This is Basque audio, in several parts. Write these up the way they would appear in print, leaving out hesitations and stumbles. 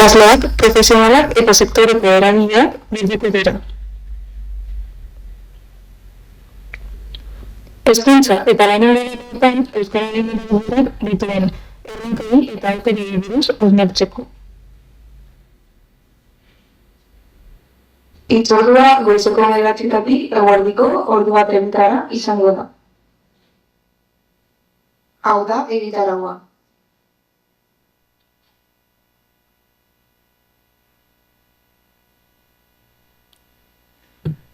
ikasleak, profesionalak eta sektoreko eragileak bilduko dira. Hezkuntza eta lanbideetan euskararen eragileak dituen erronkei eta aukeri buruz hausnartzeko. Hitzordua goizeko 9:00 eguerdiko ordu 1:00 izango da. Hau da egitaraua.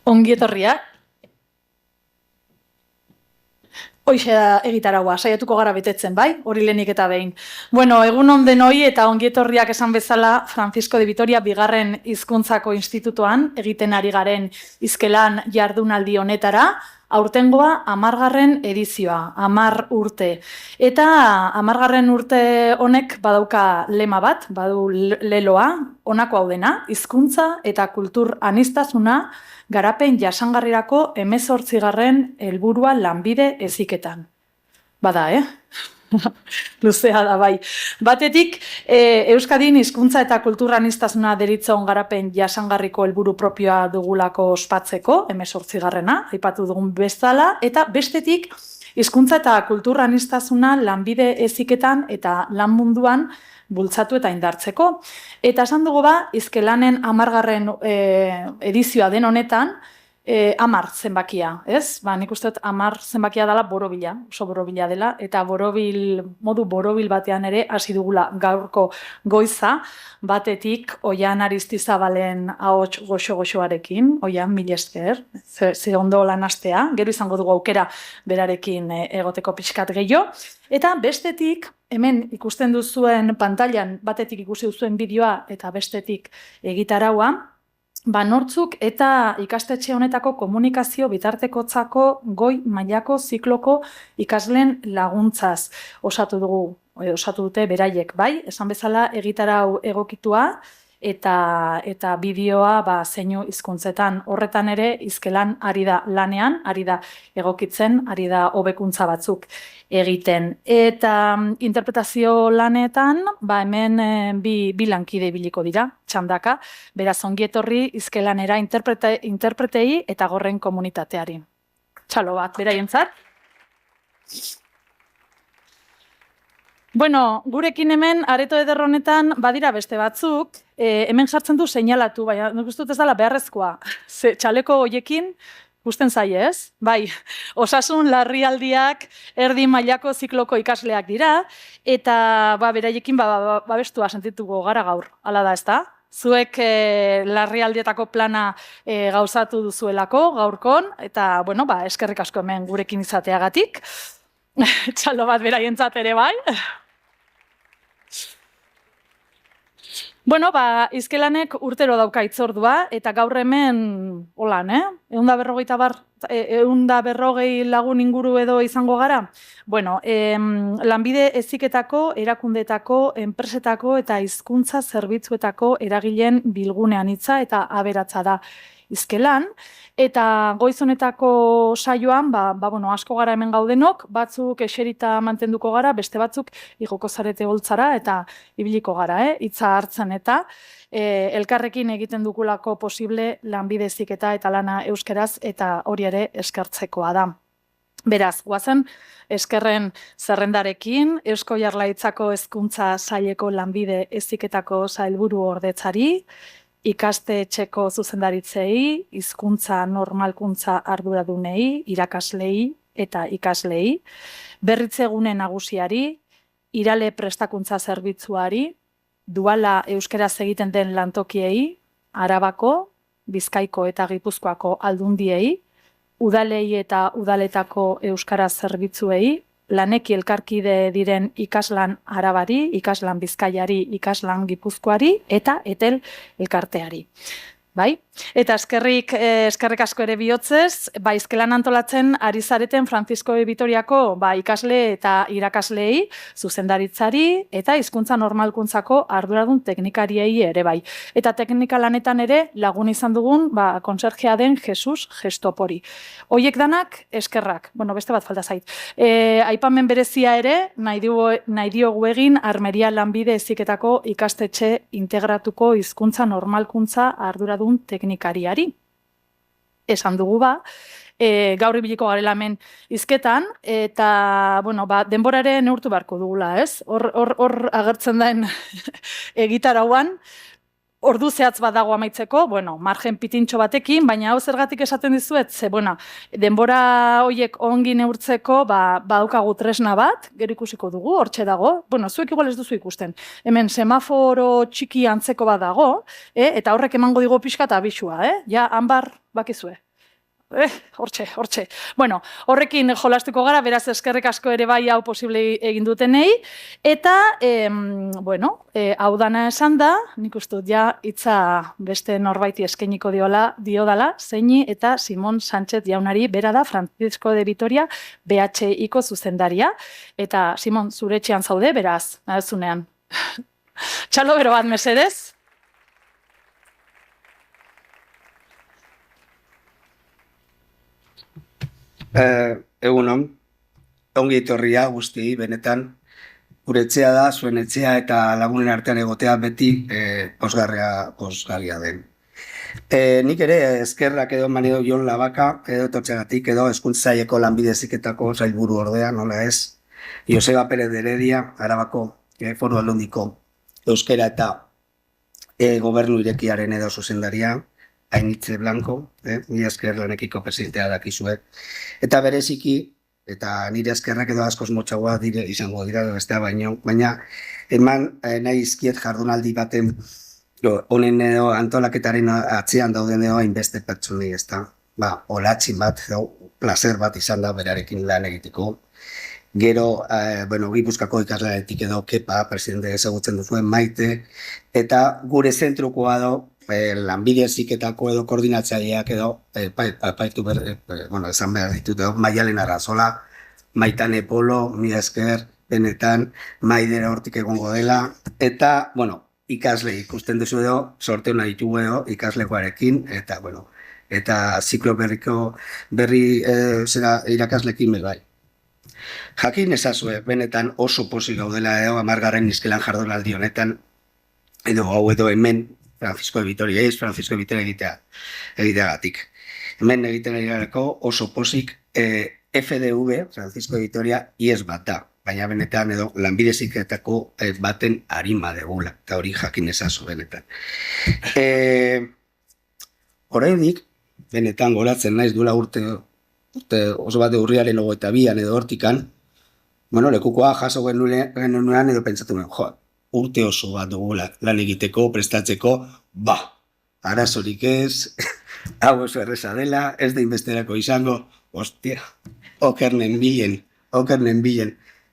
Ongi etorriak. Hoixe da egitaraua, saiatuko gara betetzen, bai? Hori lehenik eta behin. Bueno, egun on denoi eta ongi etorriak esan bezala Francisco de Vitoria bigarren hizkuntzako institutuan egiten ari garen hizkelan jardunaldi honetara, aurtengoa 10. edizioa, 10 urte. Eta 10. urte honek badauka lema bat, badu leloa, honako hau dena, hizkuntza eta kultur aniztasuna garapen jasangarrirako 18. helburua lanbide heziketan. Bada, Luzea da, bai. Batetik, Euskadin hizkuntza eta kultur aniztasuna deritzon garapen jasangarriko helburu propioa dugulako ospatzeko, 18. aipatu dugun bezala, eta bestetik, hizkuntza eta kultur aniztasuna lanbide heziketan eta lan munduan bultzatu eta indartzeko. Eta esan dugu hizkelanen 10. edizioa den honetan, 10 zenbakia, ez? Nik uste dut 10 zenbakia dela borobila, oso borobila dela, eta modu borobil batean ere hasi dugula gaurko goiza, batetik Oian Aristizabalen ahots goxo-goxoarekin, Oian, mil esker, ze ondo lan hastea, gero izango dugu aukera berarekin egoteko pixkat gehiago, eta bestetik, hemen ikusten duzuen pantailan, batetik ikusi duzuen bideoa eta bestetik egitaraua, nortzuk eta ikastetxe honetako komunikazio bitartekotzako goi mailako zikloko ikasleen laguntzaz osatu dute beraiek, bai? Esan bezala egitarau egokitua eta bideoa zeinu hizkuntzetan. Horretan ere hizkelan ari da lanean, ari da egokitzen, ari da hobekuntza batzuk egiten. Eta interpretazio lanetan, hemen bi lankide ibiliko dira, txandaka, beraz ongi etorri hizkelanera interpretei eta gorren komunitateari. Txalo bat, beraientzat. Bueno, gurekin hemen areto eder honetan badira beste batzuk, hemen jartzen du seinalatu, baina nik uste dut ez dela beharrezkoa. Txaleko hoiekin ikusten zaie, ez? Bai, osasun larrialdiak erdi mailako zikloko ikasleak dira, eta beraiekin babestua sentituko gara gaur, hala da, ezta? Zuek larrialdietako plana gauzatu duzuelako gaurkon, eta, eskerrik asko hemen gurekin izateagatik. Txalo bat beraientzat ere, bai? Hizkelanek urtero dauka hitzordua, eta gaur hemen, holan, 150 lagun inguru edo izango gara? Lanbide heziketako, erakundeetako, enpresetako eta hizkuntza zerbitzuetako eragileen bilgunean hitza eta aberatsa da hizkelan, eta goiz honetako saioan, asko gara hemen gaudenok, batzuk eserita mantenduko gara, beste batzuk igoko zarete holtzara eta ibiliko gara, hitza hartzen eta elkarrekin egiten dugulako posible lanbide heziketa eta lana euskeraz eta hori ere eskertzekoa da. Beraz, guazen eskerren zerrendarekin, Eusko Jaurlaritzako Hezkuntza Saileko lanbide heziketako sailburu ordetzari, ikastetxeko zuzendaritzei, hizkuntza normalkuntza arduradunei, irakaslei eta ikaslei, berritzegune nagusiari, irale prestakuntza zerbitzuari, duala euskeraz egiten den lantokiei, Arabako, Bizkaiko eta Gipuzkoako aldundiei, udalei eta udaletako euskara zerbitzuei, laneki elkarkide diren ikaslan Arabari, ikaslan Bizkaiari, ikaslan Gipuzkoari eta etel elkarteari. bai? Eta eskerrik asko ere bihotzez, izkelan antolatzen ari zareten Francisco de Vitoriako ikasle eta irakasleei, zuzendaritzari eta hizkuntza normalkuntzako arduradun teknikariei ere bai. Eta teknika lanetan ere lagun izan dugun konserjea den Jesus Gestopori. Hoiek danak eskerrak, beste bat falta zait. Aipamen berezia ere nahi diogu egin Armeria Lanbide Heziketako ikastetxe integratuko hizkuntza normalkuntza arduradun teknikariari. Esan dugu gaur ibiliko garela hemen hizketan, eta denborare neurtu beharko dugula, ez? Hor agertzen den egitarauan, ordu zehatz bat dago amaitzeko, margen pitintxo batekin, baina hau zergatik esaten dizuet, denbora horiek ongi neurtzeko, badaukagu tresna bat, gero ikusiko dugu, hortxe dago, zuek igual ez duzu ikusten. Hemen semaforo txiki antzeko bat dago, eta horrek emango digo pixka eta abisua, ja, hanbar bakizue. Hortxe. Horrekin jolastuko gara, beraz eskerrik asko ere bai hau posible egin dutenei, eta, hau dana esan da, nik uste dut ja hitza beste norbaiti eskainiko diodala, zeini eta Simon Sánchez jaunari, bera da Francisco de Vitoria BHIko zuzendaria, eta Simon, zure etxean zaude, beraz, nahezunean. Txalo bero bat mesedez. Egunon, ongi etorria guztiei, benetan, gure etxea da, zuen etxea eta lagunen artean egotea beti posgarria den. Nik ere eskerrak edo manido Jon Labaka, edo etortxegatik, edo Hezkuntza Saileko Lanbide Heziketako sailburu ordea, nola ez, Joseba Pérez de Heredia, Arabako Foru Aldundiko euskera eta gobernu irekiaren edo zuzendaria, Ainitze Blanco, nire esker lanekiko presidentea dakizuet. Eta bereziki, eta nire eskerrak edo askoz motxagoa izango dira bestea baina eman nahi izkiet jardunaldi baten honen edo antolaketaren atzean dauden edo hainbeste pertsonei, ez da. Olatxin bat, placer bat izan da berarekin lan egiteko. Gero, Gipuzkoako ikaslanetik edo Kepa, presidente ezagutzen duzuen Maite, eta gure zentrukoa da, Lanbide Heziketako edo koordinatzaileak edo esan behar ditut edo Maialen Arrazola, Maitane Polo, mila esker, benetan, Maidera hortik egongo dela, eta, ikasle ikusten duzu edo, sorte hona ditugu edo, ikaslekoarekin, eta ziklo berri irakaslekin bai. Jakin ezazue, benetan oso pozik gaudela edo, 10. hizkelan jardunaldi honetan, edo hau edo hemen, Francisco de Vitoria, Francisco de Vitoria egiteagatik. Hemen egiten egiterako oso pozik FDV, Francisco de Vitoria, IES bat da, baina benetan edo Lanbide Heziketako baten arima degula, eta hori jakin ezazu benetan. Horreinik, benetan goratzen naiz duela urte oso bat urriaren 22an edo hortikan, lekukoa jaso genuenean edo pentsatu nuen, urte oso bat dugula lan egiteko, prestatzeko, arazorik ez, hau oso erreza dela, ez da inbesterako izango, ostia, okernen bilen.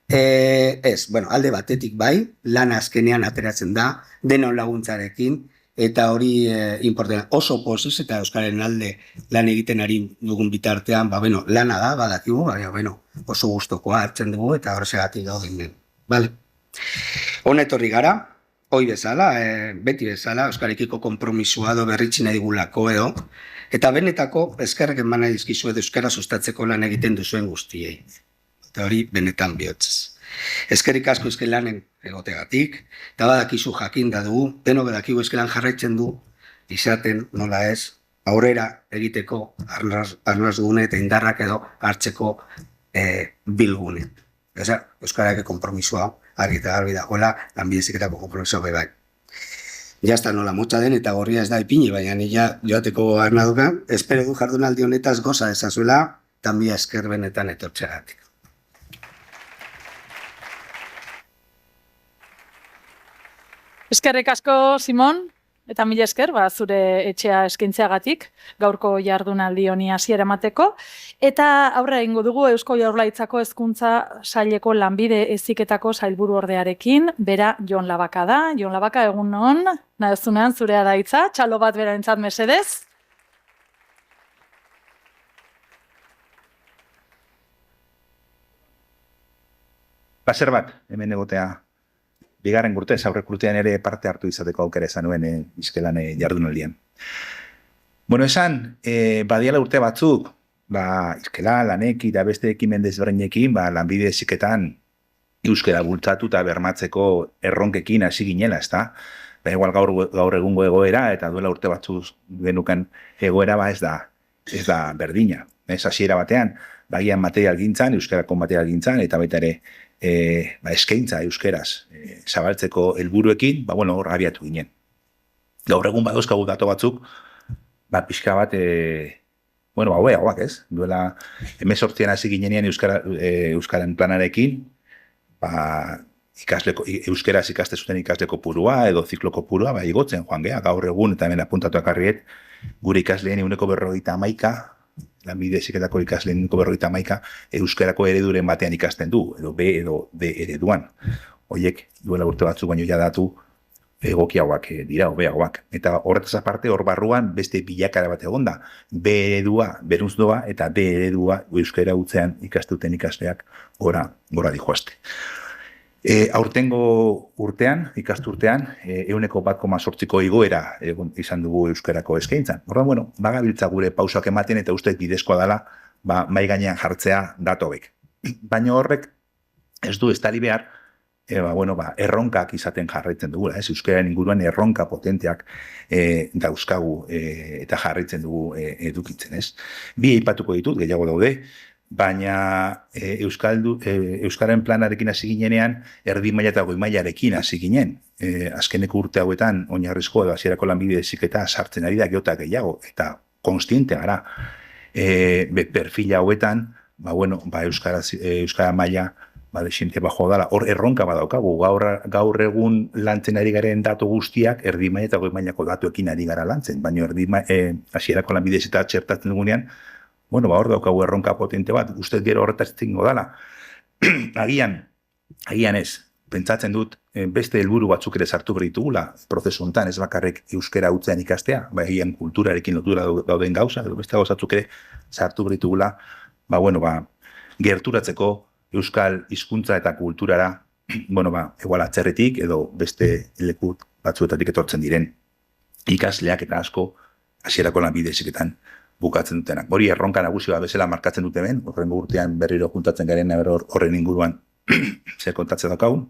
Alde batetik bai, lan azkenean ateratzen da, denon laguntzarekin, eta hori importante, oso posiz eta euskaren alde lan egiten ari dugun bitartean, lana da, badakigu, oso gustokoa hartzen dugu, eta horregatik gauden. Honetorri gara, beti bezala, euskarekiko konpromisua edo berritzi nahi digulako edo, eta benetako eskerrek eman nahi dizkizu edo euskara sustatzeko lan egiten duzuen guztiei. Eta hori benetan bihotzez. Eskerrik asko euskelanen egotegatik, eta badakizu jakinda dugu, denok badakigu euskalan jarraitzen du, izaten nola ez, aurrera egiteko arnazgune eta indarrak edo hartzeko bilgune. Euskarake konpromisua argi eta garbi dagoela, Lanbide Heziketako konpromisoa bai. Jazta nola motza den eta gorria ez da ipini, baina nila joateko arnaduka, espero du jardunaldi honetaz goza ezazuela, eta mila esker benetan etortxegatik. Eskerrik asko, Simon. Eta mila esker, zure etxea eskaintzeagatik, gaurko jardunaldi honi hasiera emateko. Eta aurrera egingo dugu Eusko Jaurlaritzako Hezkuntza Saileko lanbide heziketako sailburu ordearekin, bera Jon Labaka da. Jon Labaka, egun on, nahizunean zurea da hitza, txalo bat berarentzat mesedez. Plazer bat, hemen egotea. Bigarren urtez, aurrek urtean ere parte hartu izateko aukera esan nuen izkelan jardunaldian. Bueno, esan, badiala urte batzuk, izkela, laneki eta beste ekimen desberdinekin, lanbide heziketan euskara bultzatu eta bermatzeko erronkekin hasi ginela, ezta? Igual gaur egungo egoera eta duela urte batzuk genukan egoera ez da berdina. Hasiera batean, bagian material gintzan, euskarako material gintzan, eta baita ere eskaintza euskeraz zabaltzeko helburuekin, hor abiatu ginen. Gaur egun badauzkagu dato batzuk, pixka bat, hobeagoak ez? Duela, 18an hasi ginenean euskaren planarekin, euskeraz ikaste zuten ikasle kopurua edo ziklo kopurua, igotzen joan geha, gaur egun, eta hemen apuntatuak harriet, gure ikasleen 151, lanbide heziketako ikasleen 151 euskarako ereduren batean ikasten du, edo B edo D ereduan. Hoiek duela urte batzuk baino ja datu egokiagoak dira, hobeagoak. Eta horretaz aparte, hor barruan beste bilakara bat egonda. B eredua beruntz doa eta D eredua euskara utzean ikastuten ikasleak gora dijoazte. Aurtengo urtean, ikasturtean, 1,8ko igoera izan dugu euskarako eskaintzan. Horren, bagabiltza gure pausak ematen eta uste bidezkoa dela, mai gainean jartzea datobek. Baina horrek ez du estali behar, erronkak izaten jarraitzen dugula, euskararen inguruan erronka potenteak dauzkagu eta jarraitzen dugu edukitzen, ez? Bi aipatuko ditut, gehiago daude, baina euskaren planarekin hasi ginenean, erdi maila eta goi mailarekin hasi ginen. Azkeneko urte hauetan, oinarrizko edo hasierako lanbide heziketa sartzen ari da geota gehiago, eta konstiente gara. Perfila hauetan, euskara maila desinte bajo dala, hor erronka badaukagu, gaur egun lantzen ari garen datu guztiak, erdi maila eta goi mailako datuekin ari gara lantzen, baina hasierako lanbide heziketa txertatzen dugunean, hor daukagu erronka potente bat, uste gero horretaz zingo dala. Agian ez, pentsatzen dut, beste helburu batzuk ere sartu berritugula, prozesu hontan, ez bakarrik euskara utzean ikastea, agian kulturarekin lotura dauden gauza, edo beste gauzatzuk ere sartu berritugula, gerturatzeko euskal hizkuntza eta kulturara, igual atzerritik, edo beste leku batzuetatik etortzen diren ikasleak eta asko hasierako lanbide heziketan bukatzen dutenak. Hori erronka nagusi bat bezala markatzen dute hemen, horrengo urtean berriro juntatzen garen horren inguruan zer kontatzen daukagun.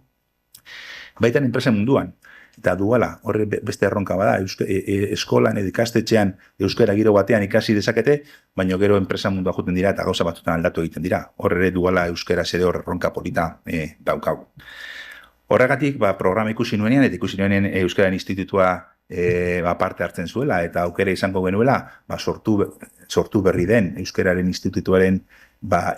Baitan enpresa munduan, eta duala, horre beste erronka bada, eskolan edo ikastetxean euskara giro batean ikasi dezakete, baina gero enpresa mundua juten dira eta gauza batzutan aldatu egiten dira. Horre duala euskara zede hor erronka polita daukagu. Horregatik, programa ikusi nuenean, eta ikusi nuenean Euskararen Institutua parte hartzen zuela, eta aukera izango genuela, sortu berri den Euskararen Institutuaren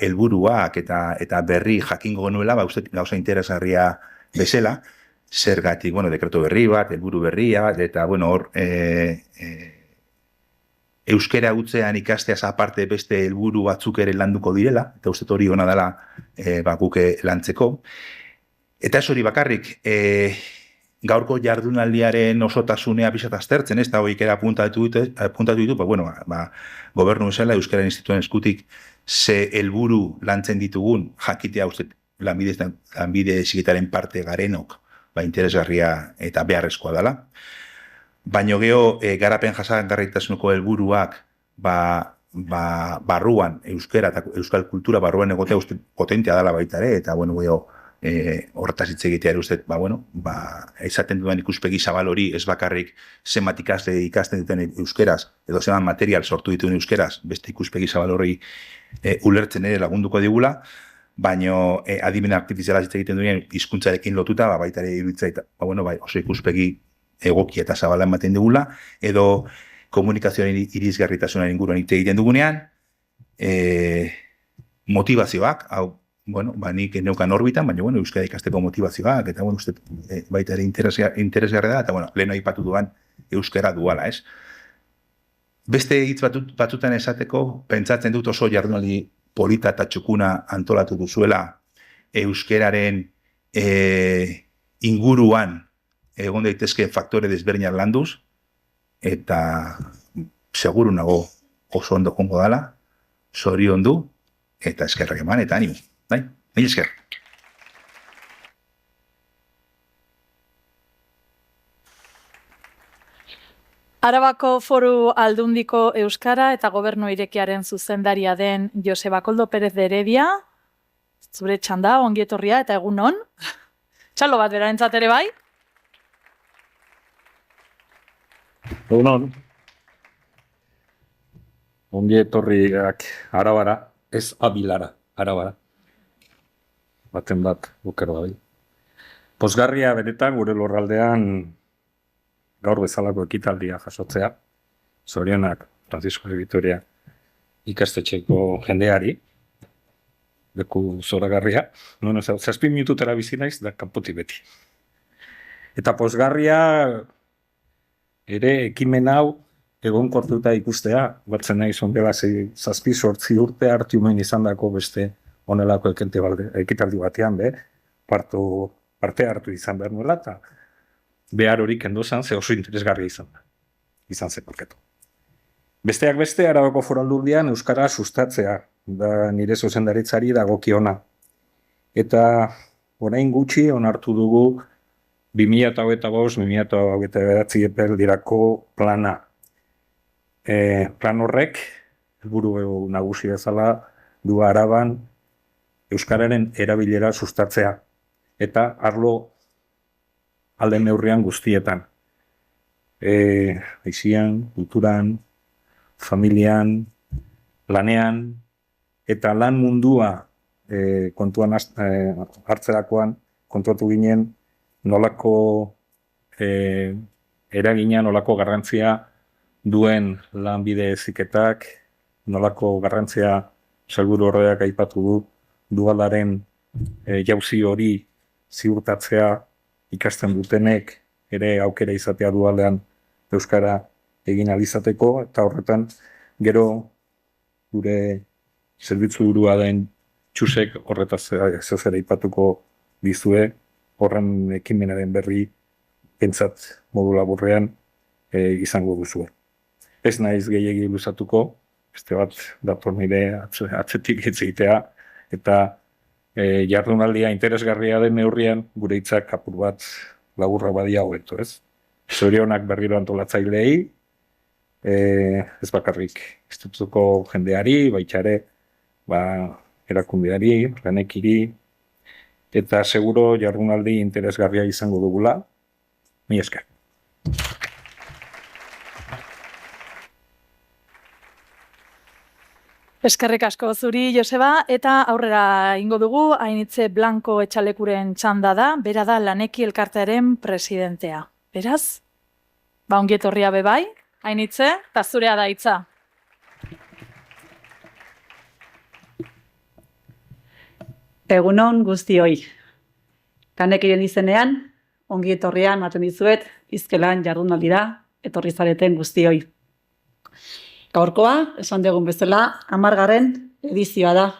helburuak eta berri jakingo genuela, gauza interesgarria bezala, zergatik, dekreto berri bat, helburu berria, eta hor, euskara utzean ikasteaz aparte beste helburu batzuk ere landuko direla, eta uste hori hona dela guke lantzeko. Eta ez hori bakarrik, gaurko jardunaldiaren osotasunea pixat aztertzen, ez da horiek ere apuntatu ditu, gobernu bezala Euskararen Institutuaren eskutik ze helburu lantzen ditugun, jakitea uste lanbide heziketaren parte garenok, interesgarria eta beharrezkoa dela. Baina geho, garapen jasangarritasuneko helburuak barruan, euskara eta euskal kultura barruan egotea uste potentea dela baita ere, eta horretaz hitz egitea ere uste, izaten duen ikuspegi zabal hori ez bakarrik zenbat ikasle ikasten duten euskeraz, edo zenbat material sortu dituen euskeraz, beste ikuspegi zabal hori ulertzen ere lagunduko digula, baina adimen artifiziala hitz egiten duen hizkuntzarekin lotuta, baita ere iruditzait, oso ikuspegi egokia eta zabala ematen digula, edo komunikazioaren irizgarritasunaren inguruan hitz egiten dugunean, motivazioak, hau, nik neukan orbitan, baina, euskara ikasteko motivazioak, eta, baita ere interesgarria da, eta, lehen aipatu duan euskara duala, ez? Beste hitz batzutan esateko, pentsatzen dut oso jardunaldi polita eta txukuna antolatu duzuela euskeraren inguruan egon daitezke faktore desberdinak landuz, eta seguru nago oso ondo jongo dala, zoriondu, eta eskerrak eman, eta animo. Bai? Mila esker. Arabako Foru Aldundiko Euskara eta Gobernu Irekiaren zuzendaria den Joseba Koldo Pérez de Heredia, zure txanda, ongi etorria eta egun on. Txalo bat berarentzat ere bai? Egun on. Ongi etorriak Arabara, ez Abilara, Arabara. Baten bat, bukero bai. Pozgarria benetan gure lurraldean gaur bezalako ekitaldia jasotzea. Zorionak Francisco de Vitoria ikastetxeko jendeari, leku zoragarria. Bueno, 7 minututera bizi naiz da kanpotik beti. Eta pozgarria ere ekimen hau egonkortuta ikustea, batzen nahi dela 7-8 urte hartumen izandako beste honelako ekitaldi batean, parte hartu izan behar nuela, eta behar hori kendu zen, ze oso interesgarria izan zen parketu. Besteak beste, Arabako Foru Aldundian euskara sustatzea, da nire zuzendaritzari dagokiona. Eta orain gutxi onartu dugu 2025-2029 epeldirako plana. Plan horrek, helburu nagusi bezala, du Araban euskararen erabilera sustatzea. Eta arlo alde neurrian guztietan. Aizian, kulturan, familian, lanean, eta lan mundua kontuan hartzerakoan kontuatu ginen nolako eragina, nolako garrantzia duen lanbide heziketak, nolako garrantzia sailburu ordeak aipatu du dualaren jauzi hori ziurtatzea ikasten dutenek ere aukera izatea dualean euskara egin alizateko, eta horretan gero gure zerbitzu burua den Txusek horretaz zera ipatuko dizue, horren ekimenaren berri pentsat modu laburrean izango duzue. Ez naiz gehiegi luzatuko, beste bat dator nire atzetik hitzegitea, eta jardunaldia interesgarria den neurrian gure hitzak apur bat laburra badia hobeto, ez? Zorionak berriro antolatzaileei, ez bakarrik institutuko jendeari, baitxare, erakundeari, renekiri, eta seguro jardunaldi interesgarria izango dugula. Mila esker. Eskerrik asko zuri, Joseba, eta aurrera ingo dugu, Ainitze Blanco etxalekuren txanda da, bera da Laneki elkartearen presidentea. Beraz, ongi etorria bebai, Ainitze, eta zurea da hitza. Egunon guztioi. Lanekiren izenean, ongi etorrian ematen dizuet, Izkelan jardunaldira etorri zareten guztioi. Gaurkoa, esan dugun bezala, 10. edizioa da.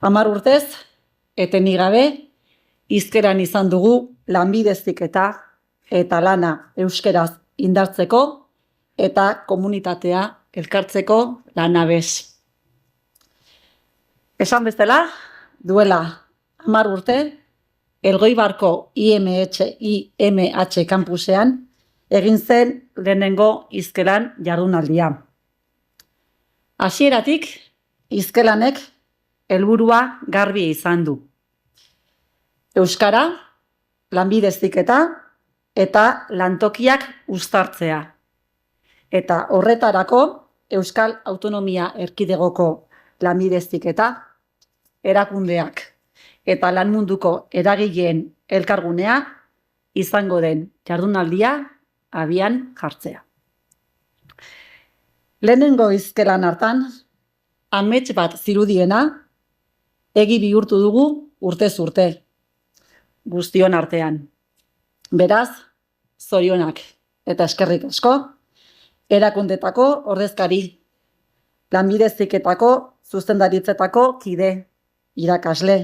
10 urtez, etenik gabe, Izkeran izan dugu lanbide heziketa eta lana euskeraz indartzeko eta komunitatea elkartzeko lanabez. Esan bezala, duela 10 urte, Elgoibarko IMH kampusean egin zen lehenengo Izkelan jardunaldia. Hasieratik, Izkelanek helburua garbi izan du. Euskara, lanbide heziketa eta lantokiak uztartzea. Eta horretarako Euskal Autonomia Erkidegoko lanbide heziketa, erakundeak eta lan munduko eragileen elkargunea izango den jardunaldia abian jartzea. Lehenengo Izkelan hartan, amets bat zirudiena, egi bihurtu dugu urtez urte, guztion artean. Beraz, zorionak, eta eskerrik asko, erakundetako ordezkari, lanbide heziketako zuzendaritzetako kide, irakasle,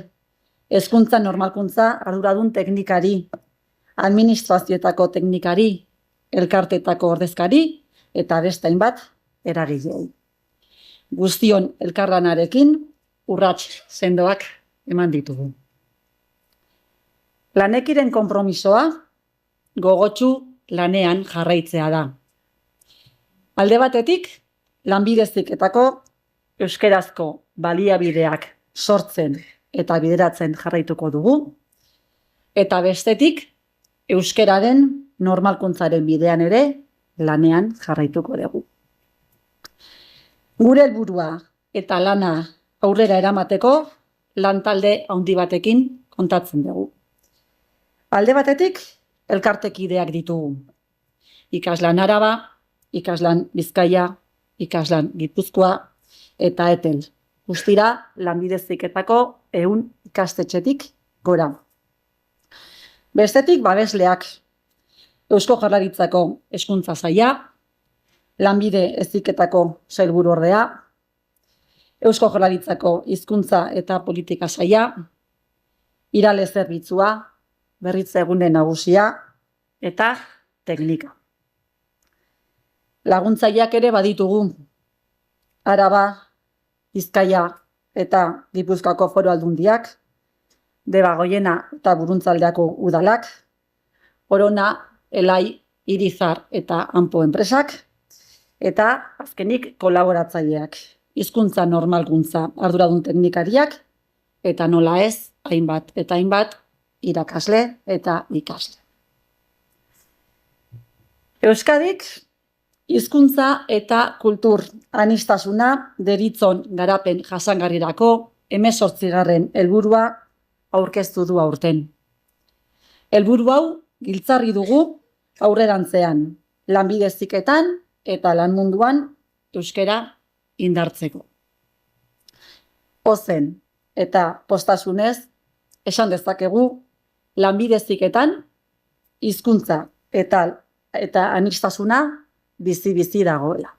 hezkuntza normalkuntza arduradun teknikari, administrazioetako teknikari, elkartetako ordezkari eta beste hainbat eragilei. Guztion elkarlanarekin urrats sendoak eman ditugu. Lanekiren konpromisoa gogotsu lanean jarraitzea da. Alde batetik, lanbide heziketako euskerazko baliabideak sortzen eta bideratzen jarraituko dugu, eta bestetik, euskeraren normalkuntzaren bidean ere lanean jarraituko dugu. Gure helburua eta lana aurrera eramateko lantalde handi batekin kontatzen dugu. Alde batetik, elkartekideak ditugu. Ikaslan Araba, ikaslan Bizkaia, ikaslan Gipuzkoa eta Etel. Guztira, lanbide heziketako 100 ikastetxetik gora. Bestetik, babesleak, Eusko Jaurlaritzako Hezkuntza Saila, lanbide heziketako sailburuordea, Eusko Jaurlaritzako Hizkuntza eta Politika Saila, Irale Zerbitzua, Berritze Egune Nagusia eta Teknika. Laguntzaileak ere baditugu. Araba, Bizkaia eta Gipuzkoako Foru Aldundiak, Debagoiena eta Buruntzaldeako udalak, Orona, Elai, Irizar eta Anpo enpresak, eta azkenik kolaboratzaileak, hizkuntza normalkuntza arduradun teknikariak, eta nola ez, hainbat eta hainbat irakasle eta ikasle. Euskadik hizkuntza eta kultur aniztasuna deritzon garapen jasangarrirako 18. helburua aurkeztu du aurten. Helburu hau giltzarri dugu aurrerantzean, lanbide heziketan eta lan munduan euskera indartzeko. Ozen eta postasunez esan dezakegu lanbide heziketan hizkuntza eta aniztasuna bizi dagoela.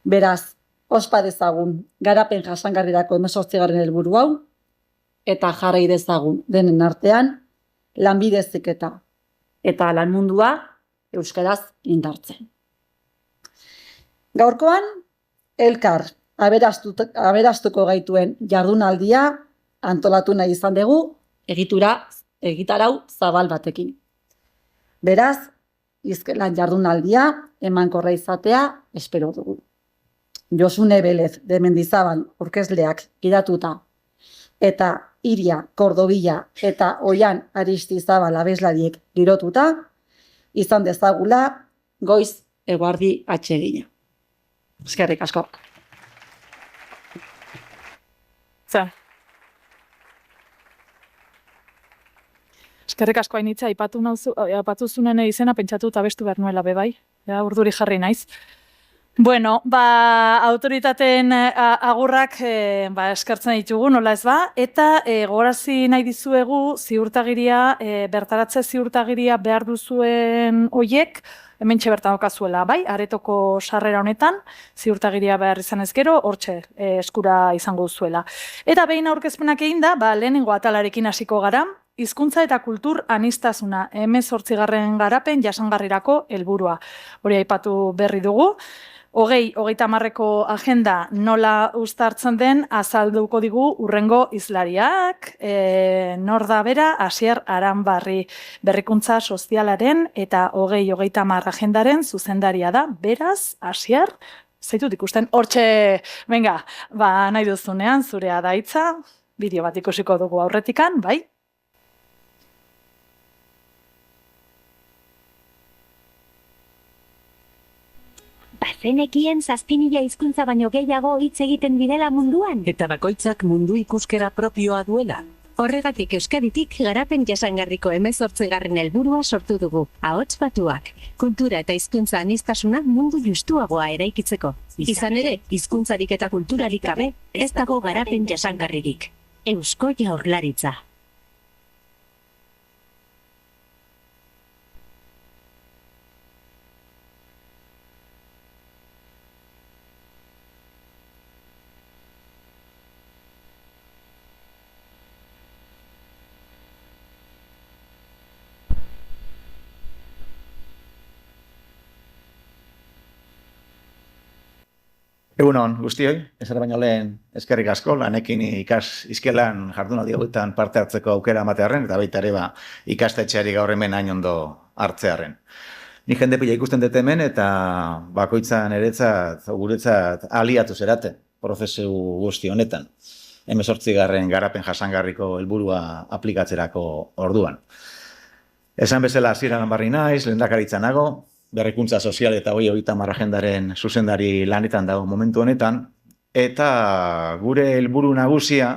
Beraz, ospa dezagun garapen jasangarrirako 18. helburu hau eta jarrai dezagun denen artean lanbide heziketa eta lan mundua euskaraz indartzen. Gaurkoan, elkar aberastuko gaituen jardunaldia antolatu nahi izan dugu egitarau zabal batekin. Beraz, hizkelan jardunaldia emankorra izatea espero dugu. Josune Belez de Mendizabal orkezleak gidatuta eta Iria Kordobilla eta Oian Aristizabal abeslariek girotuta izan dezagula goiz eguerdi atsegina. Eskerrik asko. Eskerrik asko Ainitza, aipatu zunen izena pentsatu eta abestu behar nuela bebai. Ja, urduri jarri naiz. Bueno, autoritateen agurrak eskertzen ditugu, nola ez ba, eta gogorazi nahi dizuegu ziurtagiria, bertaratze ziurtagiria behar duzuen hoiek, hementxe bertan okazuela, bai, aretoko sarrera honetan, ziurtagiria behar izan ez gero, hortxe eskura izango duzuela. Eta behin aurkezpenak egin da, lehenengo atalarekin hasiko gara, hizkuntza eta kultur aniztasuna, 18. garapen jasangarrirako helburua. Hori aipatu berri dugu. 2030ko agenda nola uztartzen den azalduko digu urrengo hizlariak, nor da bera, Asier Aranbarri, berrikuntza sozialaren eta 2030 agendaren zuzendaria da. Beraz, Asier, zaitut ikusten, hortxe, venga, nahi duzunean, zurea da hitza, bideo bat ikusiko dugu aurretikan, bai? Bazenekien 7.000 hizkuntza baino gehiago hitz egiten direla munduan. Eta bakoitzak mundu ikuskera propioa duela. Horregatik Euskaditik garapen jasangarriko 18. helburua sortu dugu. Ahots batuak, kultura eta hizkuntza aniztasuna mundu justuagoa eraikitzeko. Izan ere, hizkuntzarik eta kulturarik gabe, ez dago garapen jasangarririk. Eusko Jaurlaritza. Egunon, guztioi, ezer baino lehen eskerrik asko, lanekin iskelan jardunaldi hauetan parte hartzeko aukera ematearren, eta baita ere ikastetxeari gaur hemen hain ondo hartzearren. Ni jende pila ikusten dut hemen, eta bakoitzan guretzat aliatu zerate, prozesu guzti honetan. 18. garapen jasangarriko helburua aplikatzerako orduan. Esan bezala hasieran barri naiz, lehendakaritza nago, berrikuntza sozial eta 30 agendaren zuzendari lanetan dago momentu honetan, eta gure helburu nagusia,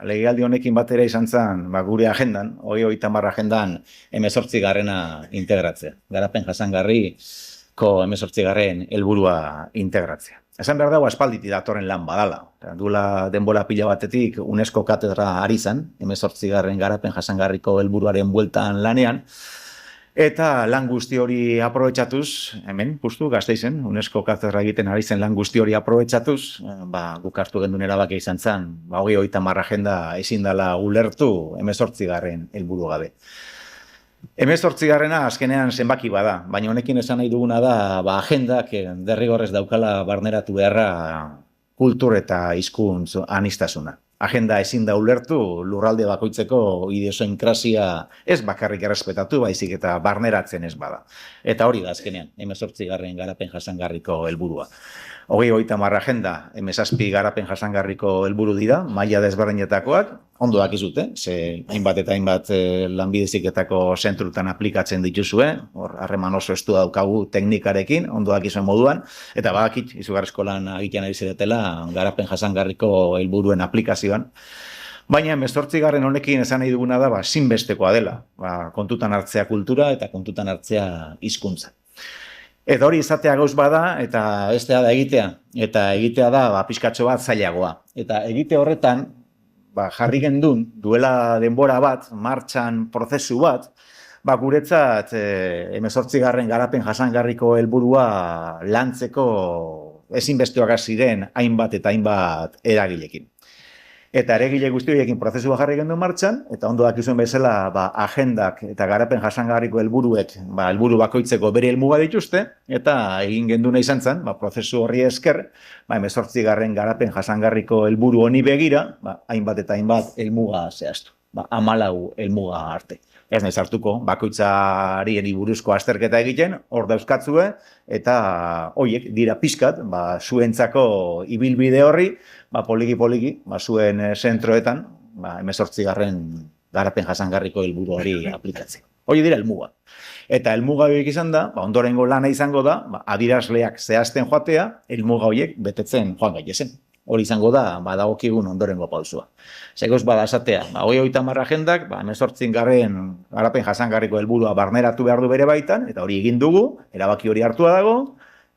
legealdi honekin batera izan zen, gure agendan, 30 agendan 18. integratzea. Garapen jasangarriko 18. helburua integratzea. Esan behar dago aspalditi datorren lan badala. Duela denbora pila batetik UNESCO katedra ari zen, 18. garapen jasangarriko helburuaren bueltan lanean, eta lan guzti hori aprobetxatuz, hemen, justu, Gasteizen, UNESCO katedra egiten ari zen lan guzti hori aprobetxatuz, guk hartu gendun erabakia izan zen, 30 agenda ezin dela ulertu 18. helburu gabe. 18. azkenean zenbaki bada, baina honekin esan nahi duguna da, agendak derrigorrez daukala barneratu beharra kultur eta hizkuntz aniztasuna. Agenda ezin da ulertu lurralde bakoitzeko idiosinkrazia ez bakarrik errespetatu, baizik eta barneratzen ez bada. Eta hori da azkenean, 18. garapen jasangarriko helburua. 30 agenda, 17 garapen jasangarriko helburu dira, maila desberdinetakoak, ondo dakizute, ze hainbat eta hainbat lanbide heziketako zentrutan aplikatzen dituzue, hor harreman oso estua daukagu teknikarekin, ondo dakizuen moduan, eta badakit, izugarrizko lan egiten ari ziretela garapen jasangarriko helburuen aplikazioan. Baina 18. honekin esan nahi duguna da, zinbestekoa dela, kontutan hartzea kultura eta kontutan hartzea hizkuntza. Eta hori izatea gauz bada, eta bestea da egitea. Eta egitea da, pixkatxo bat zailagoa. Eta egite horretan, jarri gendun, duela denbora bat, martxan prozesu bat, guretzat 18. garapen jasangarriko helburua lantzeko ezinbestekoak ziren hainbat eta hainbat eragilekin. Eta eragile guzti horiekin prozesua jarri gendu martxan, eta ondo dakizuen bezala agendak eta garapen jasangarriko helburuek helburu bakoitzeko bere helmuga dituzte, eta egin genduna izan zen, prozesu horri esker, 18. garapen jasangarriko helburu honi begira, hainbat eta hainbat helmuga zehaztu, 14 helmuga arte. Ez nahi sartuko, bakoitzari buruzko azterketa egiten, hor dauzkatzue, eta horiek dira pixkat, zuentzako ibilbide horri, poliki-poliki, zuen zentroetan, 18. garapen jasangarriko helburu hori aplikatzen. Hori dira helmuga. Eta helmuga horiek izan da, ondorengo lana izango da, adierazleak zehazten joatea, helmuga horiek betetzen joan gaitezen. Hori izango da, dagokigun ondorengo pausua. Segoz bada esatea, 30 agendak, 18. garapen jasangarriko helburua barneratu behar du bere baitan, eta hori egin dugu, erabaki hori hartua dago,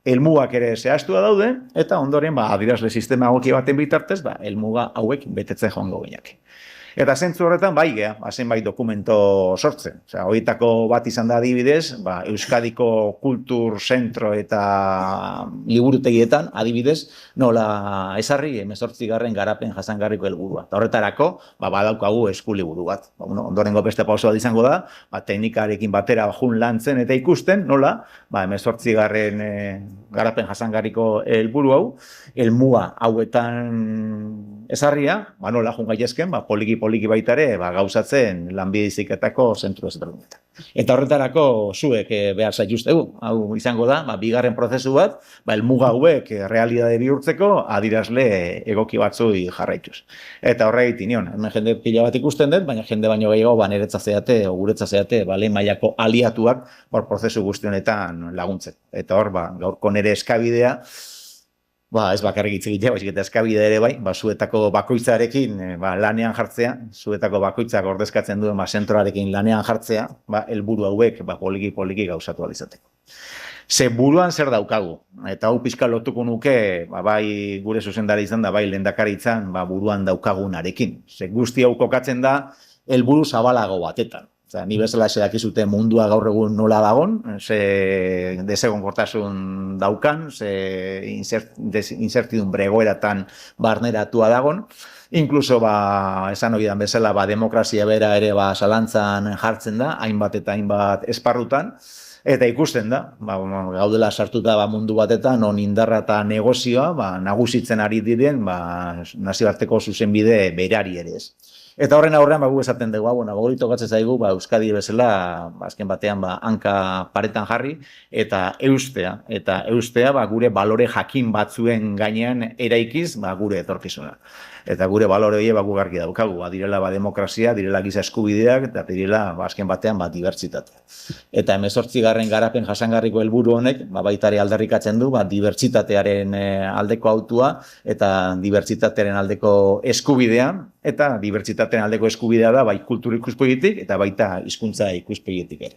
helmugak ere zehaztua daude, eta ondoren adierazle sistema egoki baten bitartez, helmuga hauek betetzen joango gineak. Eta zentzu horretan, zenbait dokumento sortzen. Horietako bat izan da adibidez, Euskadiko kultur zentro eta liburutegietan, adibidez, nola ezarri 18. garapen jasangarriko helburua. Eta horretarako, badaukagu eskuliburu bat. Ondorengo beste pauso bat izango da, teknikarekin batera jun lantzen eta ikusten, nola, 18. garapen jasangarriko helburu hau, helmuga hauetan ezarria, nola jun gaitezken, poliki baita ere, gauzatzen lanbide heziketako zentru ezberdinetan. Eta horretarako zuek behar zaituztegu, hau izango da, bigarren prozesu bat, helmuga hauek realidade bihurtzeko adierazle egoki batzui jarraituz. Eta horregatik nion, hemen jende pila bat ikusten dut, baina jende baino gehiago niretza zeate, guretza zeate, lehen mailako aliatuak prozesu guzti honetan laguntzen. Eta hor, gaurko nire eskabidea, ez bakarrik hitz egitea, baizik eta eskabide ere bai, zuetako bakoitzarekin lanean jartzea, zuetako bakoitzak ordezkatzen duen zentroarekin lanean jartzea, helburu hauek poliki gauzatu alizateko. Ze buruan zer daukagu, eta hau pixka lotuko nuke, bai gure zuzendari izan da, bai lehendakaritzan buruan daukagunarekin. Ze guzti hau kokatzen da, helburu zabalago batetan. Ni bezala dakizute mundua gaur egun nola dagon, ze desegonkortasun daukan, ze incertidumbre egoeratan barneratua dagon, inkluso esan hori dan bezala demokrazia bera ere zalantzan jartzen da, hainbat eta hainbat esparrutan, Eta ikusten da, gaudela sartuta mundu batetan, non indarra eta negozioa nagusitzen ari diren nazioarteko zuzenbide berari ere ez. Eta horren aurrean gu esaten dugu, gogori tokatzen zaigu Euskadi bezala azken batean hanka paretan jarri eta eustea. Eta eustea gure balore jakin batzuen gainean eraikiz gure etorkizuna. Eta gure balore horiek gu garbi daukagu, direla demokrazia, direla giza eskubideak, eta direla azken batean dibertsitatea. Eta 18. garapen jasangarriko helburu honek baita ere aldarrikatzen du dibertsitatearen aldeko autua eta dibertsitatearen aldeko eskubidea, eta dibertsitatearen aldeko eskubidea da bai kultur ikuspegitik eta baita hizkuntza ikuspegitik ere.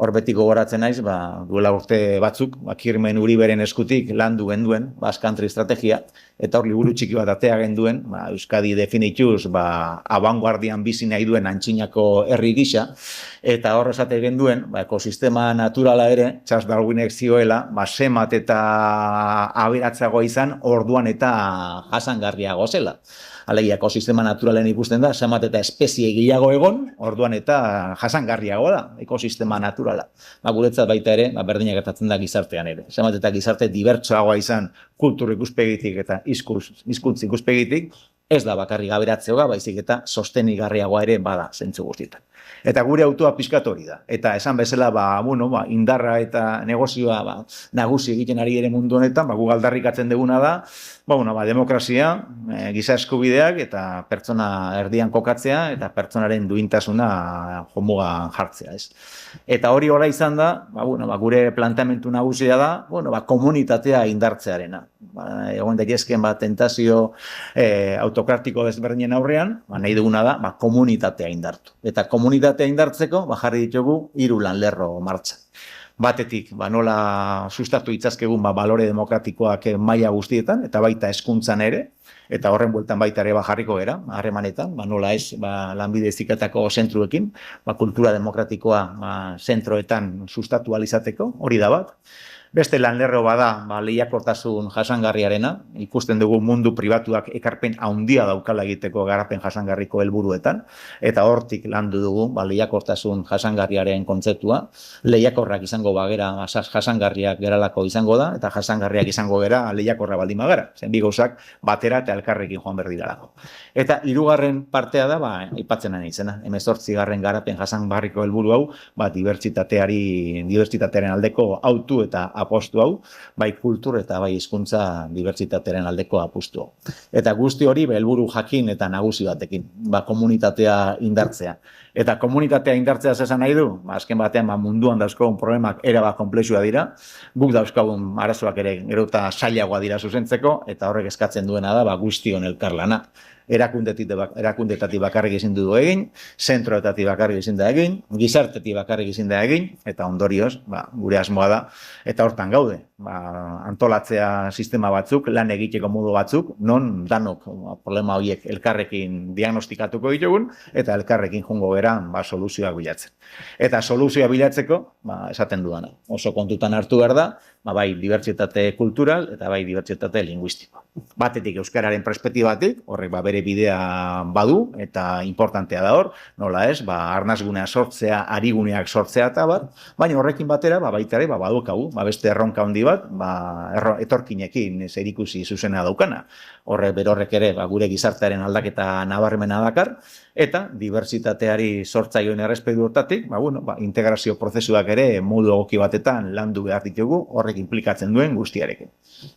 Hor beti gogoratzen naiz, duela urte batzuk, Kirmen Uriberen eskutik landu genduen, Basque Country estrategia, eta hor liburu txiki bat atea genduen, Euskadi definituz, abanguardian bizi nahi duen antzinako herri gisa, eta hor esate genduen, ekosistema naturala ere, Charles Darwinek zioela, semat eta aberatzagoa izan, orduan eta jasangarriago zela. Alegia, ekosistema naturalen ikusten da, semat eta espezie gehiago egon, orduan eta jasangarriago da, ekosistema naturala. Guretzat baita ere, berdinak gertatzen da gizartean ere. Semat eta gizarte dibertsoagoa izan kultur ikuspegitik eta hizkuntza ikuspegitik, ez da bakarrik aberatzeoga, baizik eta sostenigarriagoa ere bada zentzu guztietan. Eta gure autua pixkat hori da. Eta esan bezala, indarra eta negozioa nagusi egiten ari ere mundu honetan, gu aldarrikatzen duguna da, demokrazia, giza eskubideak eta pertsona erdian kokatzea eta pertsonaren duintasuna jomugan jartzea, ez. Eta hori hola izan da, gure planteamendu nagusia da, komunitatea indartzearena. Egon daitezkeen tentazio autokratiko desberdinen aurrean, nahi duguna da, komunitatea indartu. Eta komunitatea indartzeko, jarri ditugu 3 lanlerro martxan. Batetik, nola sustatu itzazkegun balore demokratikoak maila guztietan, eta baita hezkuntzan ere, eta horren bueltan baita ere jarriko gara, harremanetan, nola ez, lanbide heziketako zentruekin, kultura demokratikoa zentroetan sustatu alizateko, hori da bat. Beste lanlerro bada, lehiakortasun jasangarriarena, ikusten dugu mundu pribatuak ekarpen handia daukala egiteko garapen jasangarriko helburuetan, eta hortik landu dugu lehiakortasun jasangarriaren kontzeptua, lehiakorrak izango bagera, jasangarriak geralako izango da, eta jasangarriak izango gera lehiakorra baldin bagara, zen bi gauzak batera eta elkarrekin joan berdiralako. Eta 3. partea da, aipatzen nahi izena, 18. garapen jasangarriko helburu hau, dibertsitatearen aldeko autu eta apostu hau, bai kultur eta bai hizkuntza dibertsitatearen aldeko apustu hau. Eta guzti hori helburu jakin eta nagusi batekin, komunitatea indartzea. Eta komunitatea indartzea esan nahi du, azken batean munduan dauzkagun problemak erabat konplexua dira, guk dauzkagun arazoak ere gero eta zailagoa dira zuzentzeko, eta horrek eskatzen duena da guztion elkarlana. Erakundetatik bakarrik ezin du egin, zentroetatik bakarrik ezin da egin, gizartetik bakarrik ezin da egin, eta ondorioz, gure asmoa da, eta hortan gaude. Antolatzea sistema batzuk, lan egiteko modu batzuk, non danok problema horiek elkarrekin diagnostikatuko ditugun, eta elkarrekin jungo geran soluzioak bilatzen. Eta soluzioa bilatzeko, esaten dudana, oso kontutan hartu behar da, bai dibertsitate kultural eta bai dibertsitate linguistiko. Batetik euskararen perspektibatik, horrek bere bidea badu, eta importantea da hor, nola ez, arnazgunea sortzea, ariguneak sortzea eta baina horrekin batera, baita ere, badukagu, beste erronka handi bat, etorkinekin zerikusi zuzena daukana. Horrek ere, gure gizartearen aldaketa nabarmena dakar, eta dibertsitateari sortzaileen errespetu hortatik, integrazio prozesuak ere modu egoki batetan landu behar ditugu, horrek implikatzen duen guztiarekin.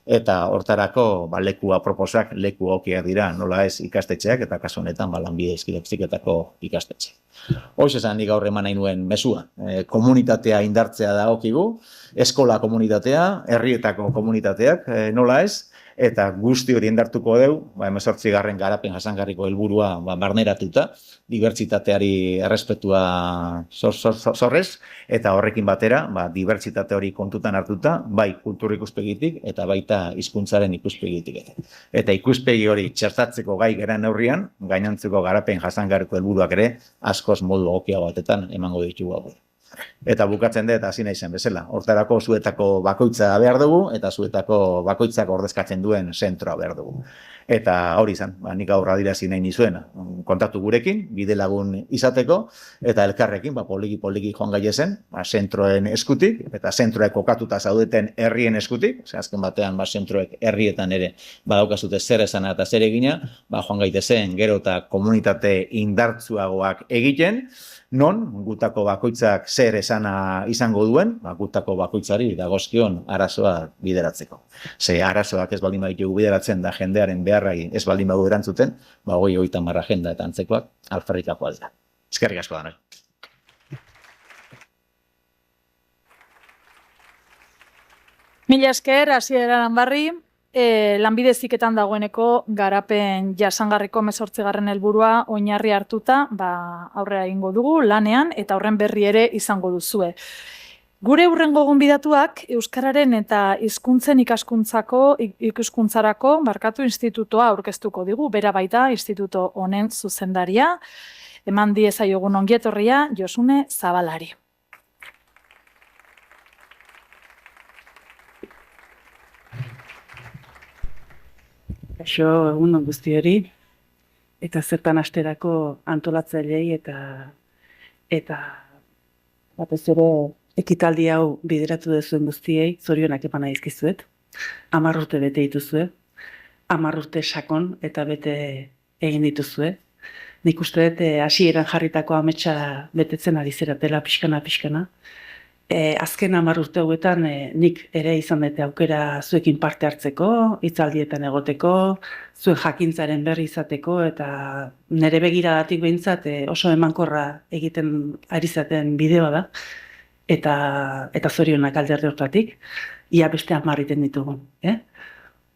Eta hortarako leku aproposak, leku egokiak dira, nola ez ikastetxeak, eta kasu honetan lanbide heziketako ikastetxe. Hoiz esan nik gaur eman nahi nuen mezua. Komunitatea indartzea dagokigu, eskola komunitatea, herrietako komunitateak, nola ez, eta guzti hori indartuko dugu, 18. garapen jasangarriko helburua barneratuta, dibertsitateari errespetua zorrez, eta horrekin batera, dibertsitate hori kontutan hartuta, bai kultur ikuspegitik eta baita hizkuntzaren ikuspegitik. Eta ikuspegi hori txertatzeko gai geran neurrian, gainontzeko garapen jasangarriko helburuak ere, askoz modu egokia batetan emango ditugu hau. Eta bukatzen dut, hasi nahi zen bezala. Hortarako zuetako bakoitza behar dugu, eta zuetako bakoitzak ordezkatzen duen zentroa behar dugu. Eta hori izan, nik gaur adierazi nahi nizuen, kontatu gurekin, bide lagun izateko, eta elkarrekin, poliki joan gaiezen, zentroen eskutik, eta zentroek kokatuta zaudeten herrien eskutik, azken batean, zentroek herrietan ere badaukazute zer esana eta zer egina, joan gaitezen gero eta komunitate indartsuagoak egiten, non gutako bakoitzak zer esana izango duen, gutako bakoitzari dagozkion arazoa bideratzeko. Ze arazoak ez baldin baditugu bideratzen da jendearen beharrai ez baldin badu erantzuten, 30 agenda eta antzekoak alferrikako aldera. Eskerrik asko da. Mila esker, Asier Aranbarri. Lanbide heziketan dagoeneko garapen jasangarriko 18. helburua oinarri hartuta, aurrera egingo dugu lanean eta horren berri ere izango duzue. Gure hurrengo gonbidatuak euskararen eta hizkuntzen ikaskuntzarako institutoa aurkeztuko digu, bera baita instituto honen zuzendaria. Eman diezaiogun ongietorria Josune Zabalari. Kaixo, egun on guztiori, eta zertan asterako antolatzailei eta batez ere ekitaldi hau bideratu duzuen guztiei, zorionak eman aizkizuet, 10 urte bete dituzue, 10 urte sakon eta bete egin dituzue. Nik uste dut hasieran jarritako ametsa betetzen ari zeratela pixkana. Azken 10 urte hauetan nik ere izan dute aukera zuekin parte hartzeko, hitzaldietan egoteko, zuen jakintzaren berri izateko eta nire begiradatik behintzat oso emankorra egiten ari zaten bideoa da eta zorionak alderdi hortatik, ia beste 10 egiten ditugu.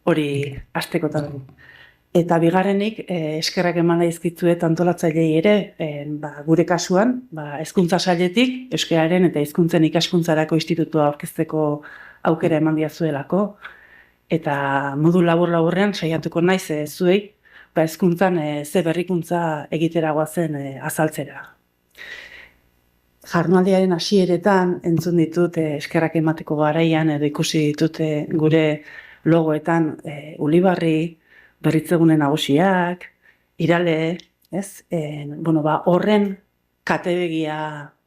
Hori astekotan. Eta bigarrenik, eskerrak eman daizkitzuet antolatzailei ere, gure kasuan, hezkuntza sailetik, euskararen eta hizkuntzen ikaskuntzarako institutua aurkezteko aukera eman diazuelako, eta modu labur-laburrean saiatuko naiz zuei, hezkuntzan ze berrikuntza egiteragoa zen azaltzera. Jardunaldiaren hasieretan entzun ditut eskerrak emateko garaian edo ikusi ditut gure logoetan Ulibarri, Berritzegune nagusiak, Irale, horren katebegia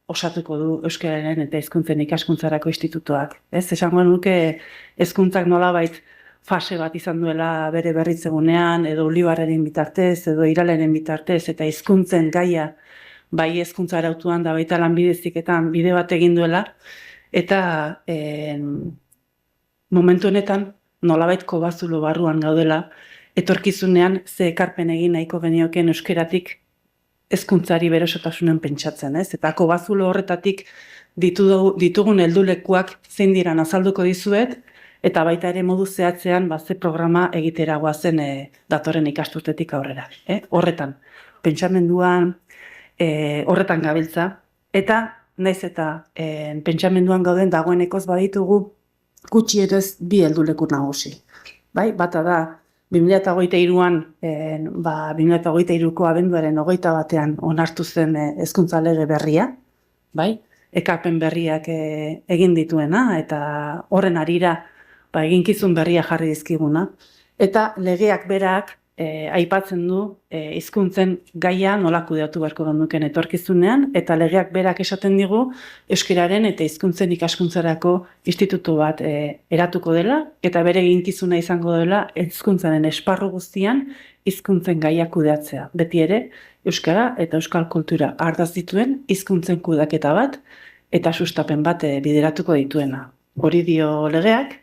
osatuko du euskararen eta hizkuntzen ikaskuntzarako institutuak. Esango nuke hezkuntzak nolabait fase bat izan duela bere Berritzegunean, edo Ulibarraren bitartez, edo Iraleren bitartez, eta hizkuntzen gaia bai hezkuntza arautuan da baita lanbide heziketan bide bat egin duela, eta momentu honetan nolabait kobazulo barruan gaudela, etorkizunean ze ekarpen egin nahiko genioken euskeratik hezkuntzari berosotasunen pentsatzen, eta kobazulo horretatik ditugun heldulekuak zein diran azalduko dizuet, eta baita ere modu zehatzean ze programa egiteragoa zen datorren ikasturtetik aurrera. Horretan, pentsamenduan, horretan gabiltza, eta naiz eta pentsamenduan gauden dagoenekoz baditugu gutxienez 2 helduleku nagusi. Bata da, 2023an, 2023ko abenduaren 21ean onartu zen hezkuntza lege berria, ekarpen berriak egin dituena, eta horren harira eginkizun berria jarri dizkiguna. Eta legeak berak aipatzen du hizkuntzen gaia nola kudeatu beharko genuken etorkizunean, eta legeak berak esaten digu euskararen eta hizkuntzen ikaskuntzarako institutu bat eratuko dela, eta bere eginkizuna izango dela hizkuntzaren esparru guztian hizkuntzen gaia kudeatzea. Beti ere, euskara eta euskal kultura ardatz dituen hizkuntzen kudeaketa bat eta sustapen bat bideratuko dituena. Hori dio legeak,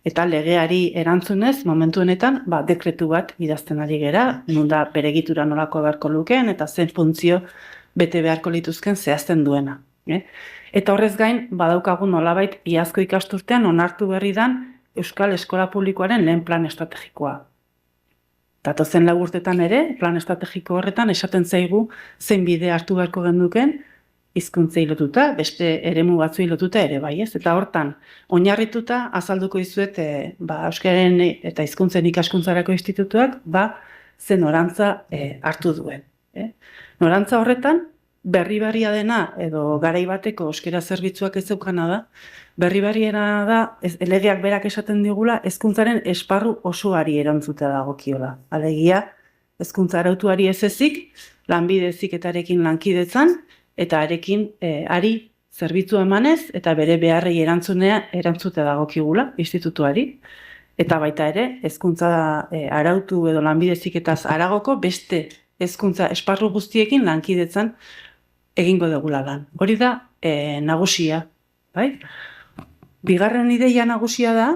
eta legeari erantzunez, momentu honetan, dekretu bat idazten ari gera, nun da bere egitura nolako beharko lukeen, eta zen funtzio bete beharko lituzken zehazten duena. Eta horrez gain, badaukagun nolabait iazko ikasturtean onartu berri dan Euskal Eskola Publikoaren lehen plan estrategikoa. Datozen 4 urtetan ere, plan estrategiko horretan esaten zaigu zein bide hartu beharko genduken, hizkuntzei lotuta, beste eremu batzuei lotuta ere bai, Eta hortan, oinarrituta azalduko dizuet euskararen eta hizkuntzen ikaskuntzarako institutuak ze norantza hartu duen. Norantza horretan, berri-berria dena, edo garai bateko euskera zerbitzuak ez zeukana da, berri-berriena da, legeak berak esaten digula, hezkuntzaren esparru osoari erantzutea dagokiola. Alegia, hezkuntza arautuari ez ezik, lanbide heziketarekin lankidetzan, eta arekin ari zerbitzu emanez, eta bere beharrei erantzutea dagokigula, institutuari, eta baita ere, hezkuntza arautu edo lanbide heziketaz aragoko beste hezkuntza esparru guztiekin lankidetzan egingo dugula lan. Hori da nagusia, bai? Bigarren ideia nagusia da,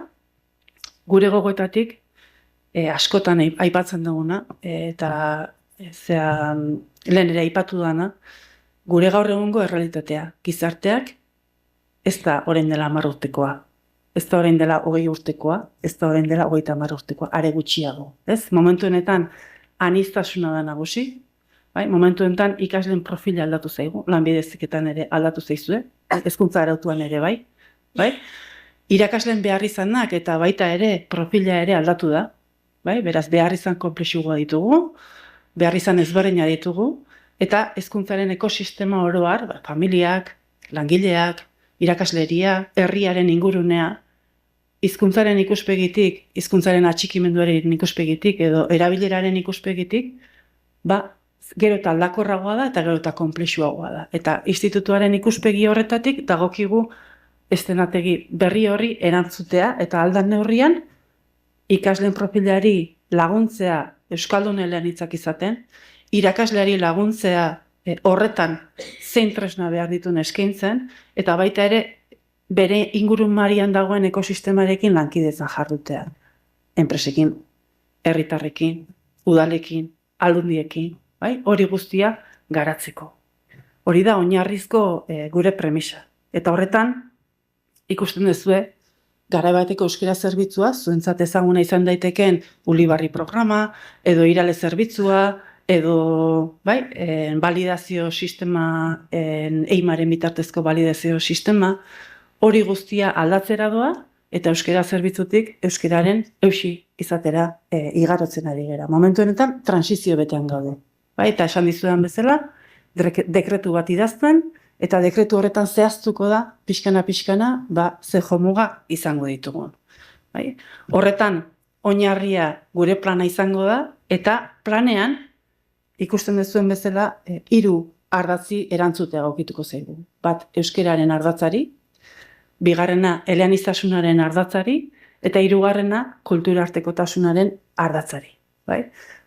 gure gogoetatik askotan aipatzen duguna, eta lehen ere aipatu dana, gure gaur egungo errealitatea. Gizarteak ez da orain dela 10 urtekoa, ez da orain dela 20 urtekoa, ez da orain dela 30 urtekoa, are gutxiago. Momentu honetan aniztasuna da nagusi, bai? Momentu honetan ikasleen profila aldatu zaigu, lanbide heziketan ere aldatu zaizue, hezkuntza arautuan ere bai? Irakasleen beharrizanak eta baita ere profila ere aldatu da, bai? Beraz, beharrizan konplexuagoa ditugu, beharrizan ezberdina ditugu, eta hezkuntzaren ekosistema oroar, familiak, langileak, irakasleria, herriaren ingurunea, hizkuntzaren ikuspegitik, hizkuntzaren atxikimenduaren ikuspegitik edo erabileraren ikuspegitik, gero eta aldakorragoa da eta gero eta konplexuagoa da. Eta institutuaren ikuspegi horretatik dagokigu eszenategi berri horri erantzutea eta aldan neurrian ikasleen profilari laguntzea euskaldun eleanitzak izaten, irakasleari laguntzea horretan zein tresna behar dituen eskaintzen, eta baita ere bere ingurun marian dagoen ekosistemarekin lankidetzan jardutea. Enpresekin, herritarrekin, udalekin, aldundiekin, hori guztia garatzeko. Hori da oinarrizko gure premisa. Eta horretan, ikusten duzue, garai bateko euskera zerbitzua, zuentzat ezaguna izan daiteken Ulibarri programa, edo Irale zerbitzua, edo validazio sistema, EIMaren bitartezko validazio sistema, hori guztia aldatzera doa, eta euskera zerbitzutik euskeraren eusi izatera igarotzen ari gera. Momentu honetan, transizio betean gaude. Eta esan dizudan bezala, dekretu bat idazten, eta dekretu horretan zehaztuko da, pixkana, ze jomuga izango ditugun. Horretan, oinarria gure plana izango da, eta planean, ikusten duzuen bezala, 3 ardatzi erantzutea gaukituko zaigu. Bat, euskeraren ardatzari, bigarrena, eleaniztasunaren ardatzari, eta 3. kulturartekotasunaren ardatzari.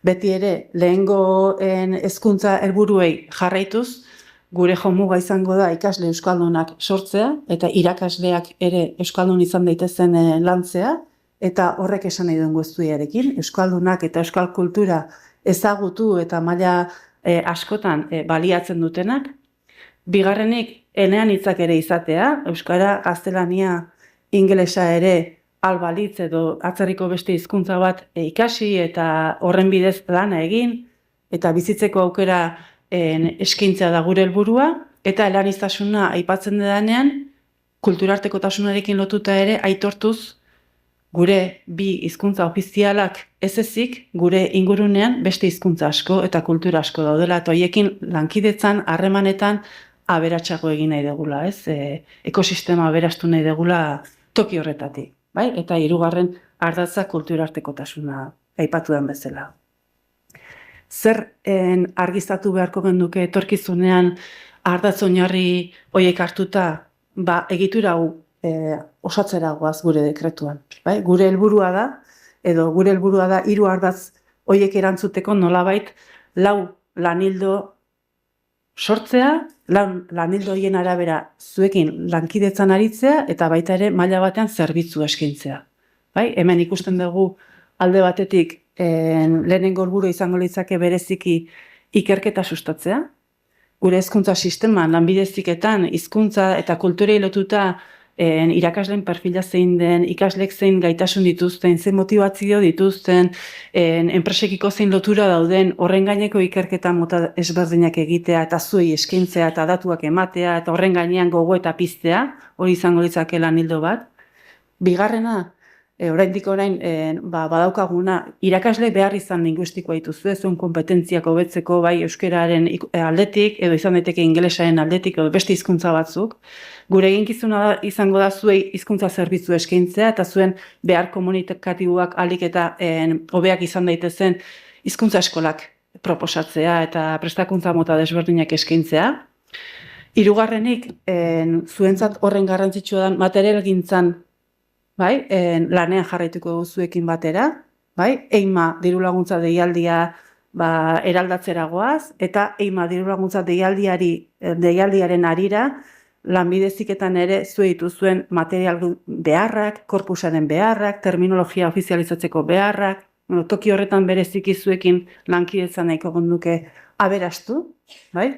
Beti ere, lehengoen hezkuntza helburuei jarraituz, gure jomuga izango da ikasle euskaldunak sortzea, eta irakasleak ere euskaldun izan daitezen lantzea, eta horrek esan nahi duen guztuiarekin, euskaldunak eta euskal kultura ezagutu eta maila askotan baliatzen dutenak. Bigarrenik, eleanitzak ere izatea, euskara, gaztelania, ingelesa ere albalitz edo atzerriko beste hizkuntza bat ikasi eta horren bidez lana egin, eta bizitzeko aukera eskaintzea da gure helburua, eta eleaniztasuna aipatzen dedanean, kulturartekotasunarekin lotuta ere aitortuz gure 2 hizkuntza ofizialak ez ezik, gure ingurunean beste hizkuntza asko eta kultura asko daudela, eta horiekin lankidetzan, harremanetan aberatsago egin nahi degula, ekosistema aberastu nahi degula toki horretatik. Eta 3. ardatza kulturartekotasuna aipatu den bezala. Zer argiztatu beharko genduke etorkizunean ardatz oinarri horiek hartuta, egitura hau osatzera goaz gure dekretuan. Gure helburua da, edo gure helburua da 3 ardatz horiek erantzuteko nolabait 4 lanildo sortzea, lanildo horien arabera zuekin lankidetzan aritzea, eta baita ere maila batean zerbitzu eskaintzea. Hemen ikusten dugu alde batetik lehenengo helburua izango litzake bereziki ikerketa sustatzea. Gure hezkuntza sisteman, lanbide heziketan, hizkuntza eta kulturei lotuta irakasleen perfila zein den, ikaslek zein gaitasun dituzten, zein motivazio dituzten, enpresekiko zein lotura dauden, horren gaineko ikerketa mota ezberdinak egitea eta zuei eskaintzea eta datuak ematea eta horren gainean gogo eta piztea, hori izango litzake lanildo bat. Bigarrena, oraindik orain badaukaguna irakasle behar izan linguistikoa dituzue, zuen kompetentziak hobetzeko bai euskararen aldetik, edo izan daiteke ingelesaren aldetik, edo beste hizkuntza batzuk. Gure eginkizuna izango da zuei hizkuntza zerbitzu eskaintzea, eta zuen behar komunikatiboak ahalik eta hobeak izan daitezen hizkuntza eskolak proposatzea eta prestakuntza mota desberdinak eskaintzea. Hirugarrenik, zuentzat horren garrantzitsua den materialgintzan, bai, lanean jarraituko zuekin batera, bai, EIMA dirulaguntza deialdia eraldatzera goaz, eta EIMA dirulaguntza deialdiaren arira, lanbide heziketan ere zuei dituzuen material beharrak, korpusaren beharrak, terminologia ofizializatzeko beharrak, toki horretan bereziki zuekin lankidetzan nahiko gonduke aberastu, bai?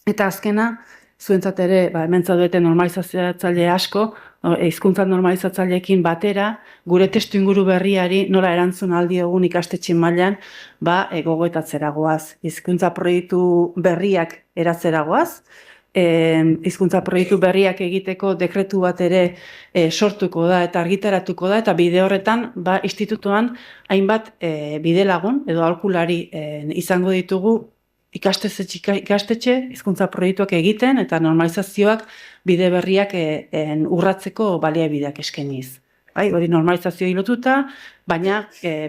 Eta azkena, zuentzat ere, hemen zaudete normalizatzaile asko, hizkuntza normalizatzaileekin batera, gure testu inguru berriari nola erantzun aldiogun ikastetxe mailan, gogoetatzera goaz. Hizkuntza proiektu berriak eratzera goaz, hizkuntza proiektu berriak egiteko dekretu bat ere sortuko da eta argitaratuko da, eta bide horretan, institutuan hainbat bide lagun edo aholkulari izango ditugu ikastetxe hizkuntza proiektuak egiten eta normalizazioak bide berriak urratzeko baliabideak eskainiz. Bai, hori normalizazio lotuta, baina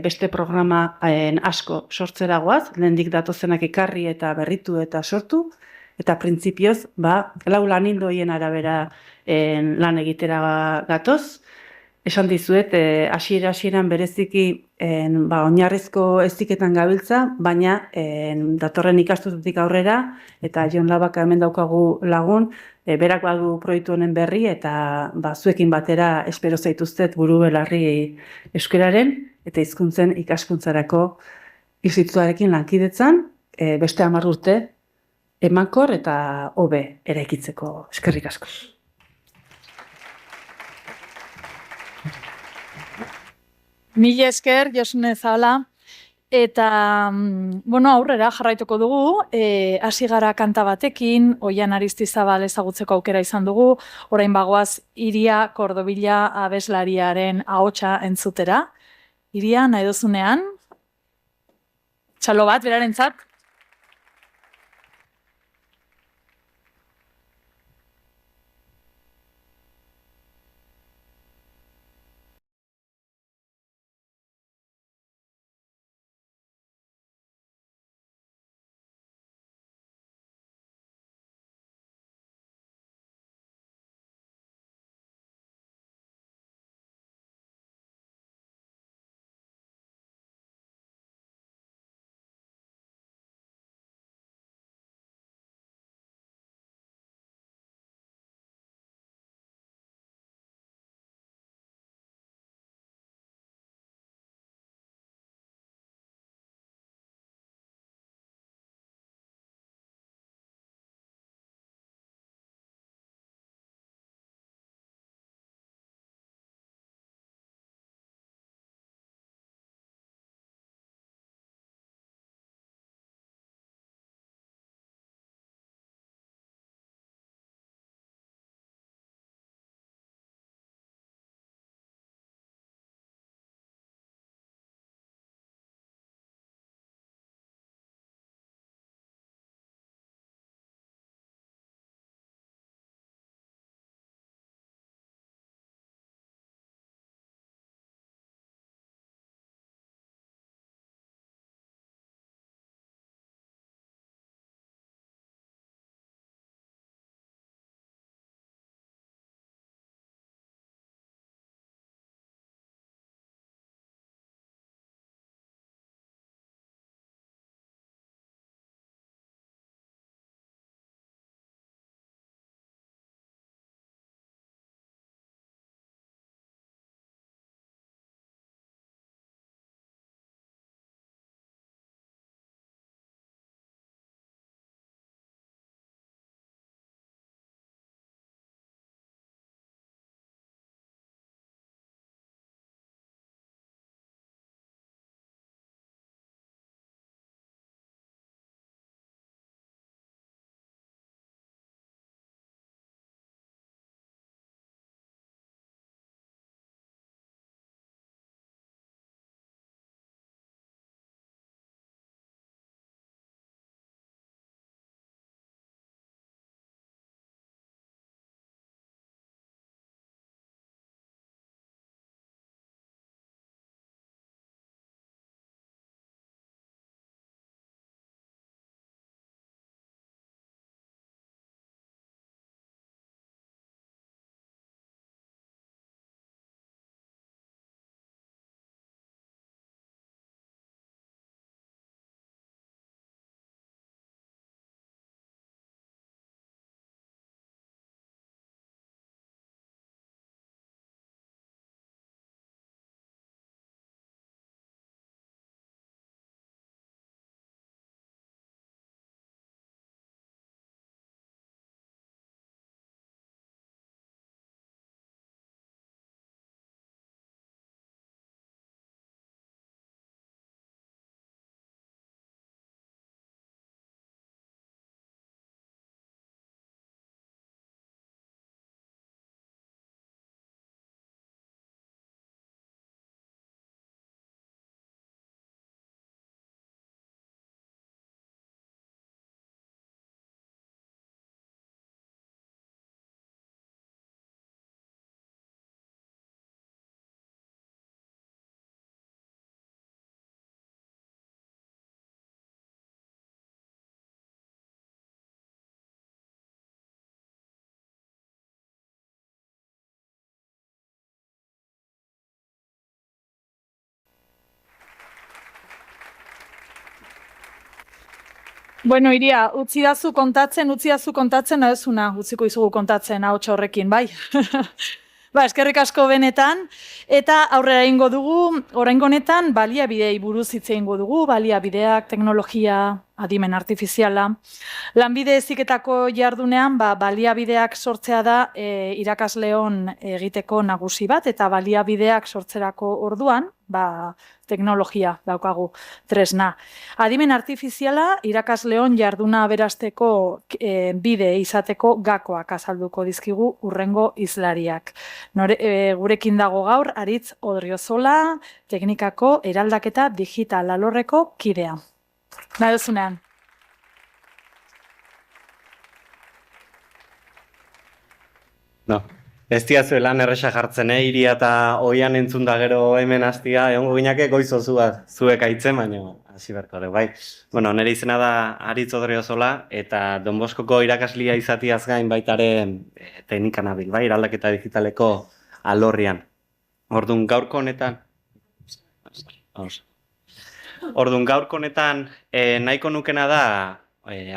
beste programa asko sortzera goaz, lehendik datozenak ekarri eta berritu eta sortu, eta printzipioz, lau lanildoien arabera lan egitera gatoz. Esan dizuet, hasieran bereziki oinarrizko heziketan gabiltza, baina datorren ikastutetik aurrera, eta Jon Labaka hemen daukagu lagun, berak badu proiektu honen berri, eta zuekin batera espero zaituztet buru belarri euskararen, eta hizkuntzen ikaskuntzarako institutuarekin lankidetzan, beste 10 urte emankor eta hobe eraikitzeko. Eskerrik asko. Mila esker, Josune Zabala, eta aurrera jarraituko dugu, hasi gara kanta batekin, Oian Aristizabal ezagutzeko aukera izan dugu, orain bagoaz Iria Kordobila abeslariaren ahotsa entzutera. Iria, nahi duzunean, txalo bat, berarentzat? Bueno, Iria, utzi dazu kontatzen, ezuna, utziko izugu kontatzen ahots horrekin, bai? Eskerrik asko benetan, eta aurrera egingo dugu, oraingo honetan baliabideei buruz hitz egingo dugu, baliabideak, teknologia, adimen artifiziala. Lanbide heziketako jardunean, baliabideak sortzea da irakasleon egiteko nagusi bat, eta baliabideak sortzerako orduan, teknologia daukagu tresna. Adimen artifiziala irakasleon jarduna aberasteko bide izateko gakoak azalduko dizkigu hurrengo hizlariak. Gurekin dago gaur Aritz Odriozola, teknikako eraldaketa digital alorreko kidea. Nahi duzunean. No. Ez diazu lan erresa jartzen, Iria eta oian entzun da gero hemen hastia, egongo ginake goizo zuek aitzen, baina hasi beharko dugu, bai. Bueno, nire izena da Aritz Odriozola eta Don Boskoko irakaslia izatiaz gain baitare teknikan abil, bai, eraldaketa digitaleko alorrian. Orduan gaurko honetan, nahiko nukena da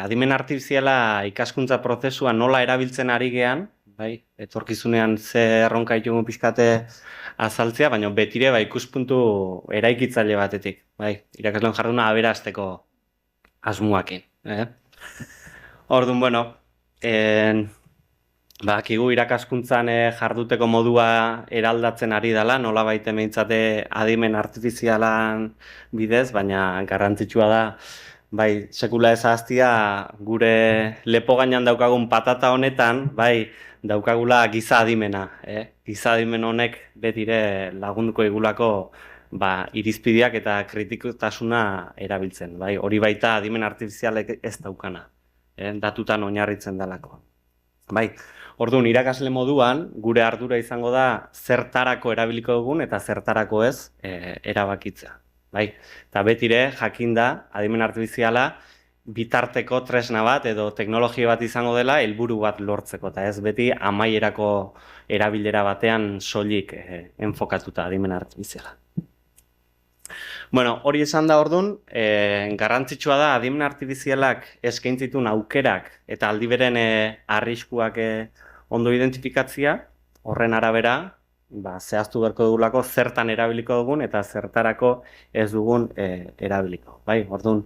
adimen artifiziala ikaskuntza prozesua nola erabiltzen ari gean, bai, etorkizunean ze erronka ditugun pixkate azaltzea, baina betire ikuspuntu eraikitzaile batetik, bai, irakasleon jarduna aberasteko asmuakin. Orduan, bueno, bakigu irakaskuntzan jarduteko modua eraldatzen ari dela, nola baite meintzate adimen artifizialan bidez, baina garrantzitsua da, bai, sekula ez ahaztia gure lepo gainean daukagun patata honetan, bai, daukagula giza adimena. Giza adimen honek betire lagunduko igulako irizpideak eta kritikotasuna erabiltzen. Bai, hori baita adimen artifizialek ez daukana, datutan oinarritzen delako. Bai, orduan irakasle moduan gure ardura izango da zertarako erabiliko dugun eta zertarako ez erabakitzea. Bai, eta betire jakinda adimen artifiziala bitarteko tresna bat edo teknologia bat izango dela helburu bat lortzeko, eta ez beti amaierako erabilera batean soilik enfokatuta adimen artifiziala. Bueno, hori esan da orduan, garrantzitsua da adimen artifizialak eskaintzitun aukerak eta aldi beren arriskuak ondo identifikatzea, horren arabera, zehaztu beharko dugulako zertan erabiliko dugun eta zertarako ez dugun erabiliko. Bai, orduan,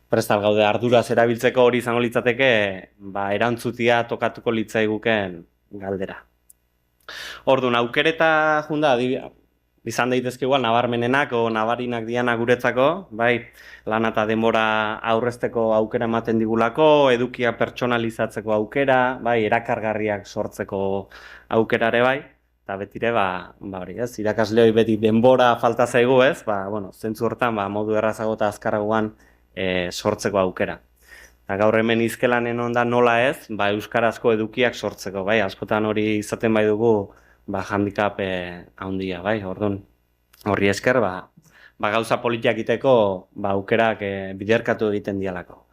prestal gaude arduraz erabiltzeko hori izango litzateke erantzutia tokatuko litzaiguken galdera. Orduan, aukereta junda, izan daitezke igual nabarmenenak o nabarinak diana guretzako, bai, lan eta denbora aurrezteko aukera ematen digulako, edukia pertsonalizatzeko aukera, bai, erakargarriak sortzeko aukerare bai, eta betire, hori ez, irakasleoi beti denbora falta zaigu ez, zentzu hortan modu errazago eta azkarragoan sortzeko aukera. Eta gaur hemen izkelanen ondan nola ez, euskarazko edukiak sortzeko, bai, askotan hori izaten bai dugu, handicap handia, bai, orduan, horri esker, gauza politiak iteko, aukerak biderkatu egiten dialako,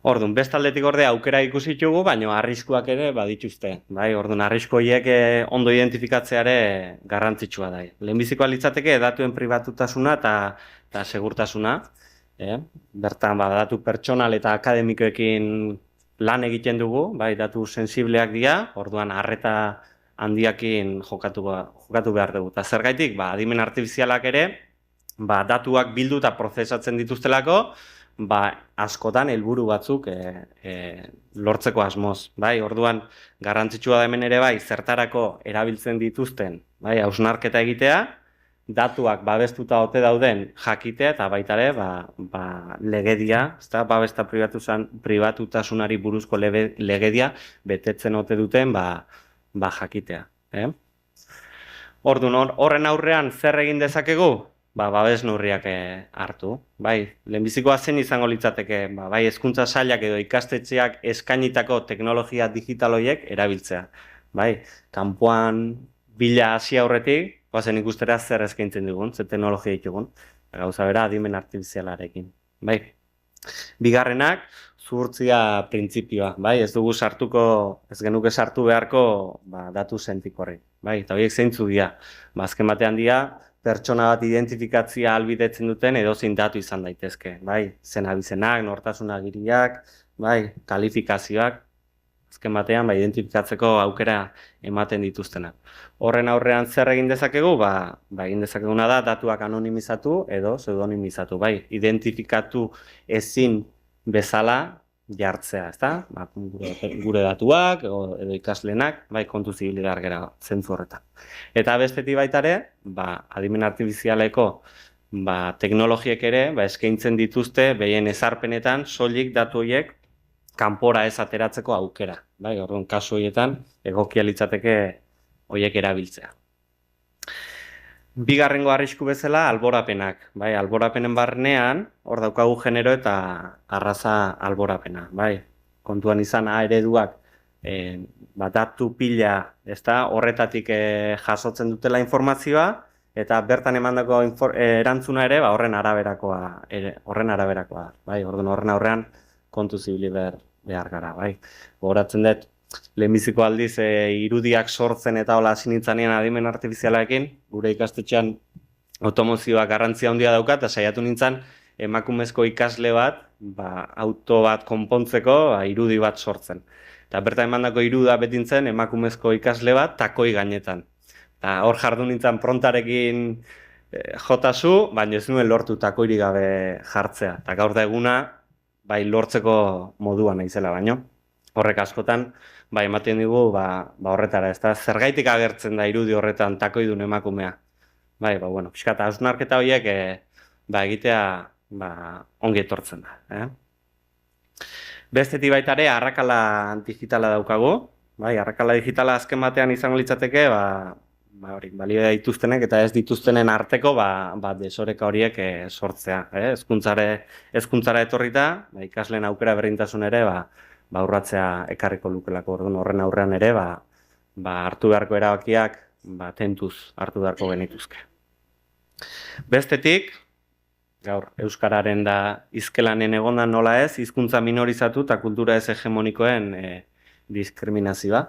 Orduan, bestaldetik orde aukera ikusi ditugu, baina arriskuak ere badituzte, bai, orduan, arrisku horiek ondo identifikatzeare garrantzitsua da. Lehenbizikoa litzateke datuen pribatutasuna eta segurtasuna, bertan, datu pertsonal eta akademikoekin lan egiten dugu, bai, datu sensibleak dira, orduan, arreta handiakin jokatu behar dugu. Eta zergaitik, adimen artifizialak ere, datuak bildu eta prozesatzen dituztelako, askotan helburu batzuk lortzeko asmoz. Bai, orduan, garrantzitsua da hemen ere bai, zertarako erabiltzen dituzten, bai, hausnarketa egitea, datuak babestuta ote dauden jakitea eta baita ere, legedia, babesta pribatutasunari buruzko legedia betetzen ote duten, jakitea. Orduan, horren aurrean zer egin dezakegu? Babes neurriak hartu. Bai, lehenbizikoa zen izango litzateke, bai, hezkuntza sailak edo ikastetxeak eskainitako teknologia digital horiek erabiltzea. Bai, kanpoan bila hasi aurretik, zen ikustera zer eskaintzen dugun, zer teknologia ditugun, gauza bera adimen artifizialarekin. Bai, bigarrenak, zuhurtzia printzipioa, bai, ez dugu sartuko, ez genuke sartu beharko datu sentikorri. Bai, eta horiek zeintzu dira, azken batean dira, pertsona bat identifikatzia ahalbidetzen duten edozein datu izan daitezke, bai, izen-abizenak, nortasun-agiriak, bai, kalifikazioak, azken batean, bai, identifikatzeko aukera ematen dituztenak. Horren aurrean zer egin dezakegu? Ba, egin dezakeguna da datuak anonimizatu edo pseudonimizatu, bai, identifikatu ezin bezala jartzea, ezta? Ba, gure datuak edo ikasleenak, bai, kontu zibilitar gera zentzu horretan. Eta bestetik baita ere, ba, adimen artifizialeko teknologiek ere eskaintzen dituzte behien ezarpenetan soilik datu horiek kanpora ez ateratzeko aukera. Bai, orduan kasu horietan egokia litzateke horiek erabiltzea. Bigarrengo arrisku bezala alborapenak. Bai, alborapenen barnean hor daukagu genero eta arraza alborapena. Bai, kontuan izan A ereduak datu pila, ezta, horretatik jasotzen dutela informazioa, eta bertan emandako erantzuna ere horren araberakoa. Bai, horren aurrean kontu zibili behar gara, bai. Gogoratzen dut, lehenbiziko aldiz irudiak sortzen eta hola hasi nintzanean adimen artifizialarekin, gure ikastetxean automozioak garrantzia handia dauka, eta saiatu nintzen emakumezko ikasle bat, auto bat konpontzeko irudi bat sortzen. Eta bertan emandako iruda betintzen emakumezko ikasle bat takoi gainetan. Eta hor jardun nintzen prontarekin jotazu, baina ez nuen lortu takoirik gabe jartzea. Eta gaur da eguna, bai lortzeko moduan naizela baino. Horrek askotan, bai ematen digu, horretara, ez da, zergaitik agertzen da irudi horretan takoidun emakumea. Bai, bueno, pixka eta hausnarketa horiek egitea ongi etortzen da. Bestetik baita ere, arrakala digitala daukagu. Bai, arrakala digitala azken batean izango litzateke, balio dituztenek eta ez dituztenen arteko desoreka horiek sortzea. Hezkuntzara etorrita, ikasleen aukera berdintasun ere urratzea ekarriko lukelako. Orduan horren aurrean ere hartu beharko erabakiak tentuz hartu beharko genituzke. Bestetik, gaur euskararen da hizkelanen egondan nola ez, hizkuntza minorizatu eta kultura ez hegemonikoen diskriminazioa.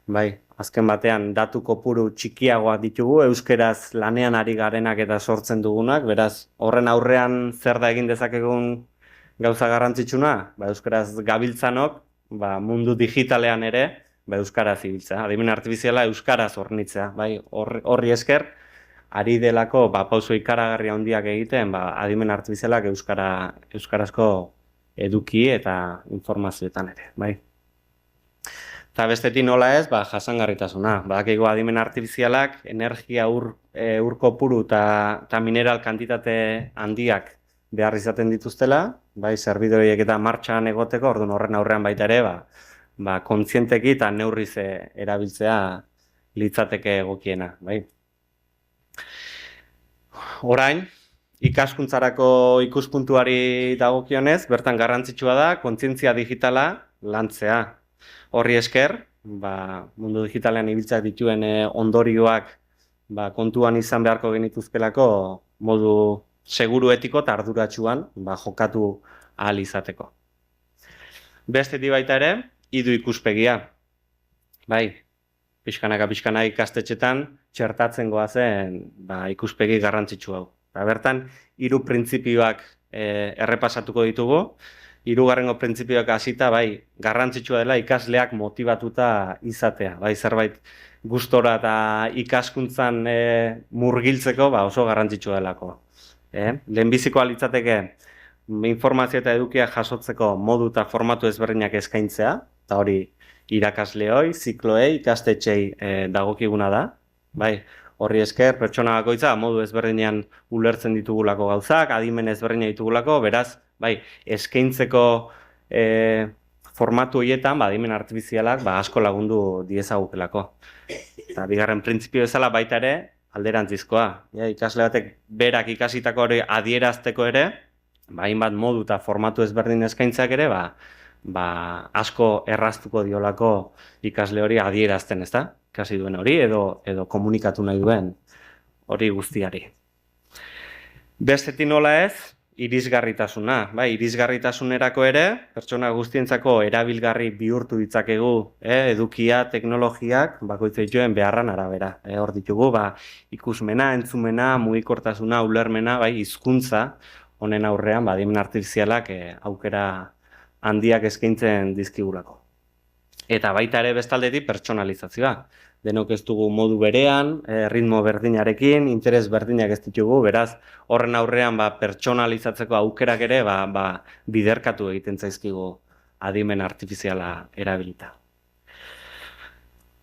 Bai, azken batean datu kopuru txikiagoak ditugu, euskeraz lanean ari garenak eta sortzen dugunak, beraz horren aurrean zer da egin dezakegun gauza garrantzitsuna, euskaraz gabiltzanok, mundu digitalean ere, euskaraz ibiltzea. Adimen artifiziala euskaraz hornitzea, horri esker, ari delako pauso ikaragarri handiak egiten, adimen artifizialak euskarazko eduki eta informazioetan ere, bai. Eta bestetik nola ez, jasangarritasuna. Badakigu adimen artifizialak energia ur kopuru eta mineral kantitate handiak behar izaten dituztela, servidoriek eta martxan egoteko, orduan horren aurrean baita ere, kontzienteki eta neurriz erabiltzea litzateke egokiena, bai. Orain, ikaskuntzarako ikuspuntuari dagokionez, bertan garrantzitsua da kontzientzia digitala lantzea. Horri esker, mundu digitalean ibiltzak dituen ondorioak kontuan izan beharko genituzkelako modu seguru etiko eta arduratsuan jokatu ahal izateko. Bestetik baita ere, idu ikuspegia. Bai, pixkanaka ikastetxetan txertatzen goazen ikuspegi garrantzitsu hau. Bertan, 3 printzipioak errepasatuko ditugu. 3. printzipioak hasita, garrantzitsua dela ikasleak motibatuta izatea. Zerbait gustora eta ikaskuntzan murgiltzeko oso garrantzitsua delako. Lehenbizikoa litzateke informazio eta edukia jasotzeko modu eta formatu ezberdinak eskaintzea, eta hori irakasleoi, zikloei, ikastetxei dagokiguna da. Horri esker, pertsona bakoitza modu ezberdinean ulertzen ditugulako gauzak, adimen ezberdina ditugulako, beraz, eskaintzeko formatu horietan, adimen artifizialak asko lagundu diezagukelako. Eta bigarren printzipio bezala baita ere, alderantzizkoa. Ikasle batek berak ikasitako hori adierazteko ere, hainbat modu eta formatu ezberdin eskaintzak ere, asko erraztuko diolako ikasle hori adierazten, ezta? Ikasi duen hori edo komunikatu nahi duen hori guztiari. Bestetik nola ez, irisgarritasuna. Bai, irisgarritasunerako ere, pertsona guztientzako erabilgarri bihurtu ditzakegu, edukia, teknologiak, bakoitza dituen beharran arabera. Hor ditugu, ikusmena, entzumena, mugikortasuna, ulermena, bai, hizkuntza honen aurrean, adimen artifizialak aukera handiak eskaintzen dizkigulako. Eta baita ere bestaldetik pertsonalizazioa. Denok ez dugu modu berean, ritmo berdinarekin, interes berdinak ez ditugu, beraz, horren aurrean pertsonalizatzeko aukerak ere biderkatu egiten zaizkigu adimen artifiziala erabilita.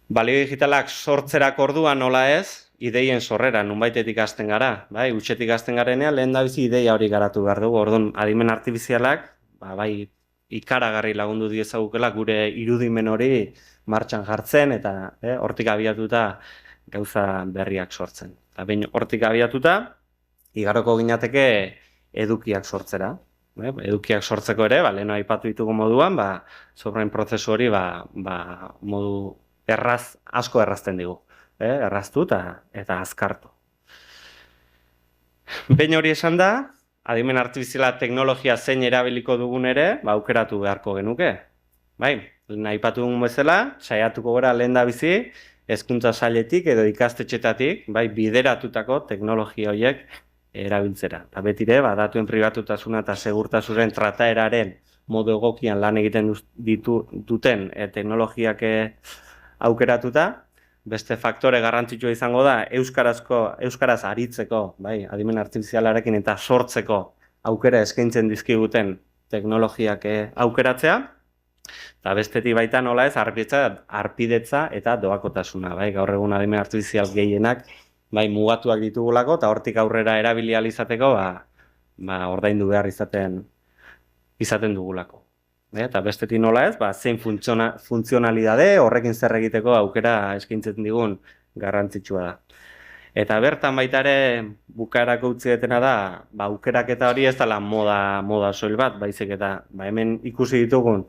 Balio digitalak sortzerako orduan nola ez, ideien sorrera, nunbaitetik hasten gara, bai, hutsetik hasten garenean, lehen da bizi ideia hori garatu behar dugu, orduan adimen artifizialak, bai, ikaragarri lagundu diezagukela gure irudimen hori martxan jartzen eta hortik abiatuta gauza berriak sortzen. Eta behin hortik abiatuta, igaroko ginateke edukiak sortzera. Edukiak sortzeko ere, lehen aipatu ditugu moduan, software prozesu hori modu asko errazten digu. Erraztu eta azkartu. Behin hori esan da, adimen artifiziala teknologia zein erabiliko dugun ere, aukeratu beharko genuke. Bai, aipatu dugun bezala, saiatuko gara lehen da bizi, hezkuntza sailetik edo ikastetxetatik, bideratutako teknologia horiek erabiltzera. Eta betire, datuen pribatutasuna eta segurtasunen trataeraren modu egokian lan egiten duten teknologiak aukeratuta, beste faktore garrantzitsua izango da euskaraz aritzeko, adimen artifizialarekin eta sortzeko aukera eskaintzen dizkiguten teknologiak aukeratzea, eta bestetik baita nola ez arpidetza eta doakotasuna. Gaur egun adimen artifizial gehienak mugatuak ditugulako eta hortik aurrera erabili ahal izateko ordaindu behar izaten dugulako. Eta bestetik nola ez, zein funtzionalidade horrekin zer egiteko aukera eskaintzen digun garrantzitsua da. Eta bertan baita ere bukaerako utzi detena da, aukeraketa hori ez dela moda soil bat, baizik eta hemen ikusi ditugun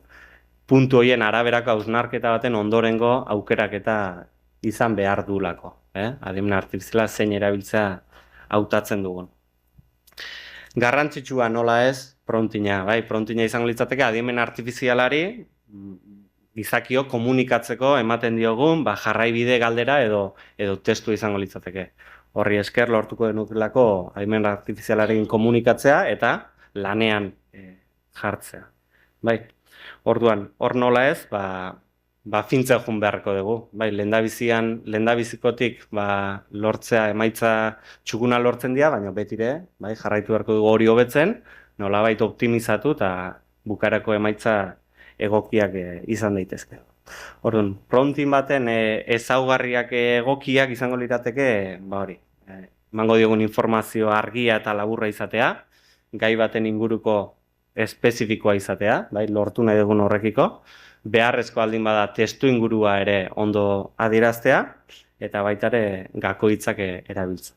puntu horien araberako hausnarketa baten ondorengo aukeraketa izan behar duelako. Adimen artifiziala zein erabiltzea hautatzen dugun. Garrantzitsua nola ez, promptina. Promptina izango litzateke adimen artifizialari gizakio komunikatzeko ematen diogun jarraibide galdera edo testu izango litzateke. Horri esker lortuko denukelako adimen artifizialarekin komunikatzea eta lanean jartzea. Orduan, hor nola ez, fintzea joan beharko dugu. Lehendabizikotik lortzea emaitza txukuna lortzen dira, baina betire jarraitu beharko dugu hori hobetzen, nolabait optimizatu eta bukarako emaitza egokiak izan daitezke. Orduan, promptin baten ezaugarriak egokiak izango lirateke, emango diogun informazio argia eta laburra izatea, gai baten inguruko espezifikoa izatea, lortu nahi dugun horrekiko, beharrezko aldin bada testu ingurua ere ondo adieraztea, eta baita ere gako hitzak erabiltza,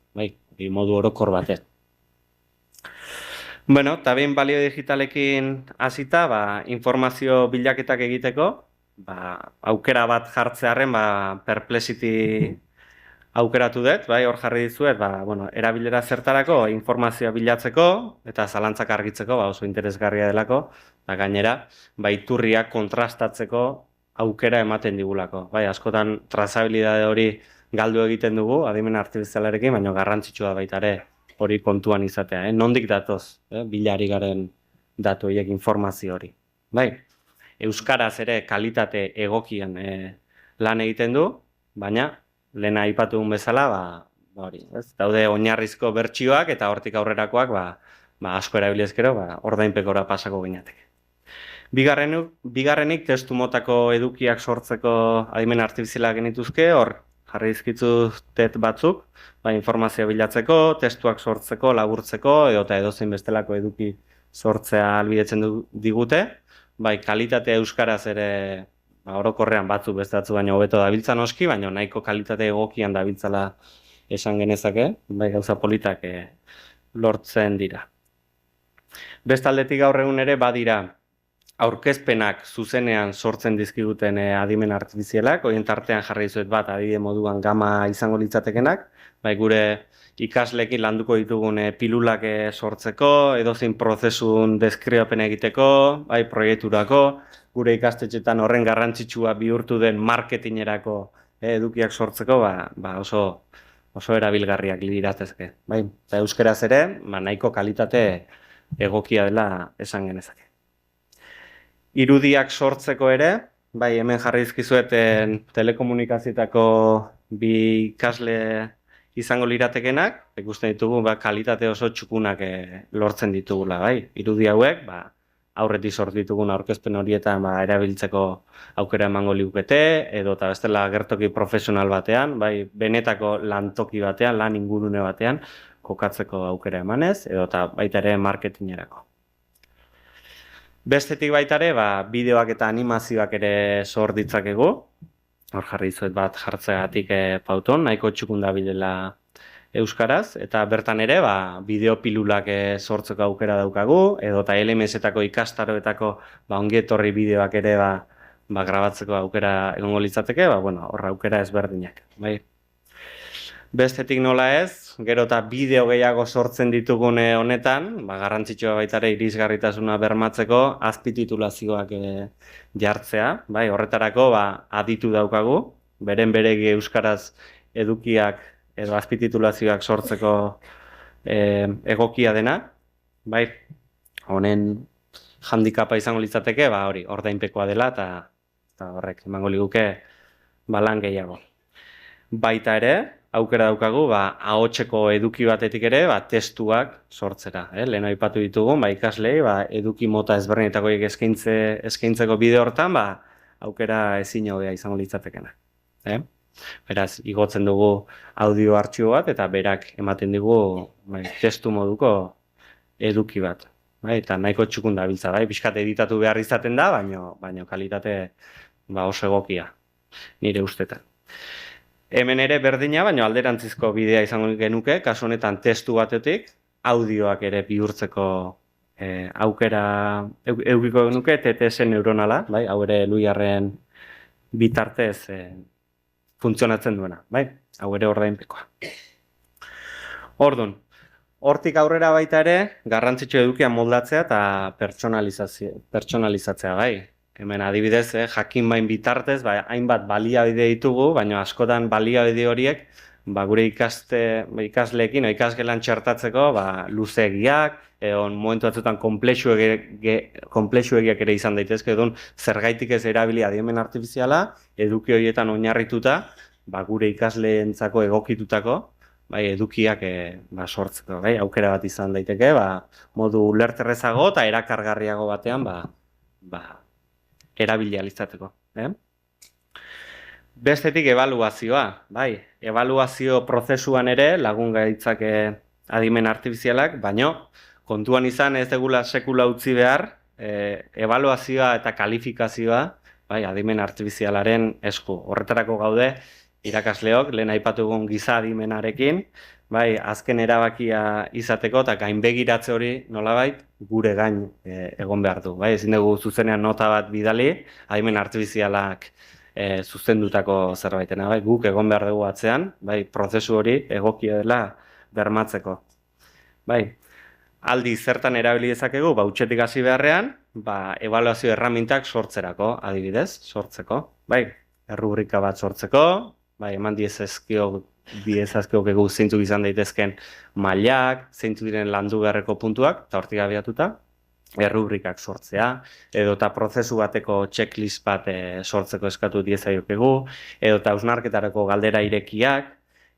modu orokor batean. Eta behin balio digitalekin hasita, informazio bilaketak egiteko, aukera bat jartzearen Perplexity aukeratu dut, hor jarri dizuet, erabilera zertarako informazioa bilatzeko eta zalantzak argitzeko oso interesgarria delako, eta gainera, iturriak kontrastatzeko aukera ematen digulako. Askotan trazabilidade hori galdu egiten dugu, adimen artifizialarekin, baina garrantzitsua baita ere hori kontuan izatea. Nondik datoz, bilari garen datu horiek informazio hori. Euskaraz ere kalitate egokian lan egiten du, baina lehen aipatu duen bezala, daude oinarrizko bertsioak eta hortik aurrerakoak asko erabilizkero ordainpekora pasako ginateke. Bigarrenik testu motako edukiak sortzeko adimen artifizialak genituzke, hor jarri dizkizut batzuk, informazioa bilatzeko, testuak sortzeko, laburtzeko, eta edozein bestelako eduki sortzea ahalbidetzen digute, kalitatea euskaraz ere orokorrean batzuk beste batzu baino hobeto dabiltza noski, baina nahiko kalitate egokian dabiltzala esan genezake, gauza politak lortzen dira. Bestaldetik gaur egun ere badira aurkezpenak zuzenean sortzen dizkiguten adimen artifizialak, horien tartean jarri dizuet bat adibide moduan gama izango litzatekenak, bai, gure ikasleekin landuko ditugun pilulak sortzeko, edozein prozesun deskribapen egiteko, bai, proiekturako, gure ikastetxetan horren garrantzitsua bihurtu den marketingerako edukiak sortzeko, oso erabilgarriak liratezke. Bai, eta euskeraz ere, nahiko kalitate egokia dela esan genezake. Irudiak sortzeko ere, bai, hemen jarri dizkizueten telekomunikazioetako bi ikasle izango liratekenak, ikusten ditugu kalitate oso txukunak lortzen ditugula, bai. Irudi hauek, aurretik sortu ditugun aurkezpen horietan erabiltzeko aukera emango liukete, edo eta bestela gertoki profesional batean, bai, benetako lantoki batean, lan ingurune batean, kokatzeko aukera emanez, edo eta baita ere marketingerako. Bestetik baita ere, bideoak eta animazioak ere sor ditzakegu. Hor jarri dizuet bat jartzeagatik pauton, nahiko txukun dabilela euskaraz, eta bertan ere, bideo pilulak sortzeko aukera daukagu, edo eta LMS-etako ikastaroetako ongietorri bideoak ere grabatzeko aukera egongo litzateke, hor aukera ezberdinak. Bestetik nola ez, gero eta bideo gehiago sortzen ditugun honetan, garrantzitsua baita ere irisgarritasuna bermatzeko azpititulazioak jartzea, horretarako aditu daukagu, beren beregi euskaraz edukiak edo azpititulazioak sortzeko egokia dena, honen handikapa izango litzateke, hori, ordainpekoa dela, eta horrek emango liguke lan gehiago. Baita ere, aukera daukagu, ahotseko eduki batetik ere, testuak sortzera. Lehen aipatu ditugu, ikaslei, eduki mota ezberdinetako eskaintzeko bideo hortan, aukera ezin hobea izango litzatekena. Beraz, igotzen dugu audio artxibo bat, eta berak ematen digu testu moduko eduki bat. Eta nahiko txukun dabiltza, pixkat editatu behar izaten da, baina kalitate oso egokia, nire ustetan. Hemen ere berdina, baina alderantzizko bidea izango genuke, kasu honetan testu batetik, audioak ere bihurtzeko aukera eukiko genuke, TTS neuronala, hau ere Luiarren bitartez funtzionatzen duena, hau ere ordainpekoa. Orduan, hortik aurrera baita ere, garrantzitsu edukia moldatzea eta pertsonalizatzea, Hemen adibidez, jakin bain bitartez, hainbat baliabide ditugu, baina askotan baliabide horiek gure ikasleekin o ikasgelan txertatzeko luzeegiak, momentu batzutan konplexuegiak ere izan daitezke, edun zergaitik ez erabili adimen artifiziala, eduki horietan oinarrituta, gure ikasleentzako egokitutako, edukiak sortzeko, aukera bat izan daiteke, modu ulerterrezago eta erakargarriago batean, erabilia izateko. Bestetik ebaluazioa, ebaluazio prozesuan ere lagun gaitzake adimen artifizialak, baino kontuan izan ez degula sekula utzi behar, ebaluazioa eta kalifikazioa adimen artifizialaren esku. Horretarako gaude, irakasleok, lehen aipatu egun giza adimenarekin, azken erabakia izateko eta gainbegiratze hori nolabait gure gain egon behar du. Ezin dugu zuzenean nota bat bidali, adimen artifizialak zuzendutako zerbaitena. Guk egon behar dugu atzean, prozesu hori egokia dela bermatzeko. Aldi zertan erabili dezakegu, utxetik hasi beharrean, ebaluazio erramintak sortzerako, adibidez, sortzeko. Errubrika bat sortzeko, eman diezazkiok zeintzuk izan daitezken mailak, zeintzuk diren landu beharreko puntuak, eta hortik abiatuta, errubrikak sortzea, edo eta prozesu bateko checklist bat sortzeko eskatu diezaiokegu, edo eta hausnarketarako galdera irekiak,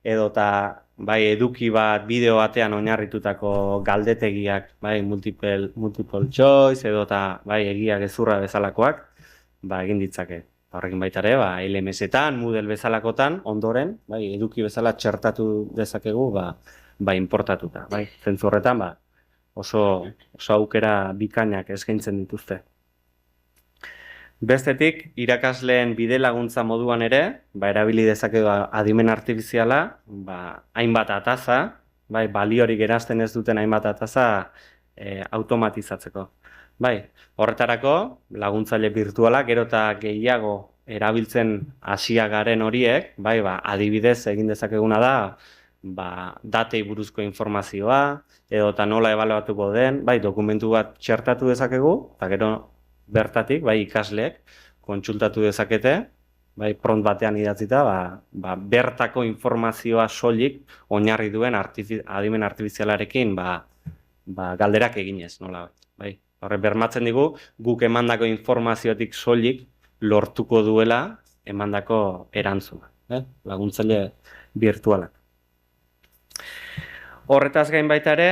edo eta eduki bat bideo batean oinarritutako galdetegiak, multiple choice, edo eta egia gezurra bezalakoak, egin ditzake. Horrekin baita ere, LMS-etan, Moodle bezalakotan, ondoren, eduki bezala txertatu dezakegu, importatuta. Zentzu horretan, oso aukera bikainak eskaintzen dituzte. Bestetik, irakasleen bide laguntza moduan ere, erabili dezakegu adimen artifiziala, hainbat ataza, baliorik erazten ez duten hainbat ataza automatizatzeko. Horretarako, laguntzaile virtualak gero eta gehiago erabiltzen hasia garen horiek, adibidez egin dezakeguna da, datei buruzko informazioa, edota nola ebaluatuko den, bai, dokumentu bat txertatu dezakegu, eta gero bertatik, bai, ikasleek kontsultatu dezakete, bai, prompt batean idatzita, bertako informazioa soilik oinarri duen adimen artifizialarekin galderak eginez, nola, bai. Horre, bermatzen digu, guk emandako informaziotik soilik lortuko duela emandako erantzuna, laguntzaile virtualak. Horretaz gain baita ere,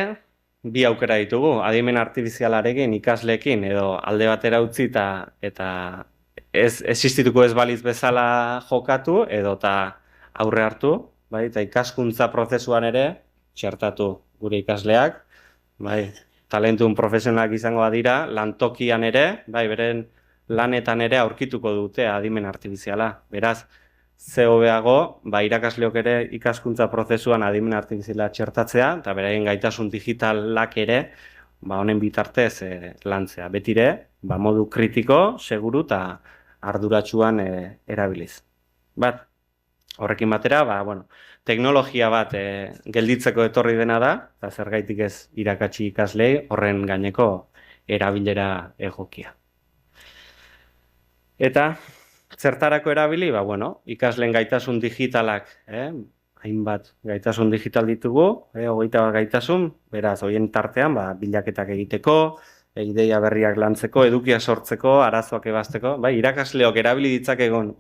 bi aukera ditugu, adimen artifizialarekin, ikasleekin, edo alde batera utzi eta ez existituko ez baliz bezala jokatu, edo eta aurre hartu, bai, eta ikaskuntza prozesuan ere txertatu gure ikasleak, bai, talentun profesionalak izango dira, lantokian ere, bai, beren lanetan ere aurkituko dute adimen artifiziala. Beraz, ze hobeago, irakasleok ere ikaskuntza prozesuan adimen artifiziala txertatzea, eta beraien gaitasun digitalak ere, honen bitartez lantzea. Betire, modu kritiko, seguru eta arduratsuan erabiliz. Bat, horrekin batera, teknologia bat gelditzeko etorri dena da, eta zergaitik ez irakatsi ikaslei horren gaineko erabilera egokia. Eta, zertarako erabili, ikasleen gaitasun digitalak, hainbat gaitasun digital ditugu, 21 gaitasun, beraz, horien tartean, bilaketak egiteko, ideia berriak lantzeko, edukia sortzeko, arazoak ebazteko, irakasleok erabili ditzakegon,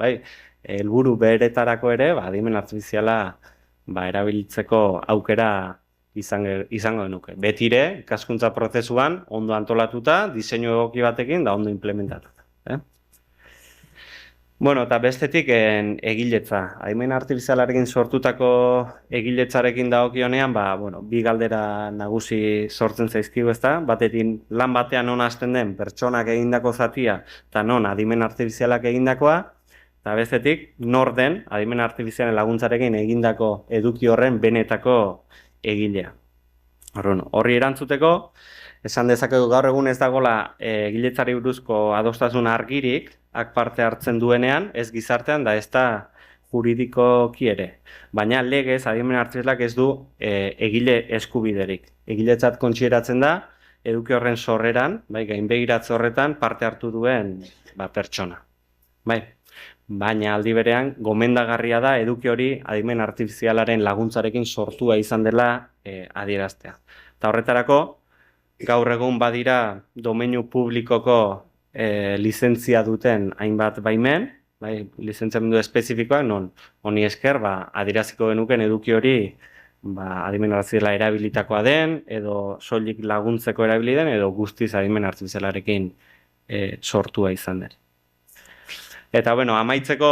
helburu beretarako ere, adimen artifiziala erabilitzeko aukera izango denuke. Betire, ikaskuntza prozesuan, ondo antolatuta, diseinu egoki batekin, da ondo implementatuta. Eta bestetik egiletza. Adimen artifizialarekin sortutako egiletzarekin dagokionean, bi galdera nagusi sortzen zaizkigu, ezta? Batetik lan batean non hasten den pertsonak egindako zatia eta non adimen artifizialak egindakoa, eta bestetik nor den adimen artifizialen laguntzarekin egindako eduki horren benetako egilea. Horri erantzuteko, esan dezakegu gaur egun ez dagoela egiletzari buruzko adostasun argirik, parte hartzen duenean, ez gizartean da ez da juridikoki ere. Baina legez, adimen artifizialak ez du egile eskubiderik. Egiletzat kontsideratzen da, eduki horren sorreran, gainbegiratze horretan parte hartu duen pertsona. Baina aldi berean, gomendagarria da eduki hori adimen artifizialaren laguntzarekin sortua izan dela adieraztea. Eta horretarako, gaur egun badira domeinu publikoko lizentzia duten hainbat baimen, lizentziamendu espezifikoak, non honi esker adieraziko genuken eduki hori adimen artifiziala erabilitakoa den, edo soilik laguntzeko erabili den, edo guztiz adimen artifizialarekin sortua izan den. Eta, amaitzeko,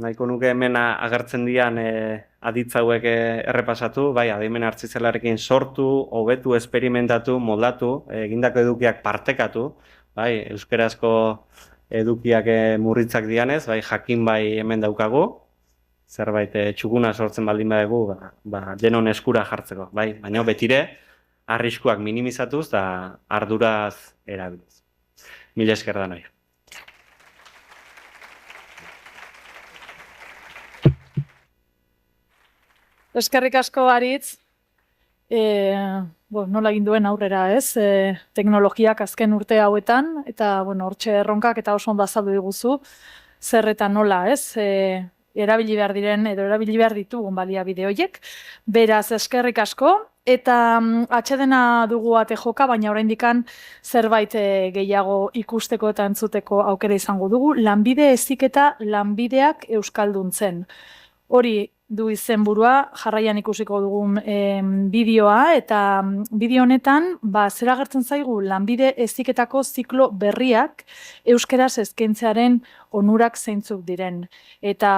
nahiko nuke hemen agertzen dian aditza hauek errepasatu, adimen artifizialarekin sortu, hobetu, esperimentatu, moldatu, egindako edukiak partekatu, euskerazko edukiak murritzak dianez, jakin hemen daukagu, zerbait txukuna sortzen baldin badugu, denon eskura jartzeko, baina betire arriskuak minimizatuz eta arduraz erabiliz. Mila esker da noi. Eskerrik asko, Aritz. Nola egin duen aurrera, ez? Teknologiak azken urte hauetan, eta hortxe erronkak eta oso ondo azaldu diguzu, zer eta nola, ez? Erabili behar diren, edo erabili behar ditugun baliabide horiek. Beraz, eskerrik asko, eta atsedena dugu ate joka, baina oraindikan zerbait gehiago ikusteko eta entzuteko aukera izango dugu. Lanbide heziketa lanbideak euskalduntzen. Hori du izenburua, jarraian ikusiko dugun bideoa, eta bideo honetan, zer agertzen zaigu lanbide heziketako ziklo berriak euskeraz eskaintzearen onurak zeintzuk diren. Eta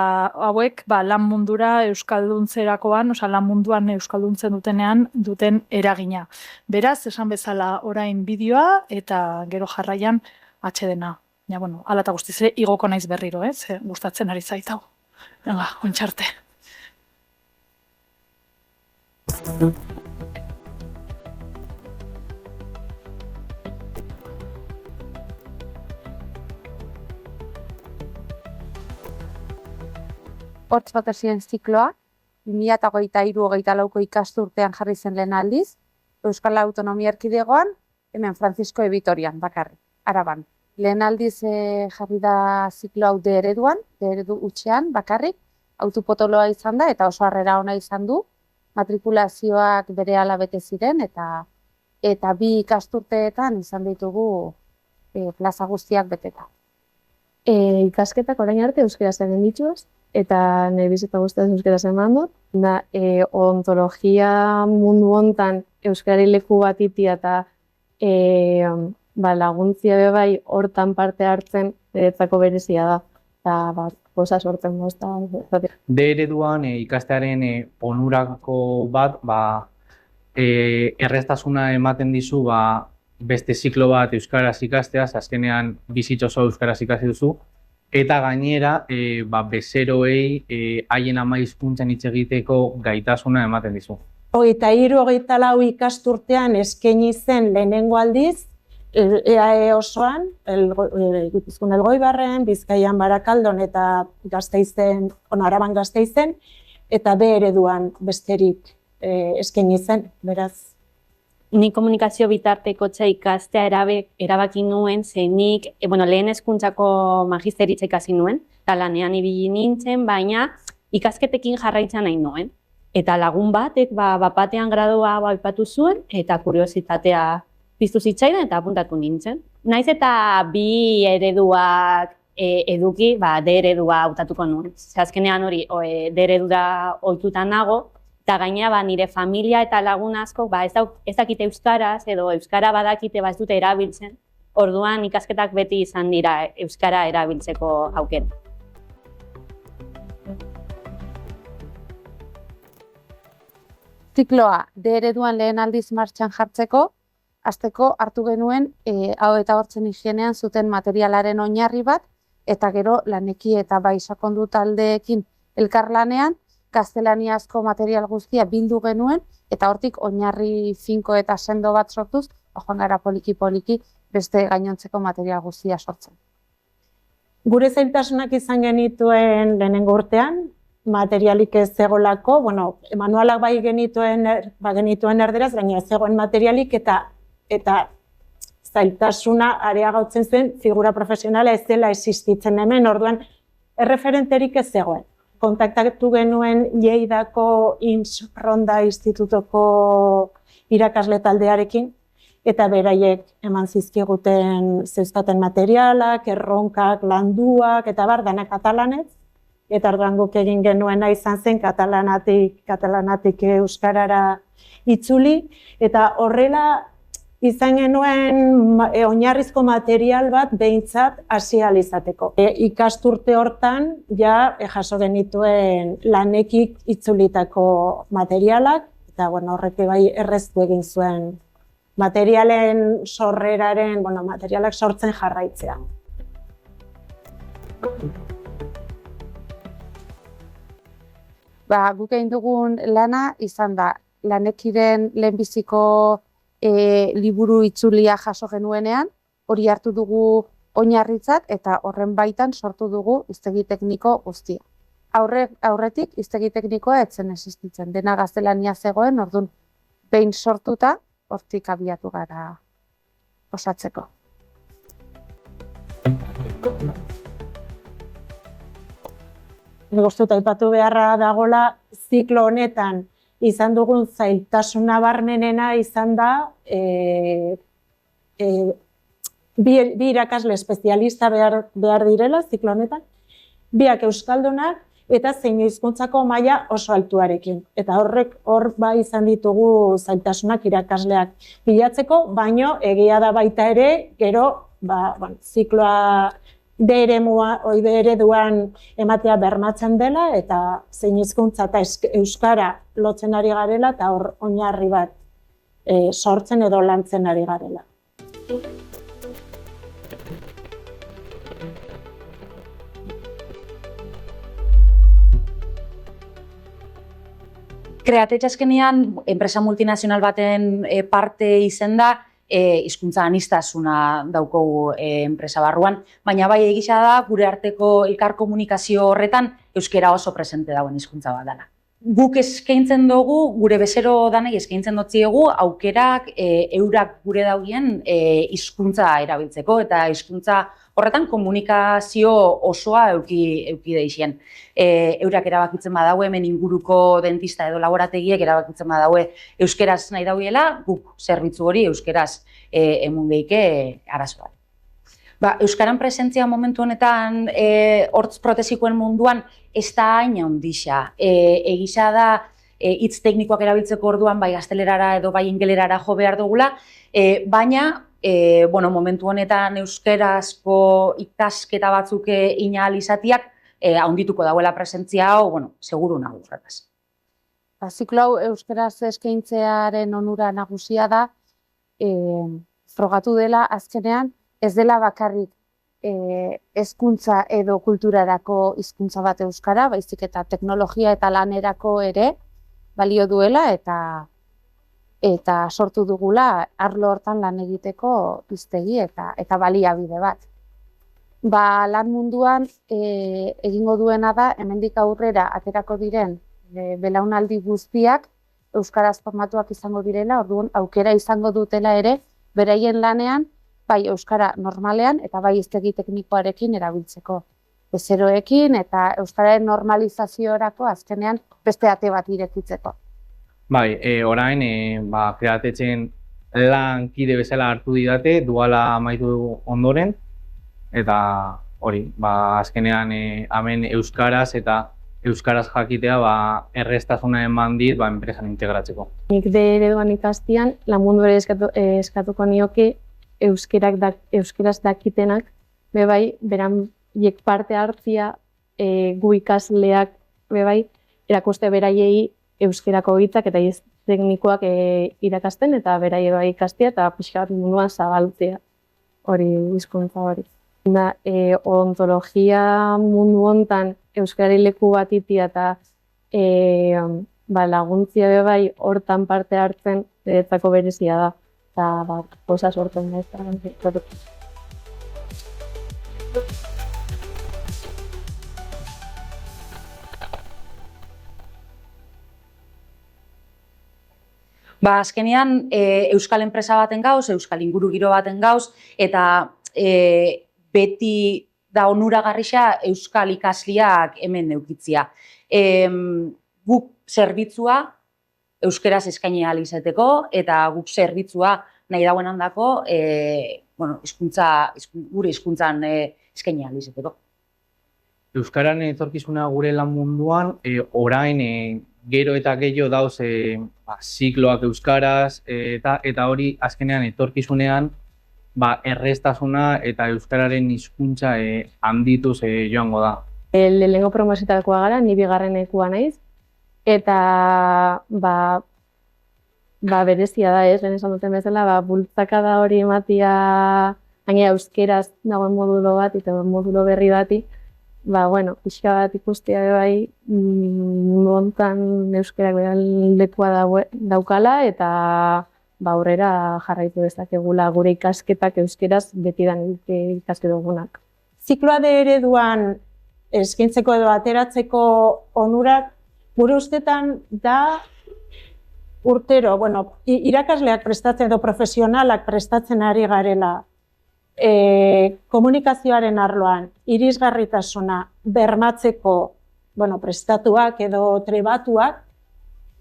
hauek lan mundura euskaldunttzerakoan, lan munduan euskalduntzen dutenean duten eragina. Beraz, esan bezala orain bideoa, eta gero jarraian atsedena. Hala eta guztiz ere, igoko naiz berriro, gustatzen ari zaitau. Venga, ontxarte. Hortz batazien zikloa, 2023-2024 ikasturtean jarri zen lehen aldiz, Euskal Autonomia Erkidegoan, hemen Francisco de Vitorian, bakarrik, Araban. Lehen aldiz jarri da ziklo hau D ereduan, D eredu hutsean, bakarrik, autopotoloa izan da, eta oso harrera ona izan du, matrikulazioak berehala bete ziren, eta 2 ikasturteetan izan ditugu plaza guztiak beteta. Ikasketak orain arte euskaraz egin dituz, eta nire bizitza guztiaz euskaraz eman dut. Ontologia mundu hontan euskarari leku bat itia eta laguntzia be bai hortan parte hartzen niretzako berezia da. Eta posa sortzen mozta. D ereduan ikastearen onurako bat, erreztasuna ematen dizu beste ziklo bat euskaraz ikasteaz, azkenean bizitza oso euskaraz ikasi duzu, eta gainera bezeroei haien ama hizkuntzan hitz egiteko gaitasuna ematen dizu. 23-24 ikasturtean eskaini zen lehenengo aldiz, EAE osoan, Gipuzkoan Elgoibarren, Bizkaian Barakaldon eta Gasteizen, Araban Gasteizen, eta B ereduan besterik eskaini zen, beraz. Ni komunikazio bitartekotza ikastea erabaki nuen, nik lehen hezkuntzako magisteritza ikasi nuen, eta lanean ibili nintzen, baina ikasketekin jarraitzen nahi nuen. Eta lagun batek batean gradua aipatu zuen, eta kuriositatea piztu zitzaidan eta apuntatu nintzen. Naiz eta 2 ereduak eduki, D eredua hautatuko nuen. Azkenean hori, D eredura ohituta nago, eta gainera nire familia eta lagun asko ez dakite euskaraz edo euskara badakite ez dute erabiltzen. Orduan ikasketak beti izan dira euskara erabiltzeko aukera. Zikloa D ereduan lehen aldiz martxan jartzeko, hasteko hartu genuen hau eta hortzen higienean zuten materialaren oinarri bat, eta gero laneki eta bai sakondu taldeekin elkarlanean, gaztelaniazko material guztia bildu genuen, eta hortik oinarri finko eta sendo bat sortuz, joan gara poliki-poliki beste gainontzeko material guztia sortzen. Gure zailtasunak izan genituen lehenengo urtean, materialik ez zegolako, manualak bai genituen erderaz, baina ez zegoen materialik eta zailtasuna areagotzen zuen figura profesionala ez dela existitzen hemen, orduan erreferenterik ez zegoen. Kontaktatu genuen Lleidako Ronda Institutoko irakasle taldearekin, eta beraiek eman zizkiguten zeuzkaten materialak, erronkak, landuak, eta danak katalanez, eta orduan guk egin genuena izan zen katalanatik euskarara itzuli, eta horrela izan genuen oinarrizko material bat behintzat hasi ahal izateko. Ikasturte hortan jaso genituen lanekik itzulitako materialak, eta horrek bai erreztu egin zuen materialen sorreraren, materialak sortzen jarraitzea. Guk egin dugun lana izan da lanekiren lehenbiziko liburu itzulia jaso genuenean, hori hartu dugu oinarritzat eta horren baitan sortu dugu hiztegi tekniko guztia. Aurretik hiztegi teknikoa ez zen existitzen, dena gaztelania zegoen, orduan behin sortuta hortik abiatu gara osatzeko. Nik uste dut aipatu beharra dagoela ziklo honetan izan dugun zailtasuna barmenena izan da bi irakasle espezialista behar direla ziklo honetan, biak euskaldunak eta zein hizkuntzako maila oso altuarekin. Eta hor izan ditugu zailtasunak irakasleak bilatzeko, baino egia da baita ere, gero zikloa D ereduan ematea bermatzen dela, eta zein hizkuntza eta euskara lotzen ari garela, eta hor oinarri bat sortzen edo lantzen ari garela. Kreatetxe azkenean, enpresa multinazional baten parte izen da, hizkuntza aniztasuna daukogu enpresa barruan, baina bai egisa da gure arteko elkar komunikazio horretan euskera oso presente dagoen hizkuntza bat dela. guk eskaintzen dugu, gure bezero danei eskaintzen dotziegu aukerak eurak gure daugien hizkuntza erabiltzeko eta hizkuntza horretan komunikazio osoa euki deixen. Eurak erabakitzen badaue, hemen inguruko dentista edo laborategiek erabakitzen badaue euskeraz nahi dauela, guk zerbitzu hori euskeraz emun deike arazoa. Euskaran presentzia momentu honetan hortz protesikoen munduan ez da hain handixa. Egisa da hitz teknikoak erabiltzeko orduan bai gaztelerara edo bai ingelerara jo behar dugula, baina momentu honetan euskerazko ikasketa batzuk ina alizatiak handituko dauela presentzia hau, seguru nago horretaz. Ziklo hau euskeraz eskaintzearen onura nagusia da, frogatu dela azkenean, ez dela bakarrik hezkuntza edo kulturarako hizkuntza bat euskara, baizik eta teknologia eta lanerako ere balio duela eta sortu dugula arlo hortan lan egiteko hiztegi eta baliabide bat. Lan munduan egingo duena da, hemendik aurrera aterako diren belaunaldi guztiak euskaraz formatuak izango direla, orduan aukera izango dutela ere beraien lanean bai euskara normalean eta bai hiztegi teknikoarekin erabiltzeko. Bezeroekin eta euskararen normalizaziorako azkenean beste ate bat irekitzeko. Bai, orain kreatetzen lankide bezala hartu didate, duala amaitu ondoren, eta hori, azkenean hemen euskaraz eta euskaraz jakitea errestasuna eman dit enpresan integratzeko. Nik ereduan ikastian, lan mundu ere eskatuko nioke euskeraz dakitenak, bebai, beraiek parte hartzia gu ikasleak, bebai, erakuste beraiei euskerako hitzak eta hitz teknikoak irakasten eta beraiek bai ikastea eta pixka bat munduan zabaltzea hori hizkuntza hori. Odontologia mundu hontan euskarari leku bat itia eta laguntzia bebai hortan parte hartzen niretzako berezia da. Eta posa sortzen da. Azkenean, euskal enpresa baten gauz, euskal ingurugiro baten gauz, eta beti da onuragarria euskal ikasliak hemen eukitzia. Guk zerbitzua euskeraz eskaini ahal izateko eta guk zerbitzua nahi dauen handako gure hizkuntzan eskaini ahal izateko. Euskararen etorkizuna gure lan munduan, orain gero eta gehiago dauz zikloak euskaraz eta hori azkenean etorkizunean errestasuna eta euskararen hizkuntza handituz joango da. Lehenengo promozietakoa gara, ni bigarrenekua naiz. Eta berezia da, lehen esan duten bezala, bultzakada hori ematia gainera euskeraz dagoen modulo bat eta modulo berri bati, pixka bat ikustea bai montan euskerak lekua daukala eta aurrera jarraitu dezakegula gure ikasketak euskeraz betidan ikaske dugunak. Zikloa de ereduan eskaintzeko edo ateratzeko onurak gure ustetan da urtero, irakasleak prestatzen edo profesionalak prestatzen ari garela komunikazioaren arloan irisgarritasuna bermatzeko prestatuak edo trebatuak,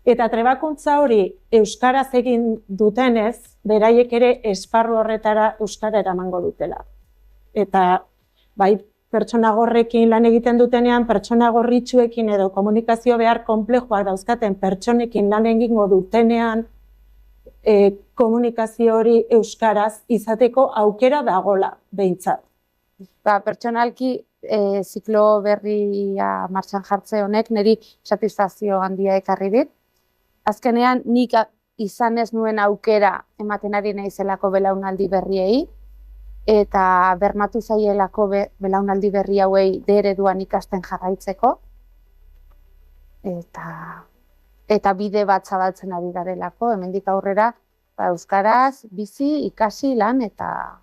eta trebakuntza hori euskaraz egin dutenez, beraiek ere esparru horretara euskara eramango dutela. Eta pertsona gorrekin lan egiten dutenean, pertsona gorritxuekin edo komunikazio behar konplexuak dauzkaten pertsonekin lan egingo dutenean, komunikazio hori euskaraz izateko aukera dagola behintzat. Pertsonalki ziklo berria martxan jartze honek niri satisfazio handia ekarri dit. Azkenean nik izan ez nuen aukera ematen ari naizelako belaunaldi berriei, eta bermatu zaielako belaunaldi berri hauei ereduan ikasten jarraitzeko, eta bide bat zabaltzen ari garelako, hemendik aurrera euskaraz bizi, ikasi, lan eta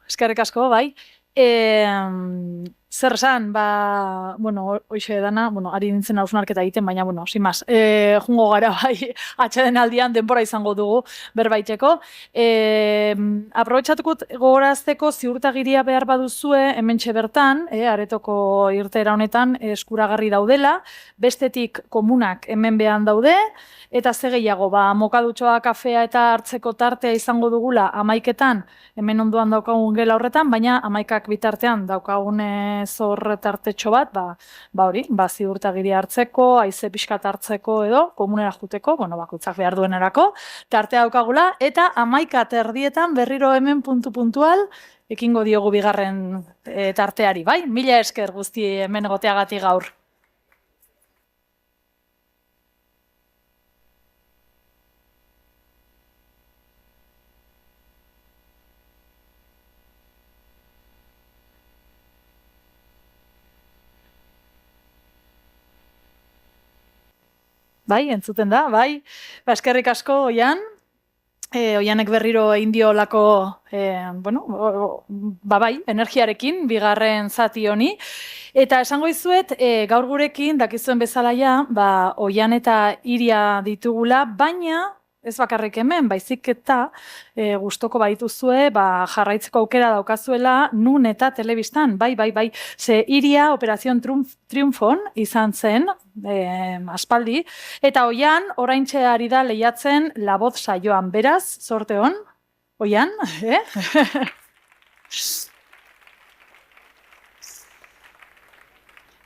Eskerrik asko, bai. Zer esan, hoxe dana, ari nintzen hausnarketa egiten, baina, sin más, jungo gara, bai, atxeden aldian denbora izango dugu, berbaiteko. Aprobetxatuko gogorazteko ziurtagiria behar baduzue, hementxe bertan, aretoko irteera honetan eskuragarri daudela, bestetik komunak hemen behan daude, eta ze gehiago, mokadutxoa, kafea eta hartzeko tartea izango dugula 11etan, hemen ondoan daukagun gela horretan, baina 11ak bitartean daukagun zorre tartetxo bat, hori, ziurtagiria hartzeko, haize pixkat hartzeko edo, komunera juteko, bakoitzak behar duenerako, tartea daukagula, eta 11:30 berriro hemen puntual, ekingo diogu bigarren tarteari, bai? Mila esker guzti hemen egoteagatik gaur. Bai, entzuten da, bai. Eskerrik asko, Oian. Oianek berriro indiolako, energiarekin, bigarren zati honi. Eta esango izuet, gaur gurekin, dakizuen bezala ja, Oian eta Iria ditugula, baina ez bakarrik hemen, baizik eta gustoko baituzue, jarraitzeko aukera daukazuela nun eta telebistan, bai, ze Iria Operación Triunfon izan zen, aspaldi, eta Oian oraintxe ari da lehiatzen La Voz saioan, beraz, sorte hon, Oian,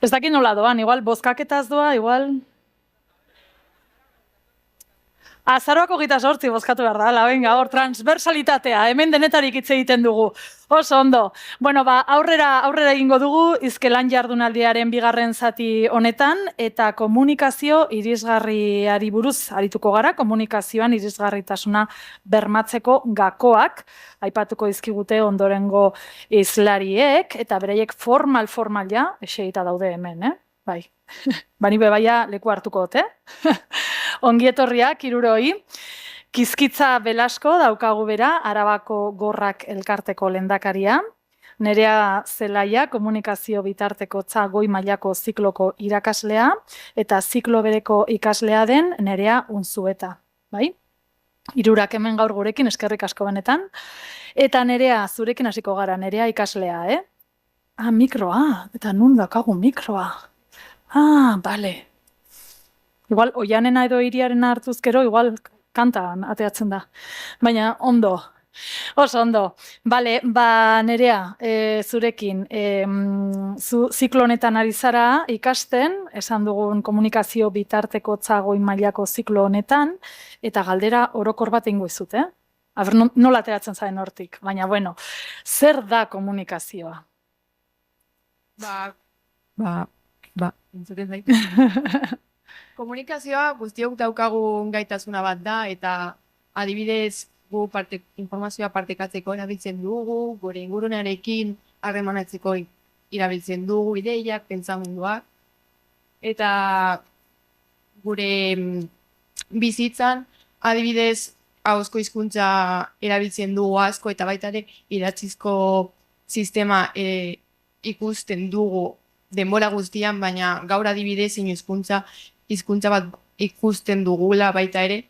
Ez dakit nola doan, igual, bozkaketaz doa, igual... Azaroak 28 bozkatu behar da, venga, hor, transversalitatea, hemen denetarik hitz egiten dugu. Oso ondo. Aurrera egingo dugu, izkelan jardunaldiaren bigarren zati honetan, eta komunikazio irisgarriari buruz arituko gara, komunikazioan irisgarritasuna bermatzeko gakoak, aipatuko dizkigute ondorengo izlariek, eta bereiek formal ja, esegita daude hemen, bai. Bani bebaia leku hartuko dute. Ongi etorriak, hiruroi. Kizkitza Belasko daukagu bera, Arabako Gorrak elkarteko lehendakaria. Nerea Zelaia, komunikazio bitartekotza goi mailako zikloko irakaslea, eta ziklo bereko ikaslea den Nerea Unzueta. Bai? Hirurak hemen gaur gurekin, eskerrik asko benetan. Eta Nerea, zurekin hasiko gara, Nerea ikaslea, mikroa, eta nun daukagu mikroa. Bale. Igual, Oianena edo Iriarena hartuzkero, igual kantan ateatzen da. Baina, ondo. Oso ondo. Bale, Nerea, zurekin, zu ziklo honetan ari zara ikasten, esan dugun komunikazio bitartekotza goi mailako ziklo honetan, eta galdera orokor bat eingo izut, Aber, nola ateratzen zaren hortik? Baina, zer da komunikazioa? Entzuten zait. Komunikazioa guztiok daukagun gaitasuna bat da, eta adibidez gu informazioa partekatzeko erabiltzen dugu, gure ingurunearekin harremanatzeko erabiltzen dugu ideiak, pentsamenduak, eta gure bizitzan adibidez ahozko hizkuntza erabiltzen dugu asko, eta baita ere idatzizko sistema ikusten dugu denbora guztian, baina gaur adibidez hizkuntza bat ikusten dugula baita ere,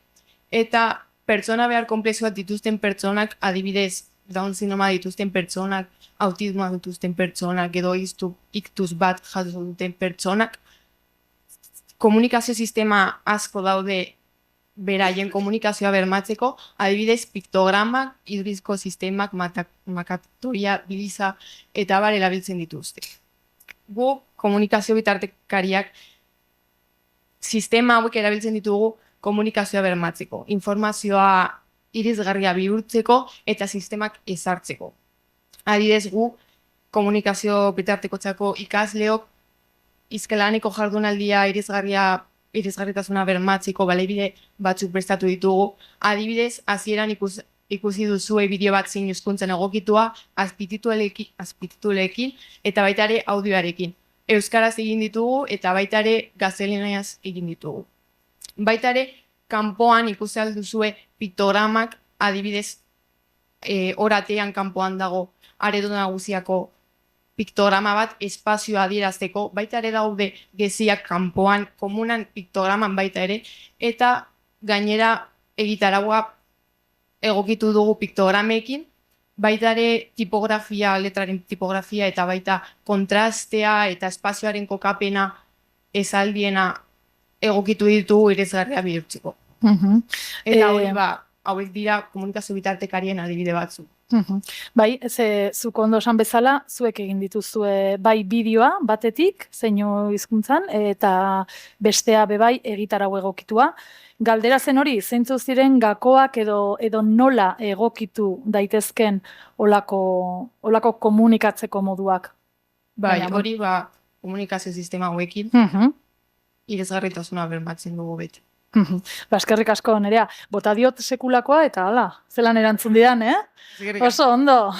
eta pertsona behar konplexuak dituzten pertsonak, adibidez Down sindroma dituzten pertsonak, autismoa dituzten pertsonak, edo iktus bat jaso duten pertsonak, komunikazio sistema asko daude beraien komunikazioa bermatzeko, adibidez piktogramak, idurizko sistemak, makatoria, biliza, eta bar erabiltzen dituzte. Gu komunikazio bitartekariak sistema hauek erabiltzen ditugu komunikazioa bermatzeko, informazioa irisgarria bihurtzeko eta sistemak ezartzeko. Adibidez gu komunikazio bitartekotzako ikasleok izkelaneko jardunaldia irisgarritasuna bermatzeko baliabide batzuk prestatu ditugu. Adibidez, hasieran ikusi duzue bideo bat zein hizkuntzan egokitua, azpititulekin eta baita ere audioarekin. Euskaraz egin ditugu eta baita ere gaztelaniaz egin ditugu. Baita ere, kanpoan ikusi ahal duzue piktogramak, adibidez, oratean kanpoan dago areto nagusiako piktograma bat espazioa adierazteko, baita ere daude geziak kanpoan, komunan piktograman baita ere, eta gainera egitaragua egokitu dugu piktogramekin, baita ere tipografia, letraren tipografia eta baita kontrastea eta espazioaren kokapena esaldiena egokitu ditugu irisgarria bihurtzeko. Eta hauek dira komunikazio bitartekarien adibide batzuk. Bai, zuk ondo esan bezala, zuek egin dituzue bai bideoa batetik, zeinu hizkuntzan, eta bestea bebai egitarau egokitua. Galdera zen hori, zeintzu ziren gakoak edo nola egokitu daitezken olako komunikatzeko moduak? Bai, hori komunikazio sistema hauekin, irisgarritasuna bermatzen dugu beti. Eskerrik asko, Nerea. Bota diot sekulakoa eta hala, zelan erantzun didan, Oso ondo.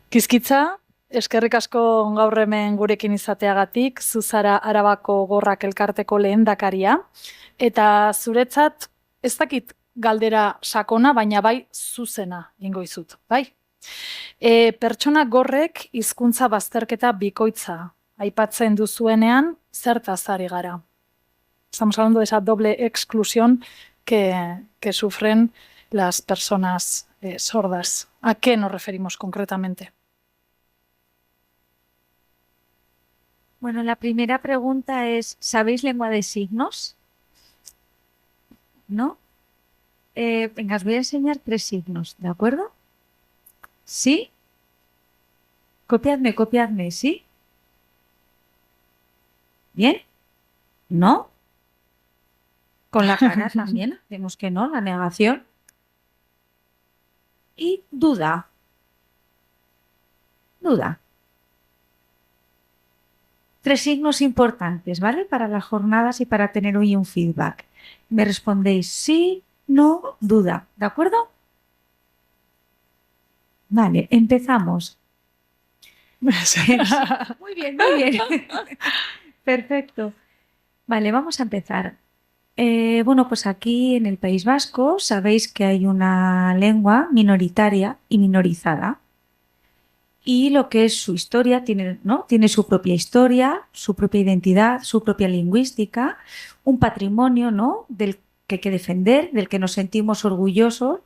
Kizkitza, eskerrik asko gaur hemen gurekin izateagatik, zu zara Arabako Gorrak elkarteko lehendakaria, eta zuretzat ez dakit galdera sakona, baina bai zuzena ingo izut, bai? Pertsona gorrek hizkuntza bazterketa bikoitza aipatzen duzuenean zertaz ari gara. Estamos hablando de esa doble exclusión que sufren las personas sordas. ¿A qué nos referimos concretamente? Bueno, la primera pregunta es, ¿sabéis lengua de signos? ¿No? Venga, os voy a enseñar 3 signos, ¿de acuerdo? ¿Sí? Copiadme, ¿sí? ¿Bien? ¿No? Con la cara también, vemos que no, la negación. Y duda. Duda. 3 signos importantes, ¿vale? Para las jornadas y para tener hoy un feedback. Me respondéis sí, no, duda, ¿de acuerdo? Vale, empezamos. Muy bien. Perfecto. Vale, vamos a empezar. Bueno, pues aquí en el País Vasco sabéis que hay una lengua minoritaria y minorizada. Y lo que es su historia, tiene su propia historia, su propia identidad, su propia lingüística, un patrimonio, ¿no? Del que hay que defender, del que nos sentimos orgullosos.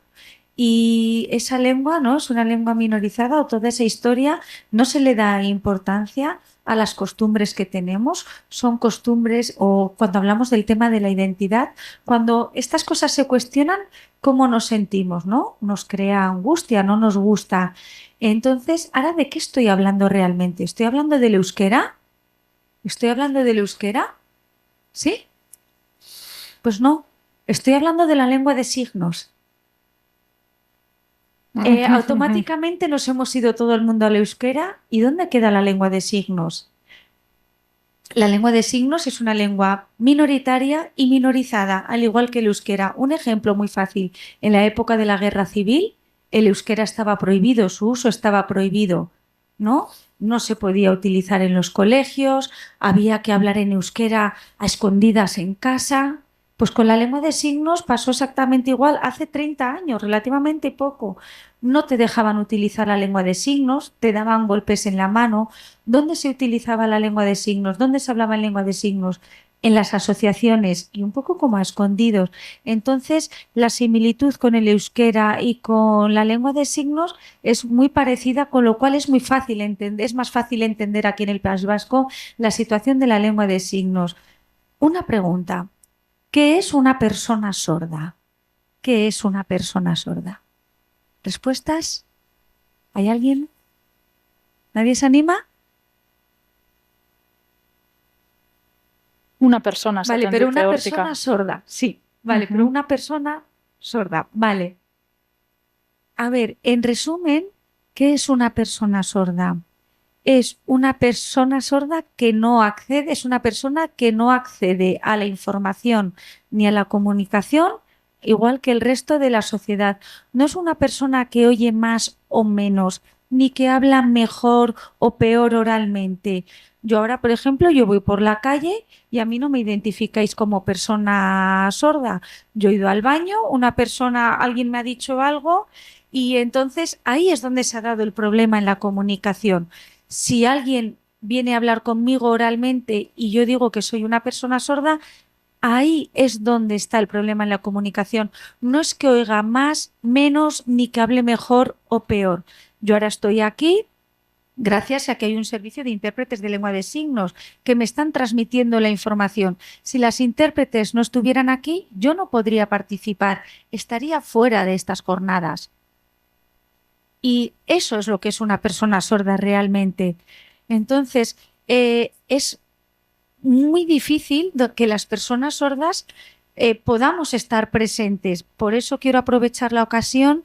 Y esa lengua, ¿no? Es una lengua minorizada, o toda esa historia no se le da importancia a las costumbres que tenemos. Son costumbres, o cuando hablamos del tema de la identidad, cuando estas cosas se cuestionan, ¿cómo nos sentimos, no? Nos crea angustia, no nos gusta. Entonces, ¿ahora de qué estoy hablando realmente? ¿Estoy hablando del euskera? ¿Estoy hablando del euskera? ¿Sí? Pues no, estoy hablando de la lengua de signos. Automáticamente nos hemos ido todo el mundo al euskera. ¿Y dónde queda la lengua de signos? La lengua de signos es una lengua minoritaria y minorizada, al igual que el euskera. Un ejemplo muy fácil. En la época de la Guerra Civil, el euskera estaba prohibido, su uso estaba prohibido, ¿no? No se podía utilizar en los colegios, había que hablar en euskera a escondidas en casa. Pues con la lengua de signos pasó exactamente igual hace 30 años, relativamente poco. No te dejaban utilizar la lengua de signos, te daban golpes en la mano. ¿Dónde se utilizaba la lengua de signos? ¿Dónde se hablaba en lengua de signos? En las asociaciones y un poco como a escondidos. Entonces, la similitud con el euskera y con la lengua de signos es muy parecida, con lo cual es muy fácil entender, es más fácil entender aquí en el País Vasco la situación de la lengua de signos. Una pregunta. ¿Qué es una persona sorda? ¿Qué es una persona sorda? ¿Respuestas? ¿Hay alguien? ¿Nadie se anima? Una persona. Vale, pero una persona sorda, sí. Vale, pero una persona sorda, vale. A ver, en resumen, ¿qué es una persona sorda? Es una persona sorda que no accede, es una persona que no accede a la información ni a la comunicación, igual que el resto de la sociedad. No es una persona que oye más o menos, ni que hablan mejor o peor oralmente. Yo ahora, por ejemplo, yo voy por la calle y a mí no me identificáis como persona sorda. Yo he ido al baño, alguien me ha dicho algo y entonces ahí es donde se ha dado el problema en la comunicación. Si alguien viene a hablar conmigo oralmente y yo digo que soy una persona sorda, ahí es donde está el problema en la comunicación. No es que oiga más, menos, ni que hable mejor o peor. Yo ahora estoy aquí gracias a que hay un servicio de intérpretes de lengua de signos que me están transmitiendo la información. Si las intérpretes no estuvieran aquí, yo no podría participar, estaría fuera de estas jornadas. Y eso es lo que es una persona sorda realmente. Entonces, es muy difícil que las personas sordas podamos estar presentes. Por eso quiero aprovechar la ocasión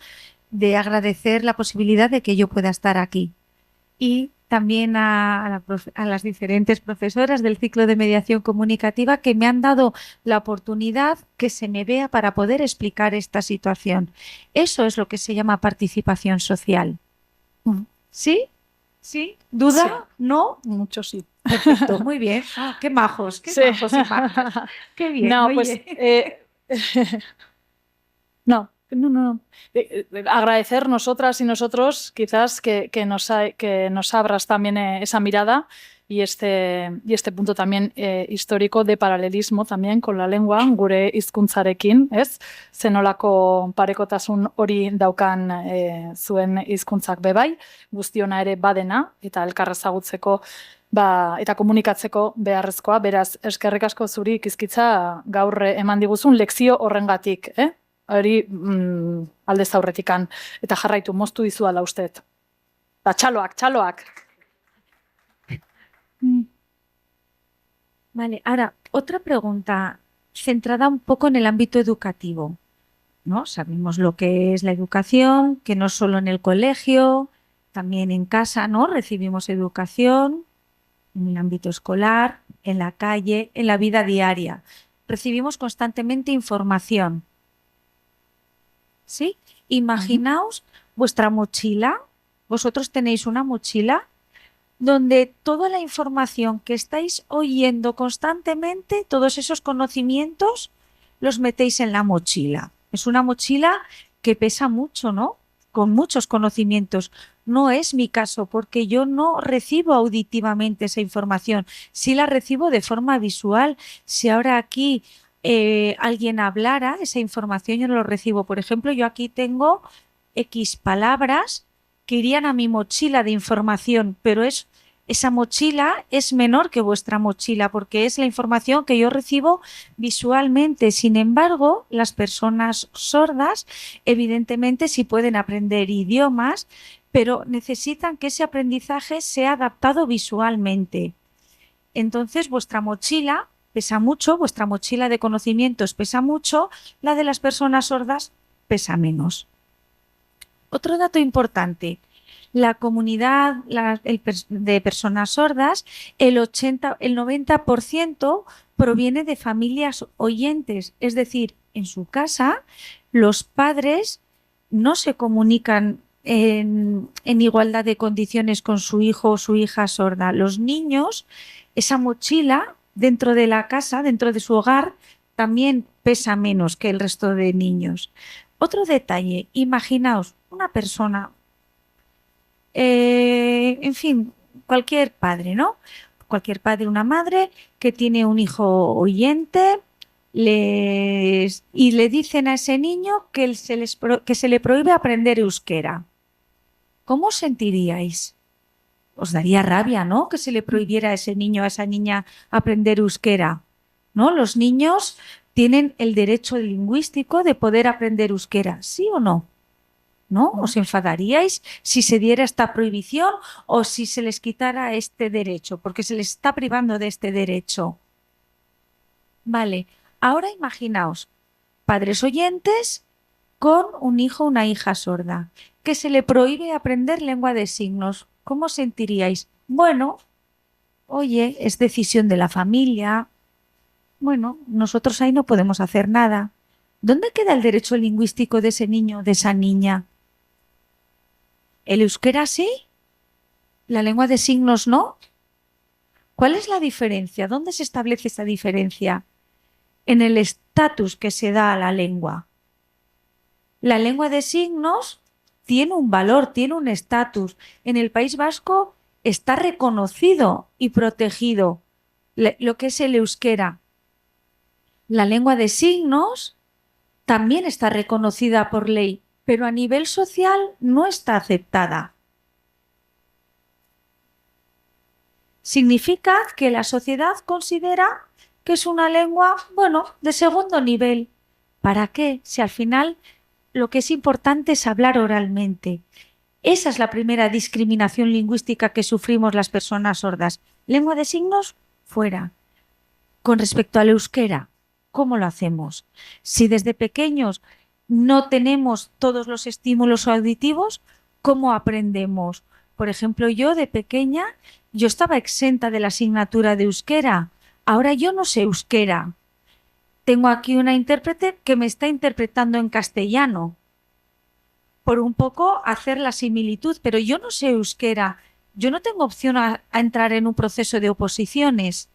de agradecer la posibilidad de que yo pueda estar aquí. Y también a las diferentes profesoras del ciclo de mediación comunicativa que me han dado la oportunidad que se me vea para poder explicar esta situación. Eso es lo que se llama participación social. ¿Sí? ¿Sí? ¿Duda? Sí. ¿No? Mucho sí. Perfecto, muy bien. Ah, qué majos, qué Sí. majos y majas. Qué bien. No, oye. pues no. Agradecer nosotras y nosotros quizás que nos abras también esa mirada y este punto también histórico de paralelismo también con la lengua, gure hizkuntzarekin, ez? Zenolako parekotasun hori daukan zuen hizkuntzak bebai, guztiona ere badena eta elkar ezagutzeko eta komunikatzeko beharrezkoa, beraz eskerrik asko zuri Ikizkitza gaur eman diguzun lekzio horrengatik, hori aldez aurretikan, eta jarraitu moztu dizuala usteet. Txaloak. Vale, ahora, otra pregunta centrada un poco en el ámbito educativo, ¿no? Sabemos lo que es la educación, que no solo en el colegio, también en casa, ¿no? Recibimos educación en el ámbito escolar, en la calle, en la vida diaria. Recibimos constantemente información. ¿Sí? Imaginaos vuestra mochila, vosotros tenéis una mochila donde toda la información que estáis oyendo constantemente, todos esos conocimientos, los metéis en la mochila. Es una mochila que pesa mucho, ¿no? Con muchos conocimientos. No es mi caso, porque yo no recibo auditivamente esa información. Sí la recibo de forma visual. Si ahora aquí alguien hablara, esa información yo no lo recibo. Por ejemplo, yo aquí tengo X palabras que irían a mi mochila de información, pero esa mochila es menor que vuestra mochila porque es la información que yo recibo visualmente. Sin embargo, las personas sordas evidentemente sí pueden aprender idiomas, pero necesitan que ese aprendizaje sea adaptado visualmente. Entonces, vuestra mochila pesa mucho, vuestra mochila de conocimientos pesa mucho, la de las personas sordas pesa menos. Otro dato importante, la comunidad de personas sordas, el 90% proviene de familias oyentes, es decir, en su casa los padres no se comunican en igualdad de condiciones con su hijo o su hija sorda. Los niños, esa mochila dentro de la casa, dentro de su hogar, también pesa menos que el resto de niños. Otro detalle, imaginaos una persona, en fin, cualquier padre, ¿no? Cualquier padre, una madre que tiene un hijo oyente y le dicen a ese niño que se le prohíbe aprender euskera. ¿Cómo os sentiríais? Os daría rabia, ¿no? Que se le prohibiera a ese niño, a esa niña aprender euskera, ¿no? Los niños tienen el derecho lingüístico de poder aprender euskera, ¿sí o no? ¿No? ¿Os enfadaríais si se diera esta prohibición o si se les quitara este derecho? Porque se les está privando de este derecho. Vale, ahora imaginaos, padres oyentes con un hijo o una hija sorda, que se le prohíbe aprender lengua de signos. ¿Cómo sentiríais? Bueno, oye, es decisión de la familia. Bueno, nosotros ahí no podemos hacer nada. ¿Dónde queda el derecho lingüístico de ese niño o de esa niña? ¿El euskera sí? ¿La lengua de signos no? ¿Cuál es la diferencia? ¿Dónde se establece esa diferencia? En el estatus que se da a la lengua. La lengua de signos tiene un valor, tiene un estatus. En el País Vasco está reconocido y protegido lo que es el euskera. La lengua de signos también está reconocida por ley, pero a nivel social no está aceptada. Significa que la sociedad considera que es una lengua, bueno, de segundo nivel. ¿Para qué? Si al final lo que es importante es hablar oralmente. Esa es la primera discriminación lingüística que sufrimos las personas sordas. Lengua de signos, fuera. Con respecto al euskera, ¿cómo lo hacemos? Si desde pequeños no tenemos todos los estímulos auditivos, ¿cómo aprendemos? Por ejemplo, yo de pequeña, yo estaba exenta de la asignatura de euskera. Ahora yo no sé euskera. Tengo aquí una intérprete que me está interpretando en castellano. Por un poco hacer la similitud, pero yo no sé euskera. Yo no tengo opción a entrar en un proceso de oposiciones.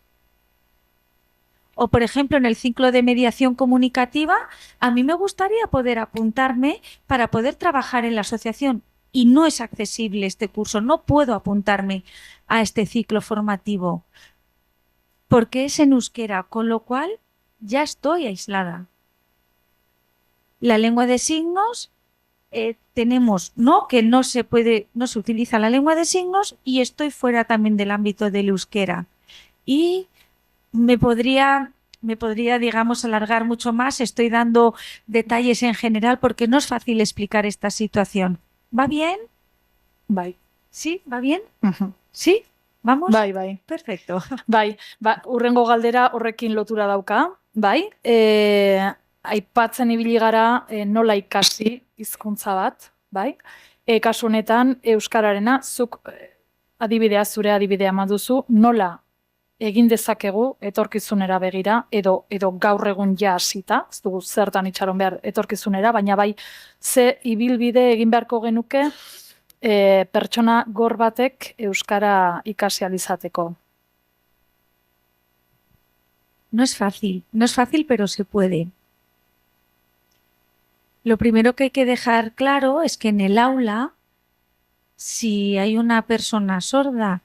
O, por ejemplo, en el ciclo de mediación comunicativa, a mí me gustaría poder apuntarme para poder trabajar en la asociación. Y no es accesible este curso, no puedo apuntarme a este ciclo formativo. Porque es en euskera, con lo cual ya estoy aislada. La lengua de signos, tenemos, ¿no?, que no se utiliza la lengua de signos y estoy fuera también del ámbito del euskera. Y me podría, digamos, alargar mucho más. Estoy dando detalles en general porque no es fácil explicar esta situación. ¿Va bien? Bai. ¿Sí? ¿Va bien? ¿Sí? ¿Vamos? Bai. Perfecto. Bai, urrengo galdera horrekin lotura dauka, bai. Aipatzen ibili gara nola ikasi hizkuntza bat, bai. Kasu honetan euskararena zuk adibidea, zure adibidea maduzu, nola egin dezakegu etorkizunera begira edo gaur egun ja hasita, ez dugu zertan itxaron behar etorkizunera, baina bai ze ibilbide egin beharko genuke pertsona gor batek euskara ikasi ahal izateko. No es fácil, pero se puede. Lo primero que hay que dejar claro es que en el aula, si hay una persona sorda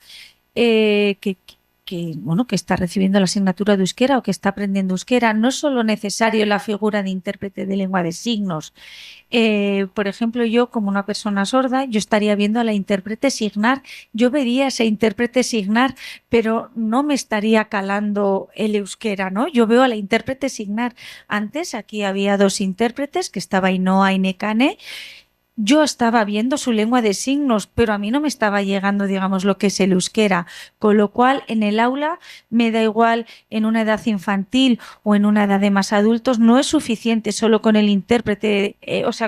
que está recibiendo la asignatura de euskera o que está aprendiendo euskera, no es solo necesario la figura de intérprete de lengua de signos. Por ejemplo, yo como una persona sorda, yo estaría viendo a la intérprete signar, yo vería a ese intérprete signar, pero no me estaría calando el euskera, ¿no? Yo veo a la intérprete signar. Antes aquí había dos intérpretes, que estaba Ainhoa y Nekane. Yo estaba viendo su lengua de signos, pero a mí no me estaba llegando, digamos, lo que es el euskera. Con lo cual, en el aula, me da igual en una edad infantil o en una edad de más adultos, no es suficiente solo con el intérprete,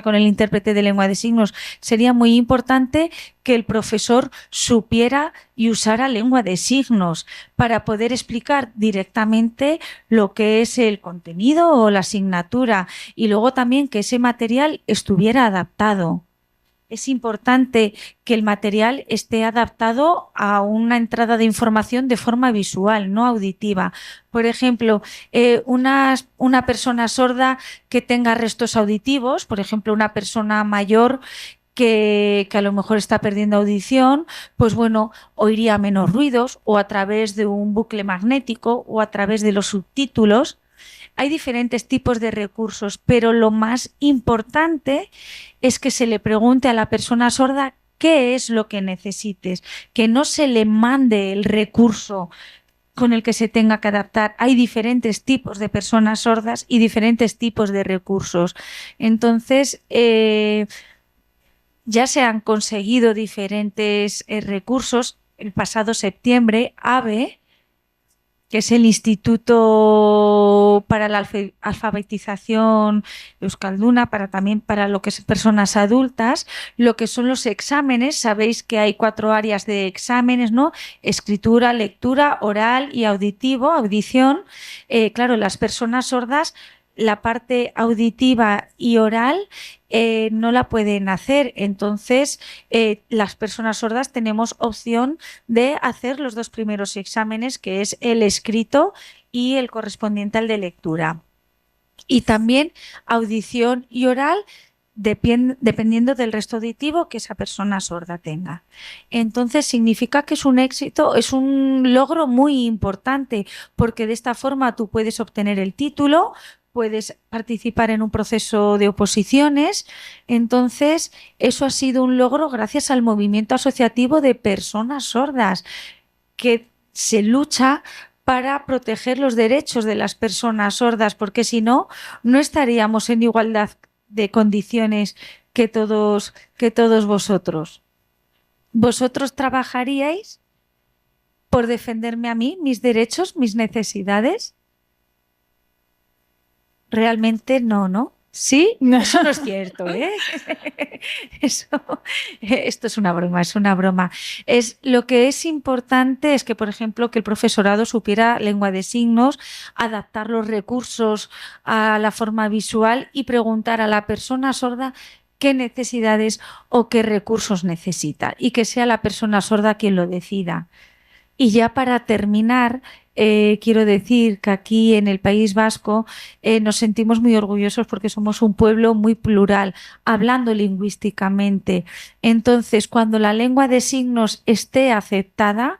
con el intérprete de lengua de signos. Sería muy importante que el profesor supiera y usara lengua de signos para poder explicar directamente lo que es el contenido o la asignatura y luego también que ese material estuviera adaptado. Es importante que el material esté adaptado a una entrada de información de forma visual, no auditiva. Por ejemplo, una persona sorda que tenga restos auditivos, por ejemplo, una persona mayor que a lo mejor está perdiendo audición, pues bueno, oiría menos ruidos o a través de un bucle magnético o a través de los subtítulos. Hay diferentes tipos de recursos, pero lo más importante es que se le pregunte a la persona sorda qué es lo que necesites, que no se le mande el recurso con el que se tenga que adaptar. Hay diferentes tipos de personas sordas y diferentes tipos de recursos. Entonces, ya se han conseguido diferentes recursos. El pasado septiembre, AVE, que es el Instituto para la Alfabetización Euskalduna, también para lo que es personas adultas, lo que son los exámenes. Sabéis que hay 4 áreas de exámenes, ¿no? Escritura, lectura, oral y audición. Claro, las personas sordas la parte auditiva y oral no la pueden hacer. Entonces, las personas sordas tenemos opción de hacer los 2 primeros exámenes, que es el escrito y el correspondiente al de lectura. Y también audición y oral dependiendo del resto auditivo que esa persona sorda tenga. Entonces significa que es un éxito, es un logro muy importante, porque de esta forma tú puedes obtener el título, puedes participar en un proceso de oposiciones. Entonces eso ha sido un logro gracias al movimiento asociativo de personas sordas, que se lucha para proteger los derechos de las personas sordas, porque si no, no estaríamos en igualdad de condiciones que todos vosotros. ¿Vosotros trabajaríais por defenderme a mí, mis derechos, mis necesidades? Realmente no, ¿no? ¿Sí? Eso no es cierto, ¿eh? Esto es una broma, es una broma. Lo que es importante es que, por ejemplo, que el profesorado supiera lengua de signos, adaptar los recursos a la forma visual y preguntar a la persona sorda qué necesidades o qué recursos necesita, y que sea la persona sorda quien lo decida. Y ya para terminar, quiero decir que aquí en el País Vasco nos sentimos muy orgullosos porque somos un pueblo muy plural, hablando lingüísticamente. Entonces, cuando la lengua de signos esté aceptada,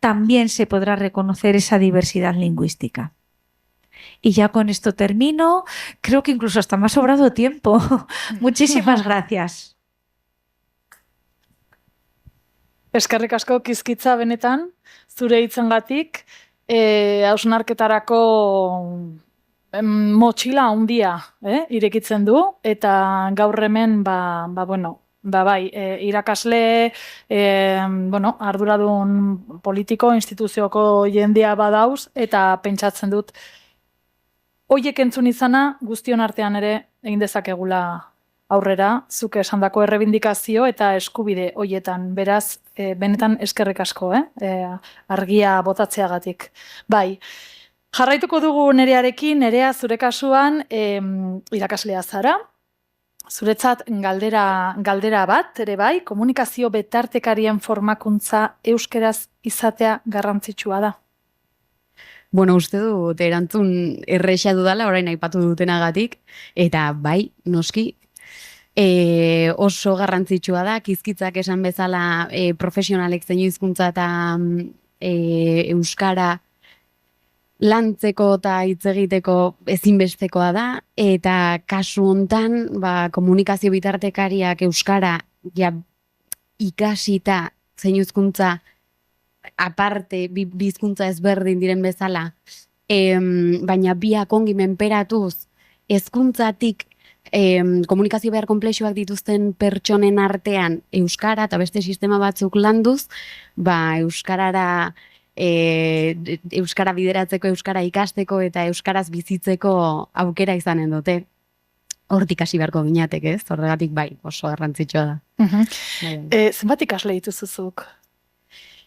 también se podrá reconocer esa diversidad lingüística. Y ya con esto termino. Creo que incluso hasta me ha sobrado tiempo. Muchísimas gracias. Eskerrik asko Kizkitza benetan, zure hitzengatik, hausnarketarako motxila handia irekitzen du, eta gaur hemen, irakasle, arduradun politiko, instituzioko jendea badauz, eta pentsatzen dut, hoiek entzun izana guztion artean ere egin dezakegula aurrera, zuk esandako errebindikazio eta eskubide hoietan. Beraz, benetan eskerrik asko, argia botatzeagatik. Bai, jarraituko dugu Nerearekin. Nerea, zure kasuan irakaslea zara. Zuretzat galdera bat, ere bai, komunikazio betartekarien formakuntza euskeraz izatea garrantzitsua da. Bueno, uste dut erantzun erresa dudala, orain aipatu dutenagatik, eta bai, noski, oso garrantzitsua da, Kizkitzak esan bezala profesionalek zein hizkuntza eta euskara lantzeko eta hitz egiteko ezinbestekoa da, eta kasu hontan komunikazio bitartekariak euskara ikasita zein hizkuntza aparte bi hizkuntza ezberdin diren bezala, baina biak ongi menperatuz hezkuntzatik komunikazio behar konplexuak dituzten pertsonen artean euskara eta beste sistema batzuk landuz, euskara bideratzeko, euskara ikasteko eta euskaraz bizitzeko aukera izanen dute. Hortik hasi beharko ginatek, ez? Horregatik bai, oso garrantzitsua da. Zenbat ikasle dituzuzuk?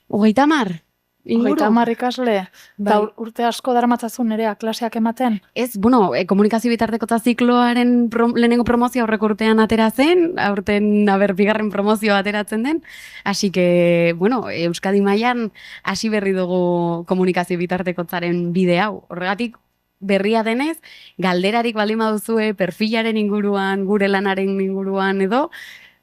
30 inguru. 30 ikasle? Eta urte asko daramatzazun Nerea klaseak ematen? Ez, komunikazio bitartekotza zikloaren lehenengo promozio aurreko urtean atera zen, aurten bigarren promozio ateratzen den, hasi que, Euskadi mailan hasi berri dugu komunikazio bitartekotzaren bide hau. Horregatik, berria denez, galderarik baldin baduzue perfilaren inguruan, gure lanaren inguruan edo,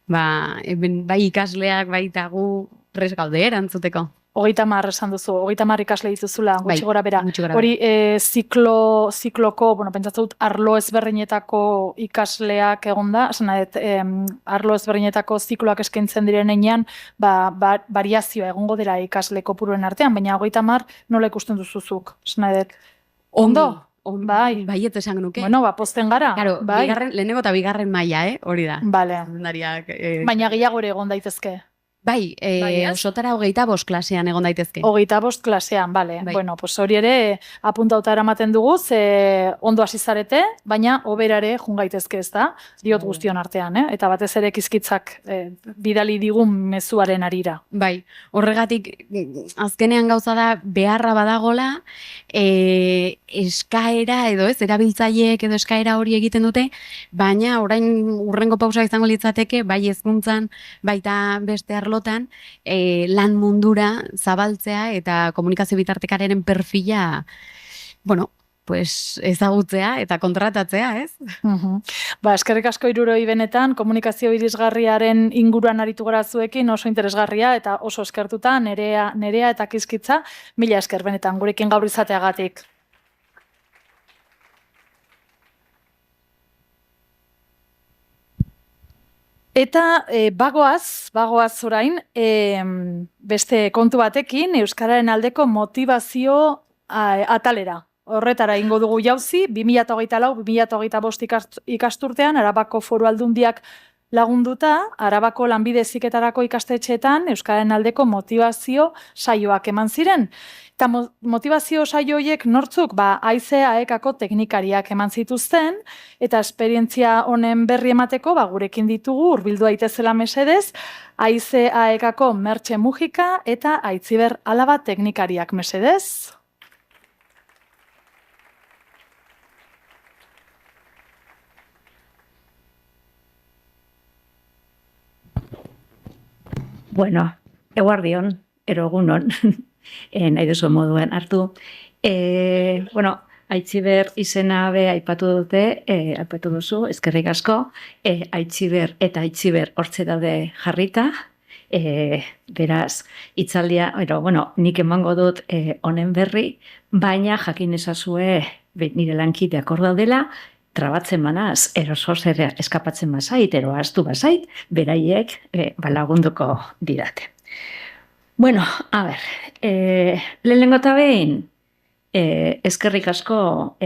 bai ikasleak, baita gu prest gaude erantzuteko. 30 esan duzu, 30 ikasle dituzula, gutxi gora bera. Hori zikloko, pentsatzen dut, arlo ezberdinetako ikasleak egonda, arlo ezberdinetako zikloak eskaintzen direnean, variazioa egongo dira ikasle kopuruen artean, baina 30 nola ikusten duzuzuk, ondo? Bai, eto esan nuke. Pozten gara. Claro, lehenengo eta bigarren maila, hori da. Baina gehiago ere egon daitezke. Bai, osotara 25 klasean egon daitezke. 25 klasean, bale. Bai. Bueno, pues hori ere apuntauta eramaten dugu, ze ondo hasi zarete, baina hoberare jun gaitezke, ez da? Diot guztion artean, Eta batez ere kizkitzak bidali digun mezuaren arira. Bai, horregatik azkenean gauza da beharra badagola, eskaera edo ez, erabiltzaileek edo eskaera hori egiten dute, baina orain urrengo pausa izango litzateke, bai hezkuntzan, baita beste arlotan, lan mundura zabaltzea eta komunikazio bitartekarenen perfila, bueno, pues ezagutzea eta kontratatzea, ez? Eskerrik asko hiruroi benetan, komunikazio irisgarriaren inguruan aritu gara zuekin, oso interesgarria eta oso eskertuta, nerea eta kizkitza, mila esker benetan, gurekin gaur izateagatik. Eta bagoaz orain, beste kontu batekin, Euskararen aldeko motivazio atalera. Horretara ingo dugu jauzi, 2024-2025 ikasturtean, Arabako Foru Aldundiak lagunduta, Arabako lanbide heziketarako ikastetxeetan Euskararen aldeko motivazio saioak eman ziren. Eta motivazio saio horiek nortzuk, haize AEKako teknikariak eman zituzten, eta esperientzia honen berri emateko, gurekin ditugu, hurbildu daitezela mesedez, haize AEKako Mertxe Mujika eta Aitziber Alaba teknikariak mesedez. Bueno, eguardion, erogunon, nahi duzu moduen hartu. Bueno, Aitziber izena be aipatu dute, aipatu duzu, eskerrik asko, Aitziber eta Aitziber hortze daude jarrita, beraz, hitzaldia, bueno, nik emango dut honen berri, baina jakin ezazue nire lankideak hor daudela, trabatzen manaz, eroso zer eskapatzen bazait, ero ahaztu bazait, beraiek lagunduko didate. Bueno, a ber, lehenengo eta behin, eskerrik asko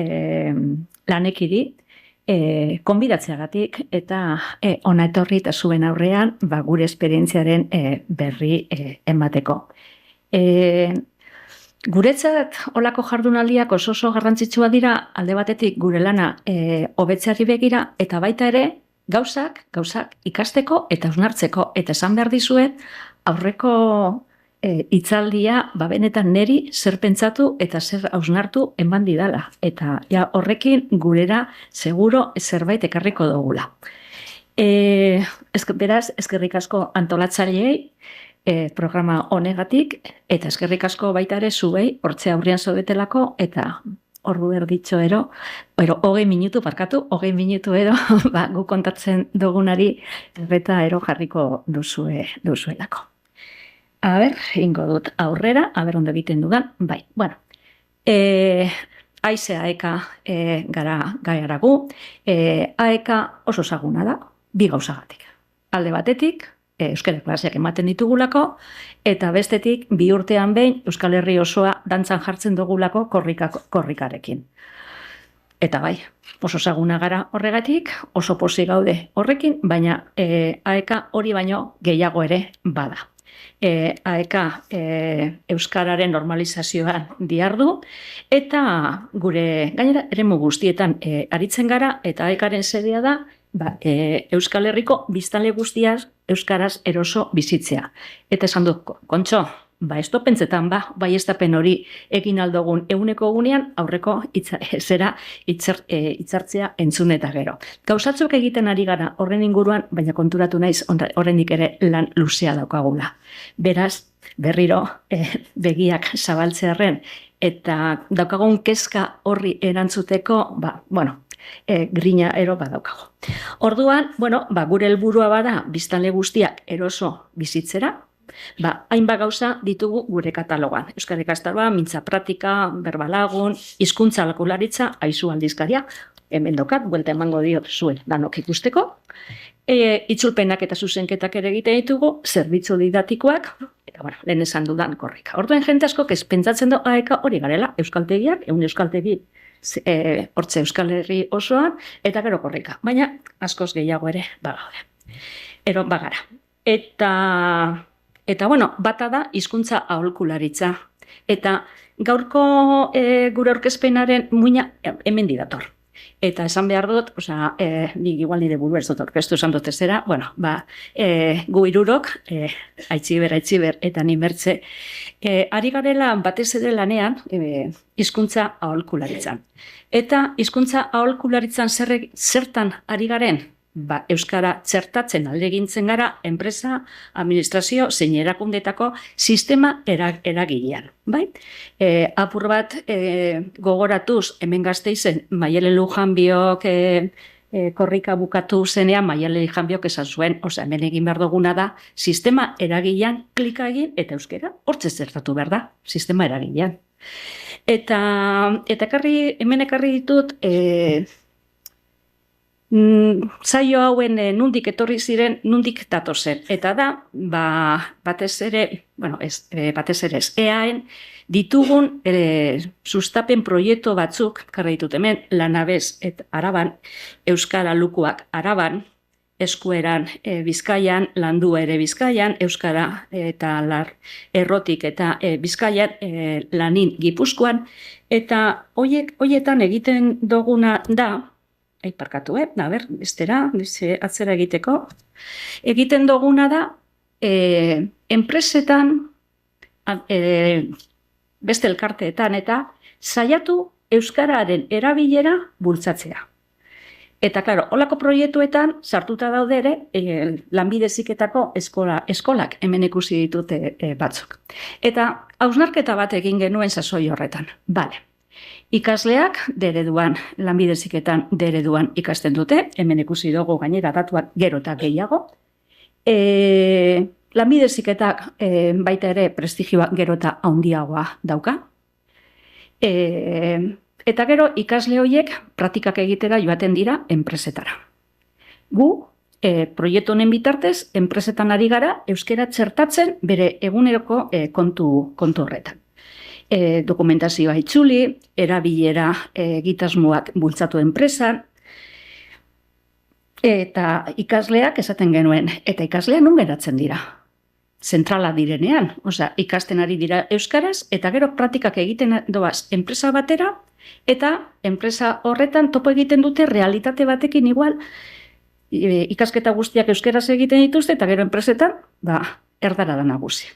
lanekiri, konbidatzeagatik eta ona etorri eta zuen aurrean gure esperientziaren berri emateko. Guretzat olako jardunaldiak oso garrantzitsua dira, alde batetik gure lana hobetzeari begira, eta baita ere gauzak ikasteko eta hausnartzeko. Eta esan behar dizuet, aurreko hitzaldia benetan neri zer pentsatu eta zer hausnartu eman didala. Eta horrekin gurera seguro zerbait ekarriko dugula. Beraz, eskerrik asko antolatzaileei, programa honegatik, eta eskerrik asko baita ere zuei, hortze aurrean zobetelako, eta ordu erditxo ero, 20 minutu ero, gu kontatzen dugunari, eta ero jarriko duzuelako. A ber, ingo dut aurrera, a ber ondo egiten dudan, bai, bueno, haize AEKA gara gu, AEKA oso zaguna da, bi gauzagatik. Alde batetik, euskara klaseak ematen ditugulako, eta bestetik, bi urtean behin Euskal Herri osoa dantzan jartzen dugulako korrikarekin. Eta bai, oso zaguna gara horregatik, oso pozik gaude horrekin, baina AEKA hori baino gehiago ere bada. AEKA Euskararen normalizazioan diardu, eta gure gainera eremu guztietan aritzen gara, eta AEKaren sedea da, Euskal Herriko biztanle guztiaz euskaraz eroso bizitzea. Eta esan dut, kontxo, estopentzetan baiestapen hori egin aldogun eguneko gunean aurreko hitzartzea entzun eta gero. Gauzatzuk egiten ari gara horren inguruan, baina konturatu naiz horrendik ere lan luzea daukagula. Beraz, berriro begiak zabaltzearren eta daukagun kezka horri erantzuteko, grina ero badaukago. Orduan, gure helburua bada biztanle guztiak eroso bizitzera, hainbat gauza ditugu gure katalogan. Euskara ikastaroa, mintza pratika, berbalagun, hizkuntza aholkularitza, aizu aldizkaria, hemen dokat, buelta emango diot zuen danok ikusteko. Itzulpenak eta zuzenketak ere egiten ditugu, zerbitzu didatikoak, eta lehen esan dudan korrika. Orduan jente asko pentsatzen du AEKA hori garela, euskaltegiak, euskaltegi hortze Euskal Herri osoan, eta gero korrika. Baina askoz gehiago ere bagaude. Bagara. Eta Eta, bueno, bata da hizkuntza aholkularitza. Eta gaurko gure aurkezpenaren muina hemen dator. Eta esan behar dut, nik igual nire buru ez dut orkestu esan dut ezera, gu hirurok, Aitziber eta ni Mertze, ari garela batez ere lanean hizkuntza aholkularitzan. Eta hizkuntza aholkularitzan zertan ari garen? Euskara txertatzen aldegintzen gara enpresa, administrazio, zein erakundetako sistema eragilean. Apur bat gogoratuz, hemen Gasteizen, Maialen Lujanbiok korrika bukatu zenean, Maialen Lujanbiok esan zuen, hemen egin behar duguna da, sistema eragilean klika egin, eta euskara hortze zertatu behar da, sistema eragilean. Eta hemen ekarri ditut, saio hauen nundik etorri ziren, nundik datozen. Eta da, batez ere ez, EAen ditugun sustapen proiektu batzuk, karra ditut hemen, Lanabes eta Araban, Euskara Lukuak Araban, Eskueran Bizkaian, Landua ere Bizkaian, Euskara eta Errotik eta Bizkaian, Lanin Gipuzkoan, eta hoietan egiten duguna da, atzera egiteko. Egiten duguna da, enpresetan, beste elkarteetan, eta saiatu euskararen erabilera bultzatzea. Eta, klaro, holako proiektuetan sartuta daude ere, Lanbide Heziketako eskolak hemen ikusi ditute batzuk. Eta hausnarketa bat egin genuen sasoi horretan. Ikasleak D-ereduan, Lanbide Heziketan D-ereduan ikasten dute, hemen ikusi dugu gainera datuak gero eta gehiago. Lanbide Heziketak baita ere prestigioa gero eta handiagoa dauka. Eta gero ikasle horiek praktikak egitera joaten dira enpresetara. Gu, proiektu honen bitartez, enpresetan ari gara euskara txertatzen bere eguneroko kontu horretan. Dokumentazioa itzuli, erabilera egitasmoak bultzatu enpresan, eta ikasleak esaten genuen, eta ikasleak non geratzen dira? Zentrala direnean, ikasten ari dira euskaraz, eta gero praktikak egiten doaz enpresa batera, eta enpresa horretan topo egiten dute realitate batekin igual, ikasketa guztiak euskaraz egiten dituzte, eta gero enpresetan, erdara da nagusi.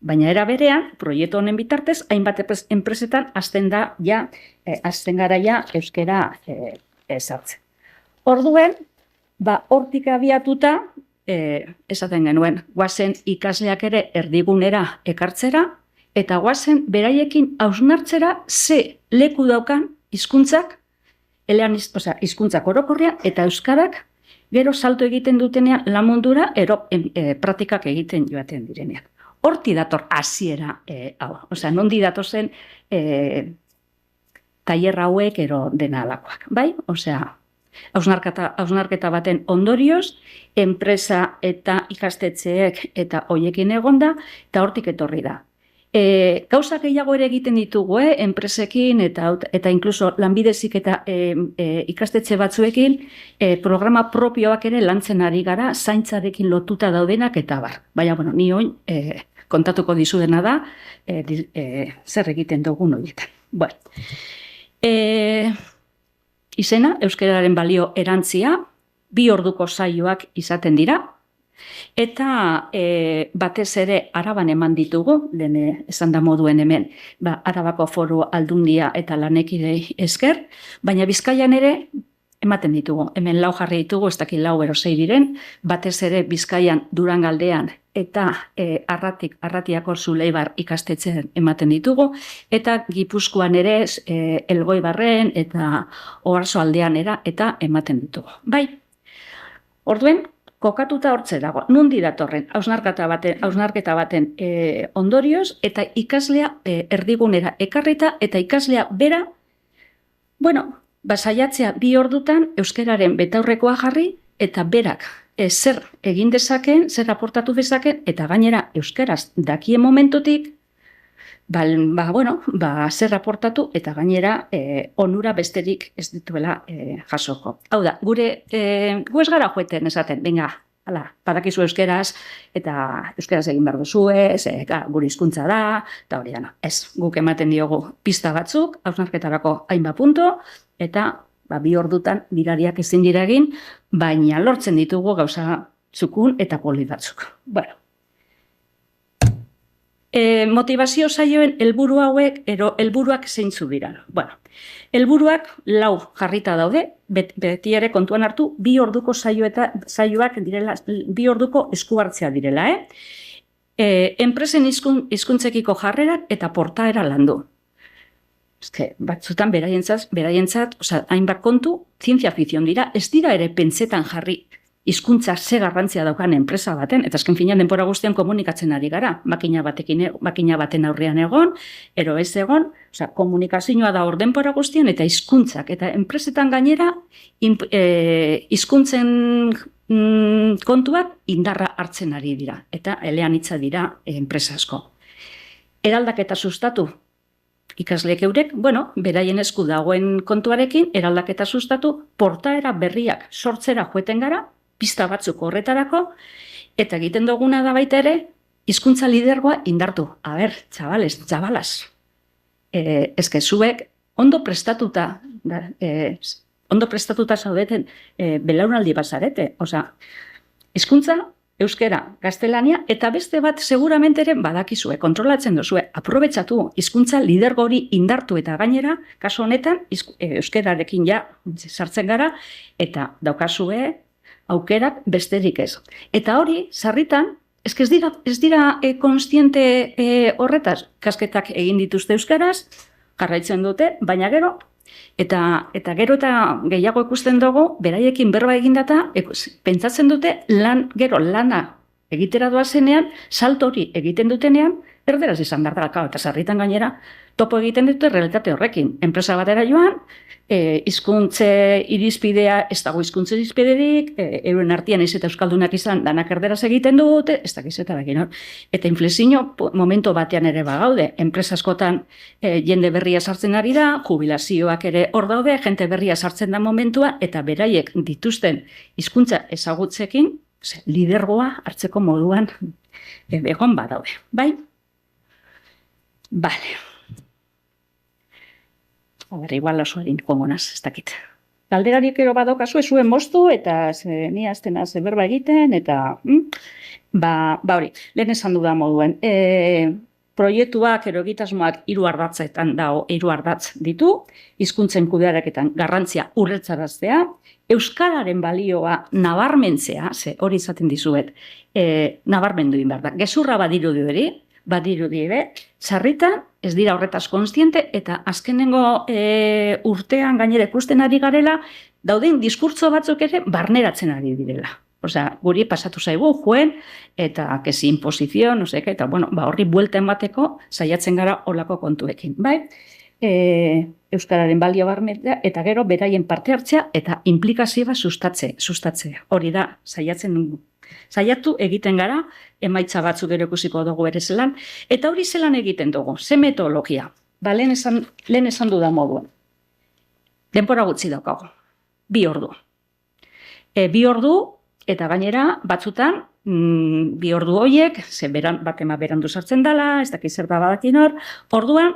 Baina era berean, proiektu honen bitartez, hainbat enpresetan hasten gara euskara ezartzen. Orduen, hortik abiatuta, esaten genuen, guazen ikasleak ere erdigunera ekartzera, eta guazen beraiekin hausnartzera ze leku daukan hizkuntzak, hizkuntzak orokorrean, eta euskarak gero salto egiten dutenean lan mundura, praktikak egiten joaten direnean. Horti dator hasiera hau. Nondi datozen tailer hauek ero dena alakoak. Hausnarketa baten ondorioz, enpresa eta ikastetxeek eta hoiekin egonda, eta hortik etorri da. Gauza gehiago ere egiten ditugu, enpresekin eta inkluso Lanbide Heziketa ikastetxe batzuekin, programa propioak ere lantzen ari gara, zaintzarekin lotuta daudenak eta bar. Baina, ni oin kontatuko dizudena da, zer egiten dugun horietan. Izena, euskararen balio erantzia, 2 orduko saioak izaten dira, eta batez ere Araban eman ditugu, lehen esan da moduen hemen, Arabako Foru Aldundia eta Lanekidei esker, baina Bizkaian ere ematen ditugu. Hemen 4 jarri ditugu, ez dakit 4 ero 6 diren, batez ere Bizkaian Durangaldean eta Arratiako Zuleibar ikastetxean ematen ditugu, eta Gipuzkoan ere Elgoibarren eta Oarsoaldean eta ematen ditugu. Orduen, kokatuta hortze dago, nundi datorren hausnarketa baten ondorioz, eta ikaslea erdigunera ekarrita, eta ikaslea bera, saiatzea 2 ordutan euskararen betaurrekoa jarri, eta berak zer egin dezaken, zer aportatu dezaken, eta gainera euskaraz dakien momentutik, zer aportatu, eta gainera onura besterik ez dituela jasoko. Hau da, gu ez gara joeten esaten, venga, hala, badakizu euskeraz, eta euskeraz egin behar duzue, gure hizkuntza da, eta hori dana. Ez, guk ematen diogu pista batzuk, hausnarketarako hainbat punto, eta 2 ordutan mirariak ezin dira egin, baina lortzen ditugu gauza txukun eta polit batzuk. Bueno. Motivazio saioen helburu hauek, helburuak zeintzu dira. Bueno, helburuak 4 jarrita daude, beti ere kontuan hartu, 2 orduko saioak direla, 2 orduko esku hartzea direla, enpresen hizkuntzekiko jarrerak eta portaera landu. Batzutan beraientzat, hainbat kontu, zientzia fikzion dira, ez dira ere pentsetan jarri hizkuntza ze garrantzia daukan enpresa baten, eta azken finean denbora guztian komunikatzen ari gara, makina baten aurrean egon, ero ez egon, komunikazioa da hor denbora guztian, eta hizkuntzak, eta enpresetan gainera hizkuntzen kontuak indarra hartzen ari dira, eta eleanitza dira enpresa asko. Eraldaketa sustatu, ikasleek eurek, beraien esku dagoen kontuarekin, eraldaketa sustatu, portaera berriak sortzera joeten gara, pista batzuk horretarako, eta egiten duguna da baita ere, hizkuntza lidergoa indartu. A ber, txabalas, zuek ondo prestatuta zaudeten belaunaldi bazarete. Hizkuntza, euskera, gaztelania, eta beste bat seguramente ere badakizue, kontrolatzen duzue, aprobetxatu hizkuntza lidergo hori indartu eta gainera, kasu honetan, euskerarekin ja sartzen gara, eta daukazue aukerak besterik ez. Eta hori, sarritan, ez dira konstiente horretaz, kasketak egin dituzte euskaraz, jarraitzen dute, baina gero, eta gehiago ikusten dugu, beraiekin berba egindata, pentsatzen dute lana egitera doazenean, salto hori egiten dutenean, erderaz izan behar da, eta sarritan gainera, topo egiten dute realitate horrekin. Enpresa batera joan, hizkuntze irizpidea, ez dago hizkuntze irizpiderik, euren artean ez eta euskaldunak izan, danak erderaz egiten dute, ez dakiz eta bekin hor. Eta inflexio momento batean ere bagaude, enpresa askotan jende berria sartzen ari da, jubilazioak ere hor daude, jente berria sartzen da momentua, eta beraiek dituzten hizkuntza ezagutzekin, lidergoa hartzeko moduan egon badaude. Bai? Bale. Igual oso erin kongonaz, ez dakit. Galderarik ero badokazu, zuen moztu, eta ni aztena berba egiten, eta hori, lehen esan dudan moduen. Proiektuak, egitasmoak 3 ardatzetan dago, 3 ardatz ditu, hizkuntzen kudeareketan garrantzia urretzaraztea, euskararen balioa nabarmentzea, hori izaten dizuet, nabarmendu behar da. Gezurra badirudi ere, sarritan, ez dira horretaz konstiente, eta azkenengo urtean gainera ikusten ari garela, dauden diskurtso batzuk ere barneratzen ari direla. Guri pasatu zaigu, joen, eta kezi imposizio, eta horri buelta emateko saiatzen gara olako kontuekin. Euskararen balio barnetzea, eta gero beraien parte hartzea, eta implikazioa sustatzea. Hori da, saiatu egiten gara, emaitza batzuk ere ikusiko dugu ere zelan, eta hori zelan egiten dugu, ze metodologia, lehen esan dudan moduan. Denbora gutxi daukago, 2 ordu. 2 ordu, eta gainera, batzutan, 2 ordu horiek, batema berandu sartzen dela, ez dakiz zer da badakin hor, orduan,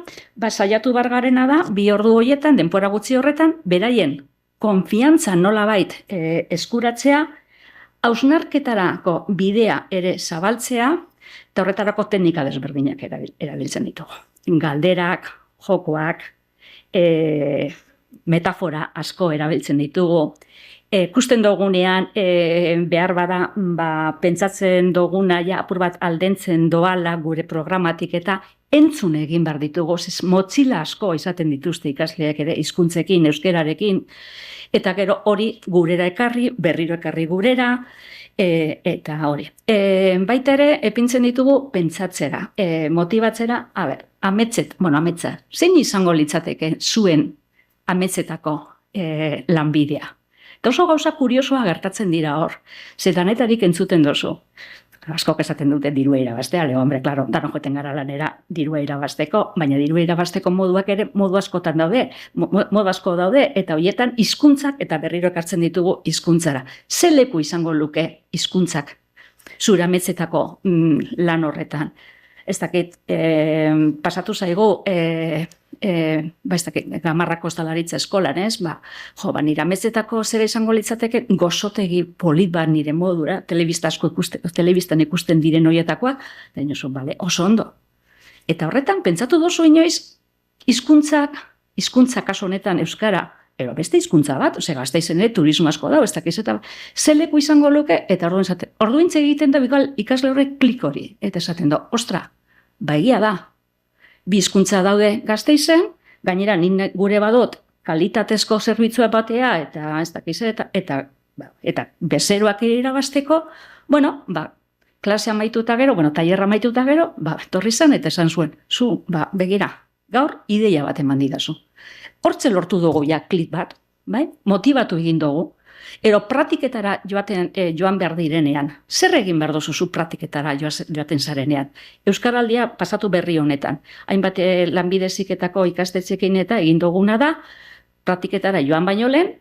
saiatu bargarena da, 2 ordu horietan, denbora gutxi horretan, beraien konfiantza nolabait eskuratzea, hausnarketarako bidea ere zabaltzea, eta horretarako teknika desberdinak erabiltzen ditugu. Galderak, jokoak, metafora asko erabiltzen ditugu, ikusten dugunean, behar bada, pentsatzen duguna, apur bat aldentzen doala gure programatik eta entzun egin behar ditugu, motxila asko izaten dituzte ikasleak ere, hizkuntzekin, euskerarekin, eta gero hori gurera ekarri, berriro ekarri gurera, eta hori. Baita ere, epintzen ditugu pentsatzera, motibatzera, ametsa, zein izango litzateke zuen ametsetako lanbidea? Gauza kuriosoa gertatzen dira hor, zetanetarik entzuten dozu. Askok esaten dute dirua irabaztea, hombre, claro, dano joeten gara lanera dirua irabazteko, baina dirua irabazteko moduak ere modu askotan daude, modu asko daude, eta horietan hizkuntzak eta berriro ekartzen ditugu hizkuntzara. Ze leku izango luke hizkuntzak zure ametsetako lan horretan? Ez dakit, pasatu zaigu, ez dakit, Gamarrako ostalaritza eskolan, ez? Nire ametsetako zera izango litzateke gozotegi polit bat nire modura, telebistan ikusten diren horietakoak, da inozu, oso ondo. Eta horretan, pentsatu dozu inoiz, hizkuntza kaso honetan euskara, ero beste hizkuntza bat, Gasteizen ere turismo asko da, ez dakiz eta zeleku izango luke, eta orduintze egiten da ikasle horrek klik hori, eta esaten da, ostra, egia da, bi hizkuntza daude Gasteizen, gainera gure badot kalitatezko zerbitzua batea, eta ez dakiz eta bezeroak irabazteko, klase amaituta gero, tailerra amaituta gero, etorri zen eta esan zuen, zu, begira, gaur ideia bat eman didazu. Hortze lortu dugu ja klik bat, motibatu egin dugu, ero praktiketara joan behar direnean. Zer egin behar duzu zu praktiketara joaten zarenean? Euskaraldia pasatu berri honetan. Hainbat lanbide heziketako ikastetxeekin eta egin duguna da, praktiketara joan baino lehen,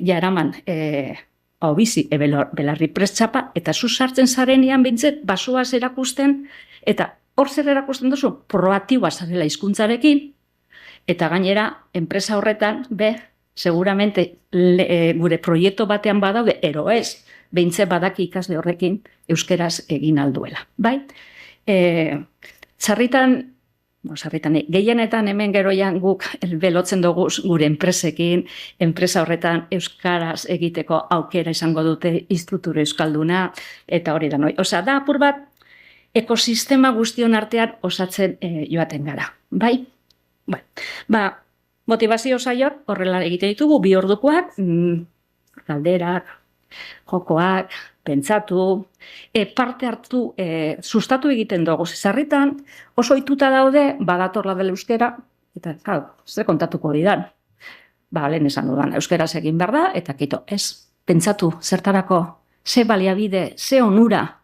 eraman bizi belarri prestxapa, eta zu sartzen zarenean bintzet, basoaz erakusten, eta hor zer erakusten duzu, proaktiboa zarela hizkuntzarekin, eta gainera, enpresa horretan, seguramente gure proiektu batean badaude, ero ez, behintzet badaki ikasle horrekin euskeraz egin alduela. Gehienetan hemen geroian guk belotzen dugu gure enpresekin, enpresa horretan euskaraz egiteko aukera izango dute instrukture euskalduna, eta hori da noi. Da apur bat, ekosistema guztion artean osatzen joaten gara. Motivazio saioak horrela egite ditugu, 2 ordukoak, galderak, jokoak, pentsatu, parte hartu, sustatu egiten dugu. Sarritan oso ohituta daude, badatorla dela euskera, eta, zer kontatuko didan. Lehen esan dudan, euskeraz egin behar da, eta kito, ez, pentsatu, zertarako, ze baliabide, ze onura,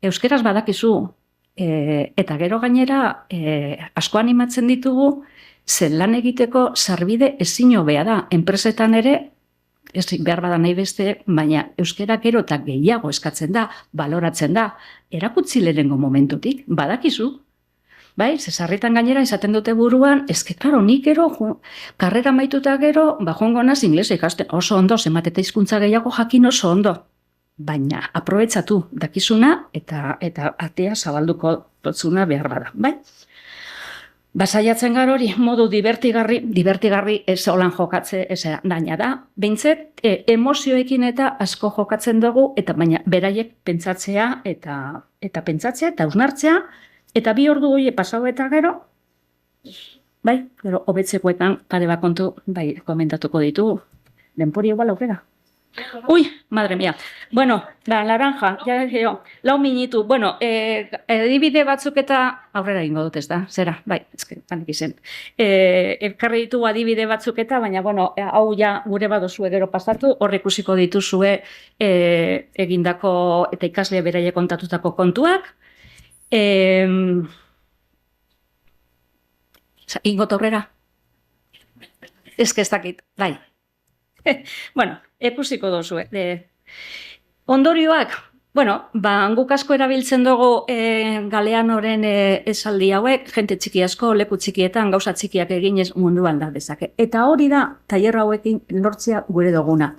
euskeraz badakizu, eta gero gainera, asko animatzen ditugu, zen lan egiteko sarbide ezin hobea da. Enpresetan ere, ez behar bada nahi beste, baina euskera gero eta gehiago eskatzen da, baloratzen da, erakutsi lehenengo momentutik, badakizu. Sarritan gainera izaten dute buruan, klaro, nik gero, karrera maituta gero, joango naz inglesa ikasten, oso ondo, zenbat eta hizkuntza gehiago jakin oso ondo. Baina, aprobetsatu dakizuna eta atea zabalduko dotzuna behar bada, Basaiatzen gara hori, modu divertigarri ez holan jokatze, ez daina da. Behintzet, emozioekin eta asko jokatzen dugu, eta baina beraiek pentsatzea eta hausnartzea, eta 2 ordu hori pasau eta gero, gero hobetzekoetan pare bat kontu, komentatuko ditugu. Denpori igual aukera. Ui, madre mia. La naranja, 4 minutu. Adibide batzuk eta aurrera egingo dut ez da, zera, panik izen. Elkarri ditugu adibide batzuk eta, baina, hau ja gure badozue gero pasatu, horre ikusiko dituzue egindako eta ikasle beraie kontatutako kontuak. Ingot aurrera? Ez dakit, Ekusiko dozu. Ondorioak, guk asko erabiltzen dugu Galeanoren esaldi hauek, jente txiki asko, leku txikietan, gauza txikiak eginez munduan da dezake. Eta hori da, tailerra hauekin lortzea gure duguna.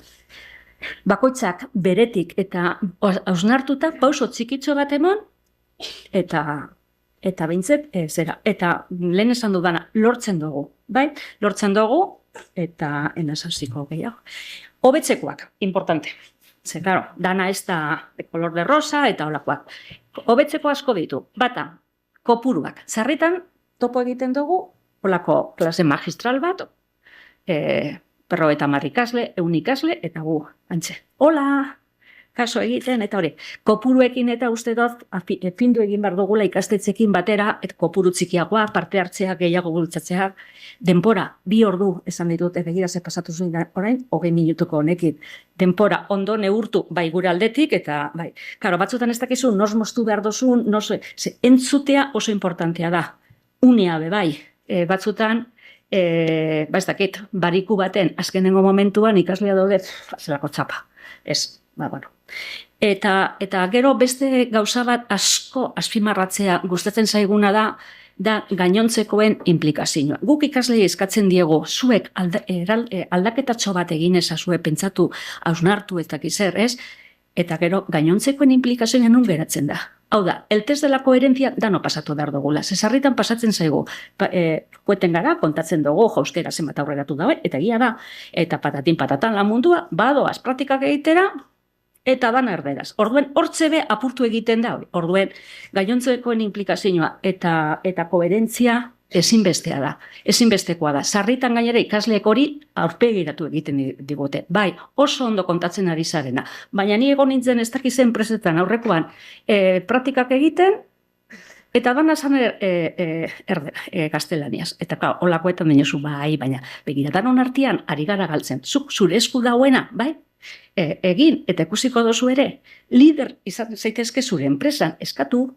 Bakoitzak beretik eta hausnartuta, pauso txikitxo bat emon, eta behintzet, eta lehen esan dudana, lortzen dugu. Lortzen dugu, eta enazaziko gehiago. Hobetzekoak, importante. Claro, dana ez da de color de rosa eta holakoak. Hobetzeko asko ditu. Bata, kopuruak. Sarritan topo egiten dugu, holako klase magistral bat, 50 ikasle, 100 ikasle, eta gu, antxe. Hola! kaso egiten, eta hori, kopuruekin eta uste dut, findu egin behar dugula ikastetxekin batera, eta kopuru txikiagoa, parte hartzea, gehiago bultzatzea, denpora, 2 ordu esan ditut, begira ze pasatu zuen orain, 20 minutuko honekin. Denpora ondo neurtu, bai gure aldetik, eta bai. Karo, batzutan ez dakizu, nos moztu behar dozun, entzutea oso importantea da. Unea be bai, batzutan, ez dakit, bariku baten, azkenengo momentuan ikaslea daude, zelako txapa. Ez, bueno. Eta gero beste gauza bat asko azpimarratzea gustatzen zaiguna da gainontzekoen implikazioa. Guk ikaslei eskatzen diegu, zuek aldaketatxo bat egin ezazue pentsatu, hausnartu ez dakiz zer, ez? Eta gero gainontzekoen implikazioa nun geratzen da. Hau da, el test de la coherencia dano pasatu behar dugula. Zesarritan pasatzen zaigu. Kueten gara, kontatzen dugu, euskera zenbat aurreratu dabe, eta egia da, eta patatin patatan la mundua, badoaz praktikak egitera, eta dana erderaz. Orduen, hortzebe apurtu egiten da. Orduen, gainontzekoen implikazioa eta koherentzia ezinbestea da. Ezinbestekoa da. Sarritan gainera ikasleek hori aurpegiratu egiten digute. Bai, oso ondo kontatzen ari zarena. Baina ni egon nintzen ez dakizen presetan aurrekoan praktikak egiten, eta dana zan gaztelaniaz. Eta holakoetan dinozu, bai, baina begiratan onartian ari gara galtzen. Zuk zure esku dauena, bai? Egin, eta ikusiko dozu ere, lider izan zaitezke zure enpresan eskatu,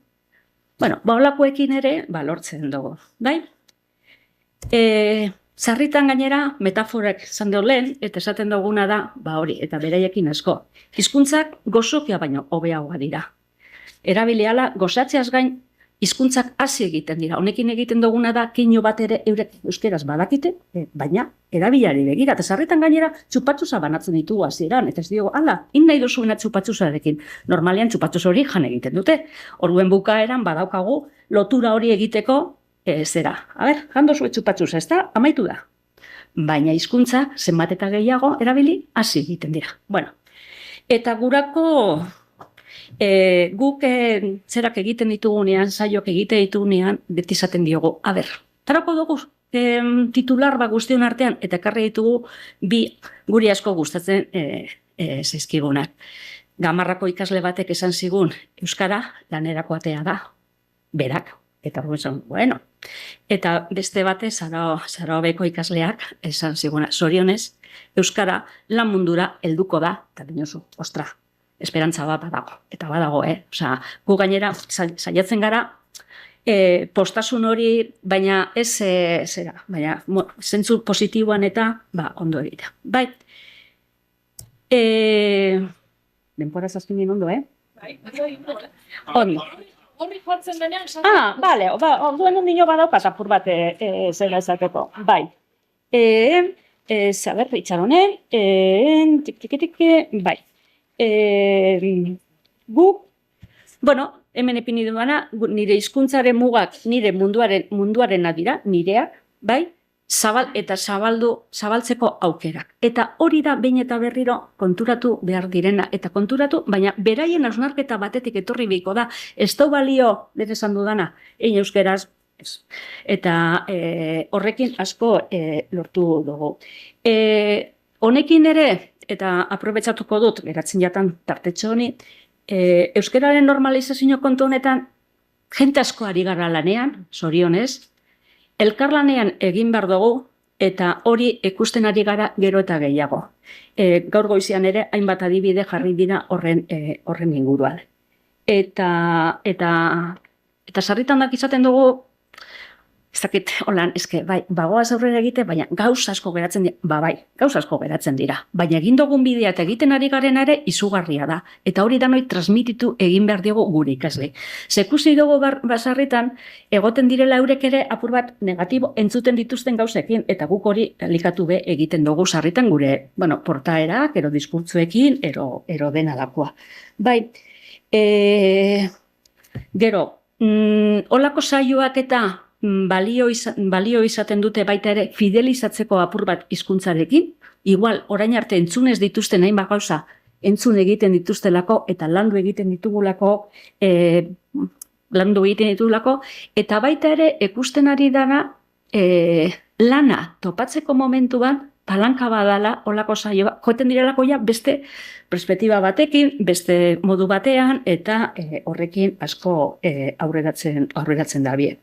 bueno, holakoekin ere, lortzen dugu, bai? Sarritan gainera, metaforak zan lehen, eta esaten duguna da, hori, eta beraiekin asko. Hizkuntzak gozokia baino hobeagoa dira. Erabiliala, gozatzeaz gain, hizkuntzak hasi egiten dira. Honekin egiten duguna da, keinu bat ere eurek euskeraz badakite, baina erabilari begira. Eta sarritan gainera, txupatzuza banatzen ditugu hasieran. Eta ez diogu, ala, nahi duzuena txupatzuzarekin. Normalean txupatzuz hori jan egiten dute. Orduen bukaeran badaukagu lotura hori egiteko zera. A ber, jando zuen txupatzuza, ez da? Amaitu da. Baina hizkuntzak zenbat eta gehiago erabili hasi egiten dira. Bueno, eta gurako guk zerak egiten ditugunean, saioak egite ditugunean, beti izaten diogu, a ber, tarako dugu titular guztion artean, eta ekarri ditugu bi guri asko gustatzen zaizkigunak. Gamarrako ikasle batek esan zigun, euskara lanerako atea da, berak, eta bueno. Eta beste bate, Sarabeko ikasleak esan ziguna, zorionez, euskara lan mundura helduko da, eta dinozu, ostra, esperantza bat badago, eta badago, Osea, gu gainera saiatzen gara, postasun hori, baina ez zera, baina zentzu positiboan eta ondo egitea. Bai, denpora zazpinin ondo, Bai, ondo. Horri joatzen denean, Bale, orduen ondino badaukat apur bat zela esateko, bai. Zaber, itxaronen, bai. Guk, bueno, hemen epini duana, nire hizkuntzaren mugak nire munduaren dira, nireak, bai, eta zabaltzeko aukerak. Eta hori da behin eta berriro konturatu behar direna, eta konturatu, baina beraien hausnarketa batetik etorri behiko da, ez da balio, lehen esan dudana, egin euskeraz, eta horrekin asko lortu dugu. Honekin ere, eta aprobetxatuko dut, geratzen jatan tartetxo honi, euskararen normalizazio kontu honetan, jente asko ari gara lanean, zorionez, elkarlanean egin behar dugu, eta hori ikusten ari gara gero eta gehiago. Gaur goizian ere, hainbat adibide jarri dira horren inguruan. Eta sarritan izaten dugu, ez dakit, holan, bai, bagoaz aurrera egite, baina gauz asko geratzen dira, bai, gauz asko geratzen dira. Baina egin dugun bidea eta egiten ari garen ere izugarria da. Eta hori danoi transmititu egin behar diogu gure ikasle. Zekusi dugu basarritan, egoten direla eurek ere apur bat negatibo entzuten dituzten gauzekin, eta guk hori likatu be egiten dugu sarritan gure, portaerak, ero diskurtzuekin, ero dena dakoa. Bai, gero, holako saioak eta balio izaten dute baita ere fidelizatzeko apur bat hizkuntzarekin, igual orain arte entzunez dituzten hainbat gauza entzun egiten dituztelako eta landu egiten ditugulako, eta baita ere ikusten ari dana lana topatzeko momentuan palanka badala, olako saio, joeten direlako ja beste perspektiba batekin, beste modu batean, eta horrekin asko aurreratzen da bie.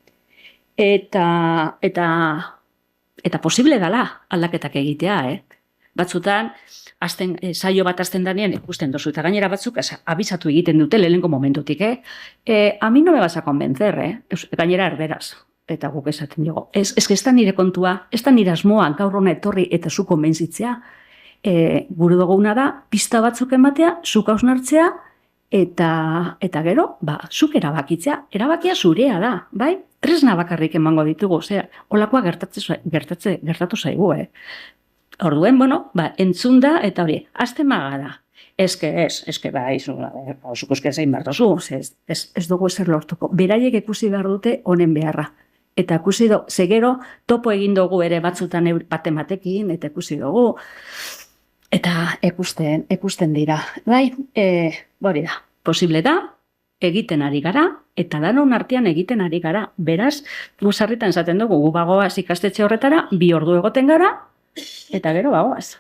Eta posible dala aldaketak egitea, Batzutan, saio bat hasten danean ikusten dozu, eta gainera batzuk abisatu egiten dute lehenko momentutik, A mi no me vas a convencer, gainera erderaz. Eta guk esaten dugu. Ez da nire kontua, ez da nire asmoa gaur hona etorri eta zu konbentzitzea. Gure duguna da, pista batzuk ematea, zuk hausnartzea, eta gero, zuk erabakitzea. Erabakia zurea da, bai? Tresna bakarrik emango ditugu, olakoa gertatu zaigu, Orduen, entzun da, eta hori, azten magada. Eske bai, zuk eske zein behar dozu, ez dugu ezer lortuko. Beraiek ikusi behar dute honen beharra. Eta ikusi dugu, segero topo egin dugu ere batzutan batematekin, eta ikusi dugu, eta ikusten dira. Bai, hori da, posible da, egiten ari gara, eta danon artean egiten ari gara. Beraz, guzarritan esaten dugu, gu bagoaz ikastetxe horretara, 2 ordu egoten gara, eta gero bagoaz.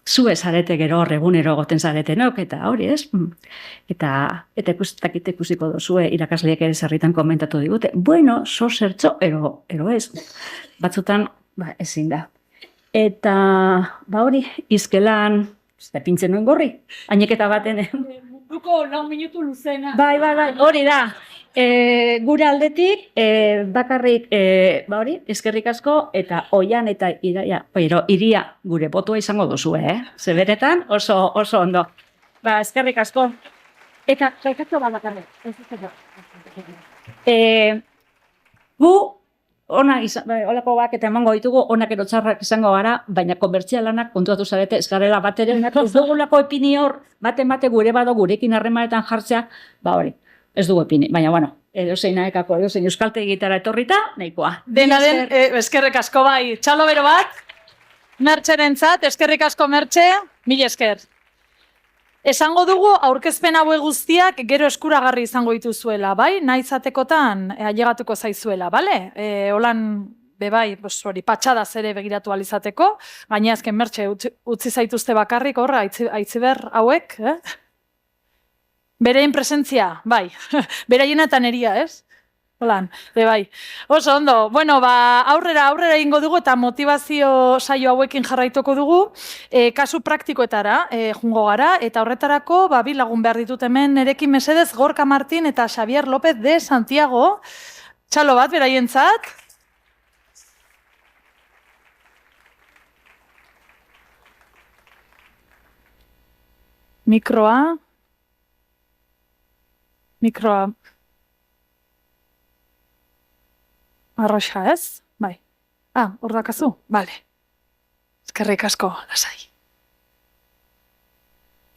Zu ezarete gero egunero egoten zaretenok, eta hori ez. Eta ikusiko duzue irakasleek ere sarritan komentatu digute. Bueno, zertxo, ero ez. Batzutan, ezin da. Eta, hori, izkelan, pintzen nuen gorri, aineketa baten. Munduko 4 minutu luzena. Bai, hori da. Gure aldetik, bakarrik, hori, eskerrik asko, eta Oian eta Iria gure botua izango duzu, Zeberetan, oso ondo. Eskerrik asko. Eta, gaikatzo bat bakarrik. Gu, olako bak eta emango ditugu, onak ero txarrak izango gara, baina komertzialanak kontuatu zarete, ez garela bat ere, ez dugulako epini hor, bate gure bado gurekin harremanetan jartzea, hori. Ez dugu epini, baina, edozein naekako, edozein euskaltegi gitara etorrita, nahikoa. Dena den, eskerrik asko bai, txalo bero bat, Mertxerentzat, eskerrik asko Mertxe, mila esker. Esango dugu aurkezpen haue guztiak gero eskuragarri izango dituzuela, bai? Nahi zatekotan ailegatuko zaizuela, bale? Holan, bai, hori, patxadaz ere begiratu alizateko, gaina azken Mertxe utzi zaituzte bakarrik, horra, aitziber hauek, Berein presentzia, bai, beraien eta neria, ez? Holan, bai. Oso ondo, aurrera egingo dugu eta motivazio saio hauekin jarraituko dugu, kasu praktikoetara jungo gara, eta horretarako, 2 lagun behar ditut hemen erekin mesedez, Gorka Martin eta Xavier López de Santiago, txalo bat beraientzat. Mikroa. Arroxa ez? Bai. Hor dakazu? Bale. Eskerrik asko, lasai.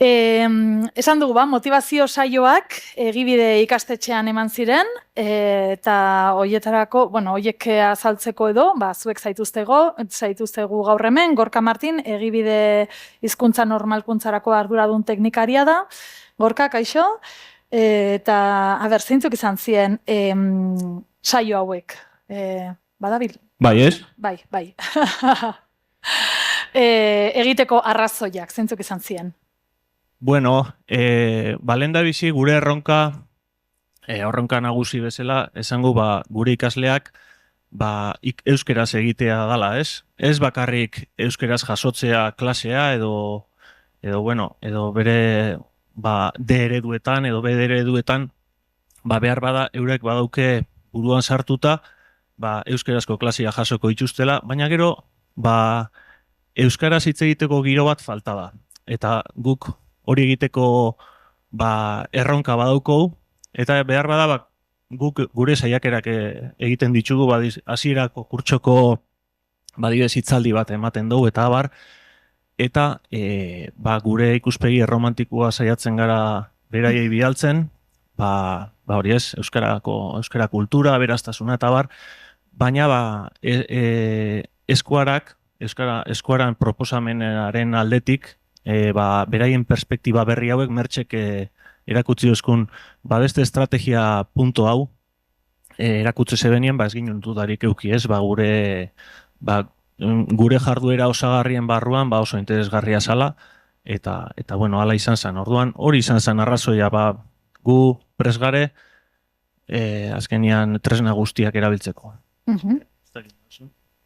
Esan dugu, motivazio saioak egibide ikastetxean eman ziren, eta hoietarako, hoiek azaltzeko edo, zuek zaituztegu gaur hemen, Gorka Martin, egibide hizkuntza normalkuntzarako arduradun teknikaria da. Gorka, kaixo? Eta, zeintzuk izan ziren saio hauek? Badabil? Bai, ez? Bai. Egiteko arrazoiak, zeintzuk izan ziren? Bueno, lehen da bizi gure erronka nagusi bezala, esango gure ikasleak euskeraz egitea dala, ez? Ez bakarrik euskeraz jasotzea klasea edo bere D ereduetan edo B ereduetan behar bada eurek badauke buruan sartuta euskerazko klasia jasoko ituztela, baina gero euskaraz hitz egiteko giro bat falta da. Eta guk hori egiteko erronka badauko, eta behar bada guk gure saiakerak egiten ditugu, hasierako kurtsoko hitzaldi bat ematen dugu, eta abar, eta gure ikuspegi erromantikoa saiatzen gara beraiei bidaltzen, hori ez, euskara kultura, beraztasuna eta bar, baina eskuaran proposamenaren aldetik, beraien perspektiba berri hauek Mertxek erakutsi duzkun beste estrategia punto hau erakutsi zebenien ez ginen dudarik euki ez, gure gure jarduera osagarrien barruan ba oso interesgarria zala, eta bueno, hala izan zen. Orduan, hori izan zen arrazoia, ba, gu presgare, azkenean tresna guztiak erabiltzeko.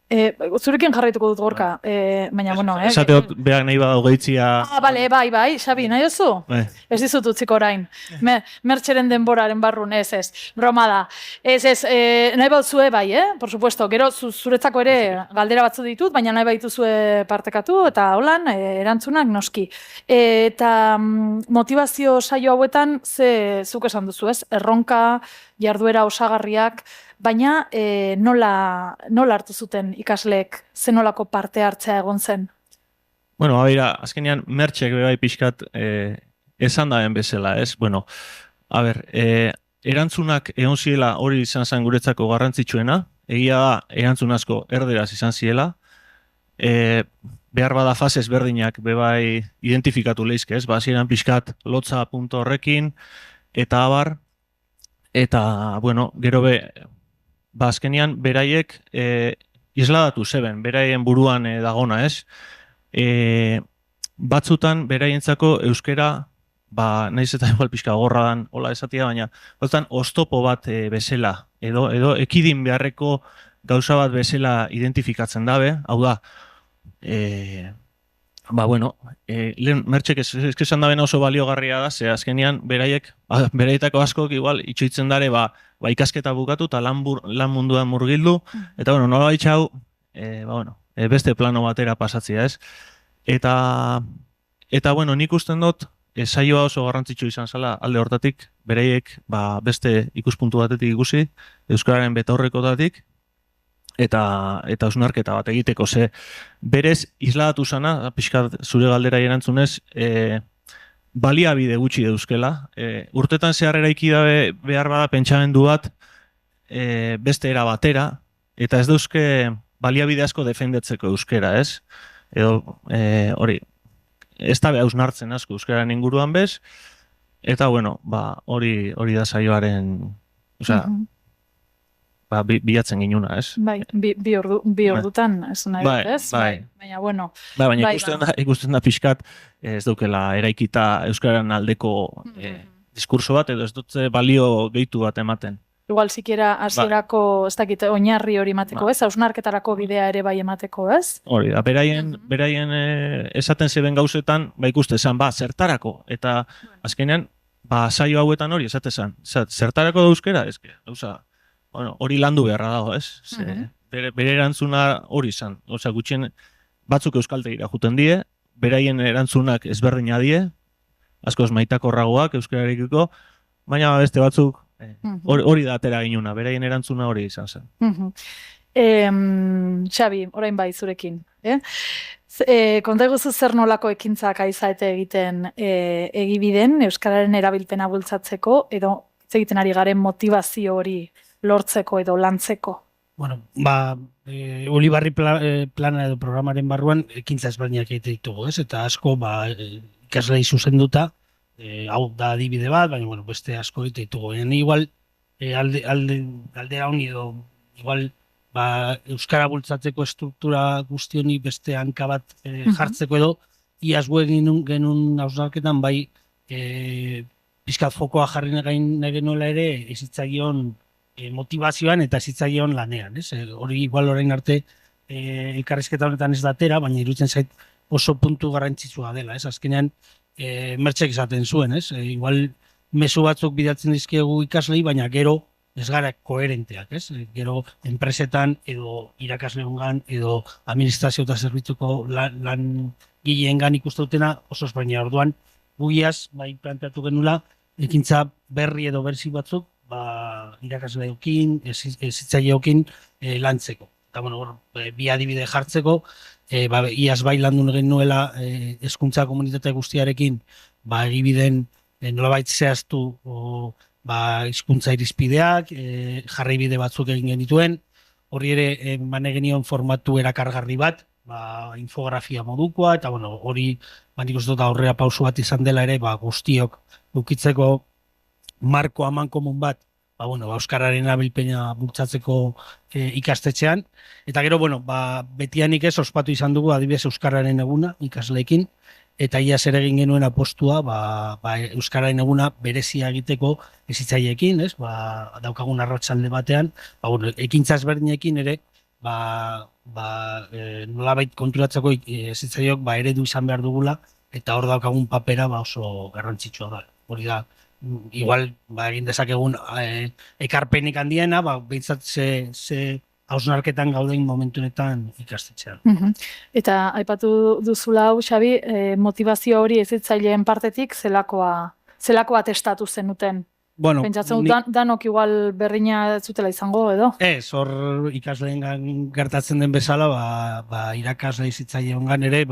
Zurekin jarraituko dut Gorka, baina, bueno, Esateot, behar nahi badau gehitzia... Bale, bai, Xabi, nahi duzu? Ez dizut utziko orain. Mertxeren denboraren barrun, ez, broma da. Nahi bauzue bai, por supuesto, gero zuretzako ere galdera batzu ditut, baina nahi baituzue partekatu, eta holan, erantzunak noski. Eta motivazio saio hauetan, zuk esan duzu, ez? Erronka, jarduera osagarriak, baina nola hartu zuten ikasleek, zenolako parte hartzea egon zen? Bueno, azkenean Mertxek bai pixkat esan daben bezala, ez? Bueno, erantzunak egon ziela hori izan zen guretzako garrantzitsuena, egia da erantzun asko erderaz izan ziela, behar bada fase ezberdinak bebai identifikatu lehizke, ez? Hasieran pixkat lotza punto horrekin, eta abar, eta, bueno, gero azkenean beraiek isladatu zeben, beraien buruan dagona, ez? Batzutan beraientzako euskera, nahiz eta igual pixka gorra dan, hola esatia, baina batzutan oztopo bat bezala, edo ekidin beharreko gauza bat bezala identifikatzen dabe, hau da, lehen Mertxek esan daben oso baliogarria da, ze azkenean beraietako askok igual itxoitzen dare ikasketa bukatu eta lan munduan murgildu, eta nola baitxau, beste plano batera pasatzea, ez? Eta nik usten dut, saioa oso garrantzitsu izan zela alde hortatik, beraiek beste ikuspuntu batetik ikusi, euskararen betaurrekotatik, eta hausnarketa bat egiteko, ze berez isladatu zana, pixkat zure galdera erantzunez, baliabide gutxi deuzkela. Urtetan zehar eraiki dabe behar bada pentsamendu bat beste era batera, eta ez dauzke baliabide asko defendetzeko euskera, ez? Edo hori, ez da hausnartzen asko euskararen inguruan bez, eta hori da saioaren, bilatzen ginuna, ez? Bai, bi ordutan, ez nahi dut, ez? Baina, bueno. Baina ikusten da pixkat, ez daukela eraikita euskararen aldeko diskurso bat, edo ez dutze balio gehitu bat ematen. Igual sikiera hasierako, ez dakit, oinarri hori emateko, ez? Hausnarketarako bidea ere bai emateko, ez? Hori da, beraien esaten zeben gauzetan, ikuste zen, zertarako, eta azkenean, saio hauetan hori esatezan, zertarako da euskera, ezke, hori landu beharra dago, ez? Bere erantzuna hori izan. Osea, gutxien batzuk euskaltegira juten die, beraien erantzunak ezberdina die, askoz maitakorragoak euskararekiko, baina beste batzuk hori da atera ginuna, beraien erantzuna hori izan zen. Xabi, orain bai zurekin. Konta eguzu zer nolako ekintzak aizaete egiten egibiden, euskararen erabilpena bultzatzeko, edo egiten ari garen motivazio hori lortzeko edo lantzeko? Bueno, Ulibarri plana edo programaren barruan ekintza ezberdinak egite ditugu, ez? Eta asko ikaslei zuzenduta, hau da adibide bat, baina beste asko egite ditugu. Igual aldera honi edo igual euskara bultzatzeko estruktura guzti honi beste hanka bat jartzeko edo iaz genuen hausnarketan pixkat fokoa jarri nahi genuela ere ezitzaion motivazioan eta ezitzaion lanean. Hori igual orain arte elkarrizketa honetan ez datera, baina iruditzen zait oso puntu garrantzitsua dela. Azkenean Mertxek esaten zuen, igual mezu batzuk bidatzen dizkiegu ikaslei, baina gero ez gara koherenteak, gero enpresetan edo irakasleongan edo administrazio eta zerbitzuko lan gileengan ikustutena oso ezberdina. Orduan guiaz planteatu genula ekintza berri edo berzi batzuk irakasleekin, hezitzaileekin lantzeko. Eta bi adibide jartzeko, iaz landu genuela hezkuntza komunitate guztiarekin egibiden nolabait zehaztu hizkuntza irizpideak, jarraibide batzuk egin genituen, hori ere genion formatu erakargarri bat, infografia modukoa, eta hori nik uste dut aurrera pausu bat izan dela ere guztiok edukitzeko marko amankomun bat euskararen erabilpena bultzatzeko ikastetxean. Eta gero, betianik ez ospatu izan dugu adibidez euskararen eguna ikasleekin, eta iaz ere egin genuen apostua euskararen eguna berezia egiteko hezitzaileekin, daukagun arratsalde batean, ekintza ezberdinekin ere, nolabait konturatzeko hezitzaileok eredu izan behar dugula, eta hor daukagun papera oso garrantzitsua da. Hori da, igual egin dezakegun ekarpenik handiena, behintzat ze hausnarketan gauden momentunetan ikastetxean. Eta aipatu duzula hau, Xabi, motivazio hori hezitzaileen partetik zelakoa testatu zenuten? Pentsatzen dut danok igual berdina zutela izango edo? Ez, hor ikasleengan gertatzen den bezala, irakasle hezitzaileongan ere,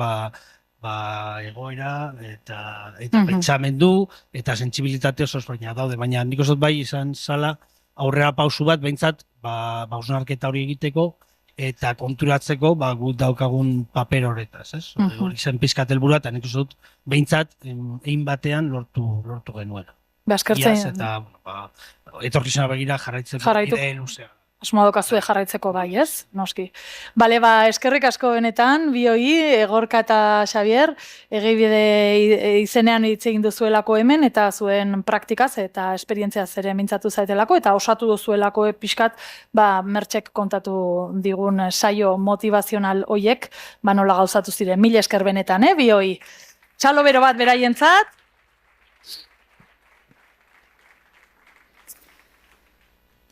egoera eta pentsamendu eta sentsibilitate oso ezberdinak daude, baina nik uste dut bai izan zala aurrera pausu bat behintzat hausnarketa hori egiteko eta konturatzeko guk daukagun paper horretaz, ez? Hori zen pizkat helburua eta nik uste dut behintzat egin batean lortu genuen. Iaz eta etorkizuna begira jarraitzeko ideen luzea. Asmoa dokazue jarraitzeko bai, ez? Noski. Bale, eskerrik asko benetan, bioi, Gorka eta Xabier, Egibide izenean hitz egin duzuelako hemen, eta zuen praktikaz eta esperientziaz ere mintzatu zaitelako, eta osatu duzuelako pixkat, Mertxek kontatu digun saio motivazional hoiek, nola gauzatu ziren. Mila esker benetan, bioi. Txalo bero bat beraientzat.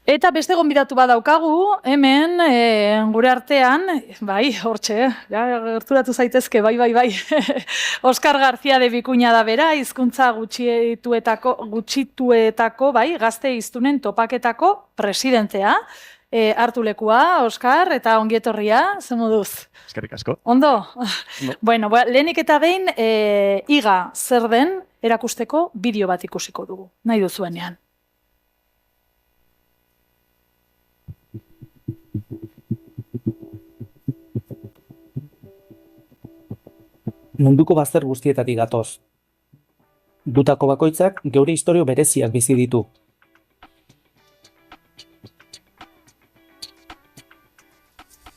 Eta beste gonbidatu bat daukagu, hemen, gure artean, hortxe, gerturatu zaitezke, bai. Oskar García de Bikuña da bera, hizkuntza gutxituetako, gazte hiztunen topaketako presidentea. Hartu lekua, Oskar, eta ongietorria, ze moduz? Eskerrik asko. Ondo? Bueno, lehenik eta behin, iga zer den erakusteko bideo bat ikusiko dugu, nahi duzuenean. Munduko bazter guztietatik gatoz. Gutako bakoitzak geure historio bereziak bizi ditu.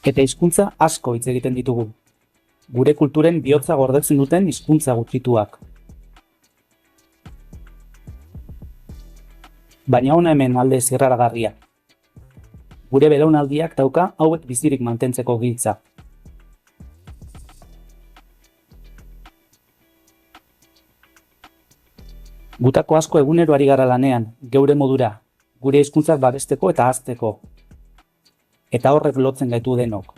Eta hizkuntza asko hitz egiten ditugu. Gure kulturen bihotza gordetzen duten hizkuntza gutxituak. Baina hona hemen alde zirraragarria. Gure belaunaldiak dauka hauek bizirik mantentzeko giltza. Gutako asko egunero ari gara lanean, geure modura, gure hizkuntzak babesteko eta hazteko. Eta horrek lotzen gaitu denok.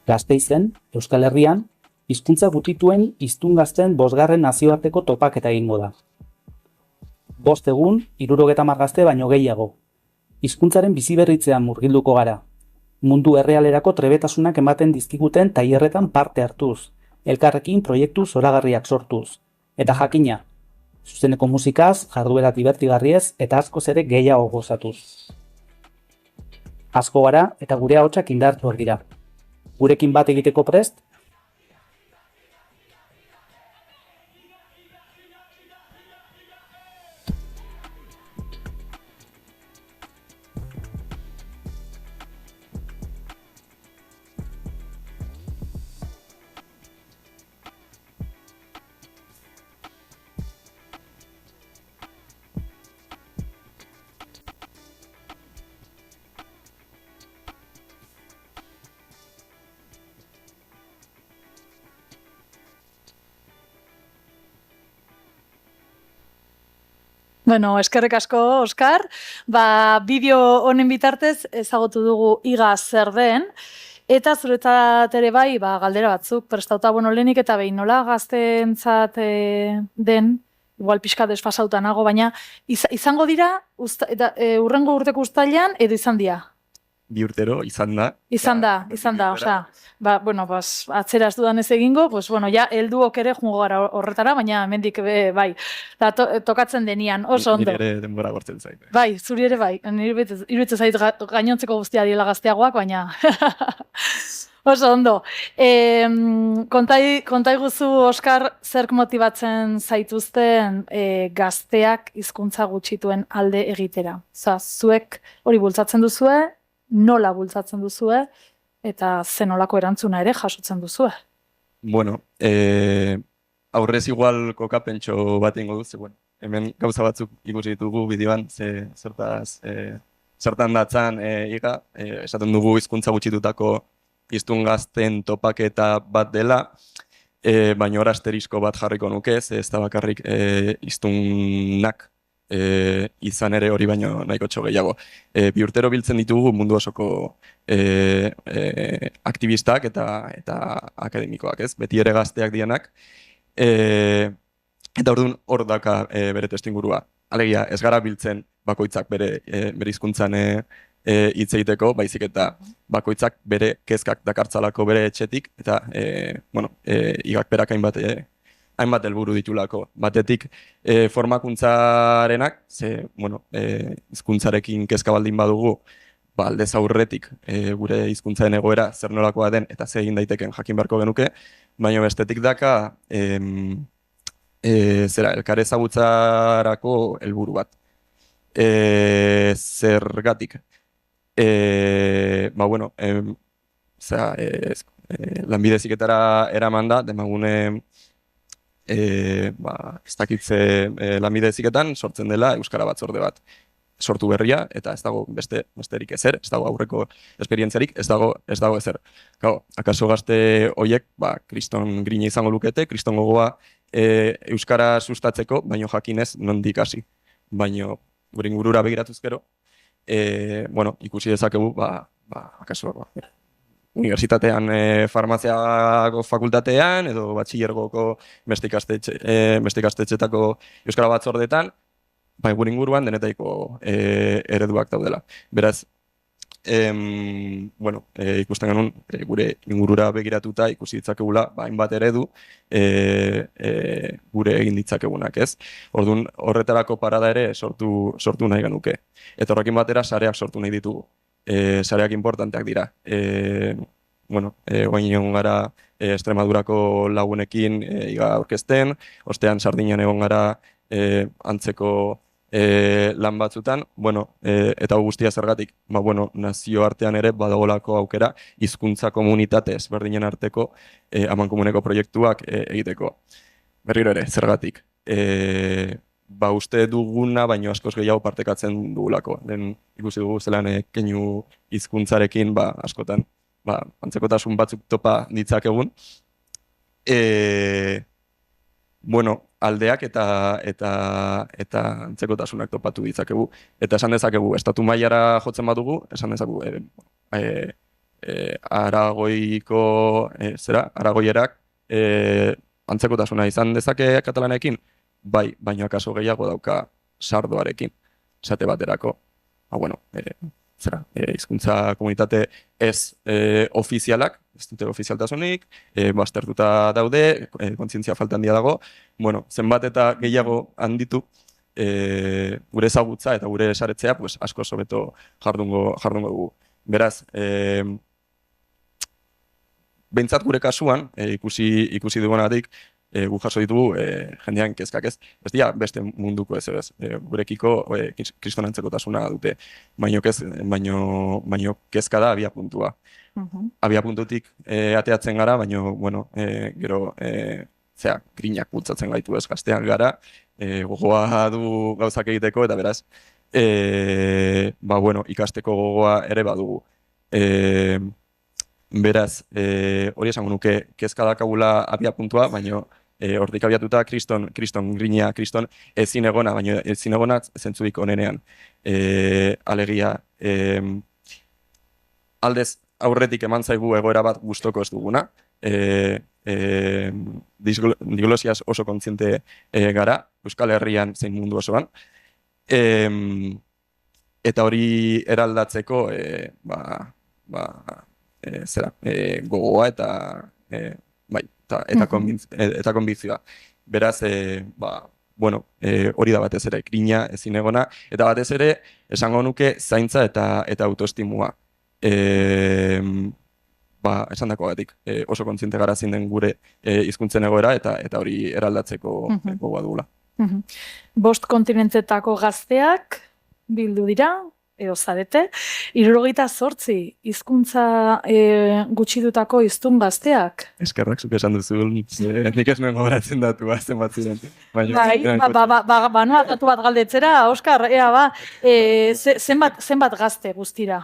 Gasteizen, Euskal Herrian, hizkuntza gutituen hiztun gazten 5. nazioarteko topaketa egingo da. 5 egun, 70 gazte baino gehiago. Hizkuntzaren biziberritzean murgilduko gara. Mundu errealerako trebetasunak ematen dizkiguten tailerretan parte hartuz, elkarrekin proiektu zoragarriak sortuz. Eta jakina, zuzeneko musikaz, jarduera divertigarriez eta askoz ere gehiago gozatuz. Asko gara eta gure ahotsak indartuak dira. Gurekin bat egiteko prest? Bueno, eskerrik asko, Oskar. Bideo honen bitartez ezagutu dugu iga zer den, eta zuretzat ere bai, galdera batzuk prestauta, lehenik eta behin nola gazteentzat den, igual pixka desfasauta nago, baina izango dira, urrengo urteko uztailean edo izan dira? 2 urtero izan da. Izan da, osea, atzera ez dudan ez egingo, ja, helduok ere jungo gara horretara, baina hemendik bai, tokatzen denian, oso ondo. Nire ere denbora gortzen zait. Bai, zuri ere bai, iruditzen zait gainontzeko guztia diela gazteagoak, baina... Oso ondo. Konta iguzu, Oskar, zerk motibatzen zaituzten gazteak hizkuntza gutxituen alde egitera. Zuek hori bultzatzen duzue, nola bultzatzen duzue, eta zenolako erantzuna ere jasotzen duzue. Bueno, aurrez igual kokapentxo bat ingo duz, bueno, hemen gauza batzuk ikusi ditugu bideoan, zertan datzan iga, esaten dugu hizkuntza gutxitutako hiztun gazten topaketa bat dela, baina hor asterisko bat jarriko nuke, ez da bakarrik hiztunak izan ere hori baino nahiko gehiago. Bi urtero biltzen ditugu mundu osoko aktivistak eta akademikoak, ez? Beti ere gazteak dianak. Eta orduan hor daka bere testuingurua. Alegia, ez gara biltzen bakoitzak bere hizkuntzan hitz egiteko, baizik eta bakoitzak bere kezkak dakartzalako bere etxetik, eta igak berak hainbat helburu ditulako. Batetik formakuntzarenak, hizkuntzarekin kezka baldin badugu, aldez aurretik gure hizkuntzaren egoera zer nolakoa den eta ze egin daiteken jakin beharko genuke, baina bestetik daka elkar ezagutzarako helburu bat. Zergatik? Lanbide heziketara eraman da, demagune ez dakitze lanbide heziketan sortzen dela euskara batzorde bat. Sortu berria, eta ez dago besterik ezer, ez dago aurreko esperientziarik, ez dago ezer. Akaso gazte horiek, kriston grina izango lukete, kriston gogoa euskara sustatzeko, baino jakinez nondik hasi. Baino gure ingurura begiratuz gero, ikusi dezakegu, akaso unibertsitatean, farmaziako fakultatean, edo batxillergoko beste ikastetxetako euskara batzordetan, gure inguruan denetaiko ereduak daudela. Beraz, ikusten genuen gure ingurura begiratuta ikusi ditzakegula hainbat eredu gure egin ditzakegunak, ez? Orduan horretarako parada ere sortu nahi genuke. Eta horrekin batera sareak sortu nahi ditugu. Sareak importanteak dira. Oain egon gara Extremadurako lagunekin iga aurkezten, ostean Sardinan egon gara antzeko lan batzutan, eta guztia zergatik, nazioartean ere badagolako aukera hizkuntza komunitate ezberdinen arteko amankomuneko proiektuak egiteko. Berriro ere, zergatik. Uste duguna, baino askoz gehiago partekatzen dugulako. Ikusi dugu zelan keinu hizkuntzarekin askotan antzekotasun batzuk topa ditzakegun. Aldeak eta antzekotasunak topatu ditzakegu. Eta esan dezakegu, estatu mailara jotzen badugu, esan dezakegu, aragoierak antzekotasuna izan dezake katalanekin, bai, baina akaso gehiago dauka sardoarekin, esate baterako. Hizkuntza komunitate ez ofizialak, ez dute ofizialtasunik, baztertuta daude, kontzientzia falta handia dago, zenbat eta gehiago handitu gure ezagutza eta gure esaretzea asko hobeto jardungo dugu. Beraz, behintzat gure kasuan, ikusi dugunatik, gu jaso ditugu jendean kezkak ez. Ez dira beste munduko ez, gurekiko kriston antzekotasuna dute, baino kezka da abia puntua. Abia puntutik ateatzen gara, baino, gero, grinak bultzatzen gaitu ez, gaztean gara, gogoa du gauzak egiteko, eta beraz, ikasteko gogoa ere badugu. Beraz, hori esango nuke kezka dakagula abia puntua, baino hortik abiatuta kriston grina, kriston ezin egona, baina ezin egona zentzurik onenean. Alegia, aldez aurretik eman zaigu egoera bat gustoko ez duguna, diglosiaz oso kontziente gara, Euskal Herrian zein mundu osoan, eta hori eraldatzeko gogoa eta konbizioa. Beraz, hori da batez ere, grina ezin egona, eta batez ere, esango nuke zaintza eta autoestimua. esan dakoagatik, oso kontziente gara zein den gure hizkuntzen egoera eta hori eraldatzeko gogoa dugula. Bost kontinentetako gazteak bildu dira, edo zarete, 78 hizkuntza gutxidutako hiztun gazteak. Eskerrak, zuk esan duzu, nik ez nuen gogoratzen datua, zenbat ziren. Noa datu bat galdetzera, Oskar, zenbat gazte guztira?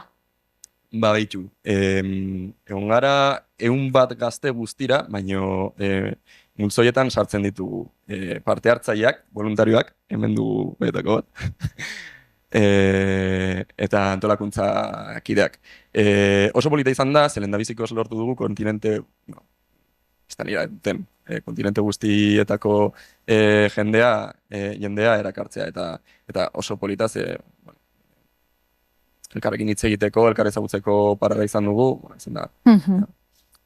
Baditu, egon gara 100 bat gazte guztira, baino multzoietan sartzen ditugu parte hartzaileak, voluntarioak, hemen du betako bat, eta antolakuntza kideak. Oso polita izan da, zelen da bizikoz lortu dugu kontinente, kontinente guztietako jendea erakartzea, eta oso polita elkarrekin hitz egiteko, elkar ezagutzeko parada izan dugu, izan da.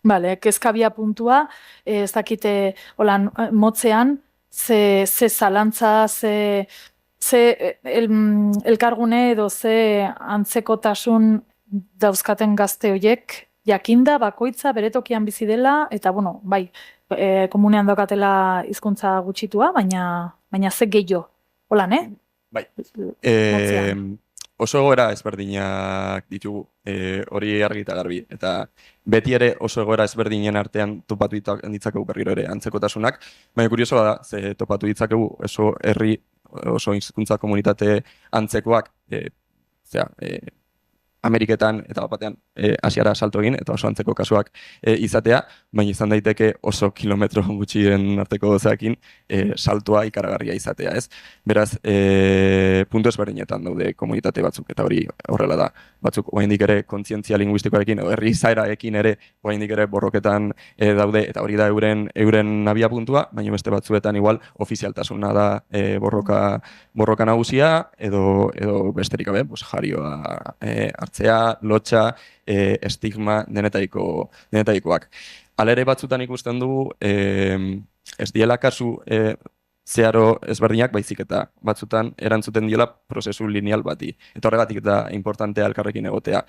Bale, kezkabia puntua, ez dakite motzean, ze zalantza, ze elkargune edo ze antzekotasun dauzkaten gazte horiek, jakinda, bakoitza, beretokian bizi dela, eta bai, komunean daukatela hizkuntza gutxitua, baina ze gehiago, holan, Bai. Oso egoera ezberdinak ditugu, hori argi eta garbi, eta beti ere oso egoera ezberdinen artean topatu ditzakegu berriro ere antzekotasunak, baina kuriosoa da, ze topatu ditzakegu oso herri, oso hizkuntza komunitate antzekoak, Ameriketan eta batean Asiara salto egin, eta oso antzeko kasuak izatea, baina izan daiteke oso kilometro gutxien arteko gozaekin saltoa ikaragarria izatea, ez? Beraz, puntu ezberdinetan daude komunitate batzuk, eta hori horrela da. Batzuk oraindik ere kontzientzia linguistikoarekin, herri izaeraekin ere oraindik ere borroketan daude, eta hori da euren abiapuntua, baina beste batzuetan igual ofizialtasuna da borroka nagusia, edo besterik gabe, jarioa hartzea, lotxa, estigma, denetaikoak. Alere batzutan ikusten dugu, ez diela kasu zeharo ezberdinak, baizik eta batzutan erantzuten diela prozesu lineal bati. Eta horregatik da importantea elkarrekin egotea.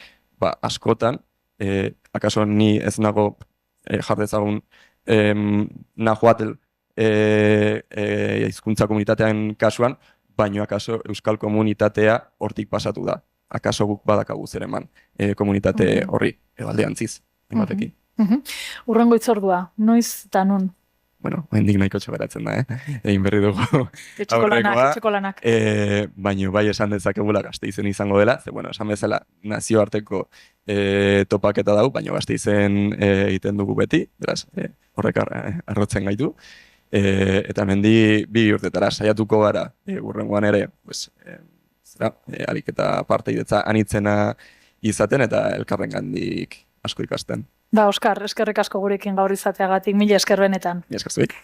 Askotan, akaso ni ez nago jardezagun nahuatel hizkuntza komunitatean kasuan, baino akaso euskal komunitatea hortik pasatu da. Akaso guk badakagu zer eman komunitate horri, edo aldeantziz, ematekin. Urrengo itzordua, noiz eta nun? Bueno, hendik nahiko txoberatzen da, egin berri dugu Etxeko lanak. Baina bai esan dezakegula Gasteizen izango dela, esan bezala nazioarteko topaketa dau, baina Gasteizen egiten dugu beti, beraz, horrek arrotzen gaitu. Eta mendi 2 urtetara saiatuko gara, urrengoan ere, alik eta parteidetza anitzena izaten eta elkarren gandik asko ikasten. Oskar, eskerrik asko gurekin gaur izateagatik, mila esker benetan. Mila esker zuik.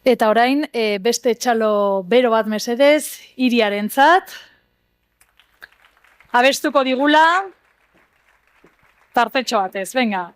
Eta orain, beste txalo bero bat mesedez, Iriarentzat. Abestuko digula, tartetxo batez, venga.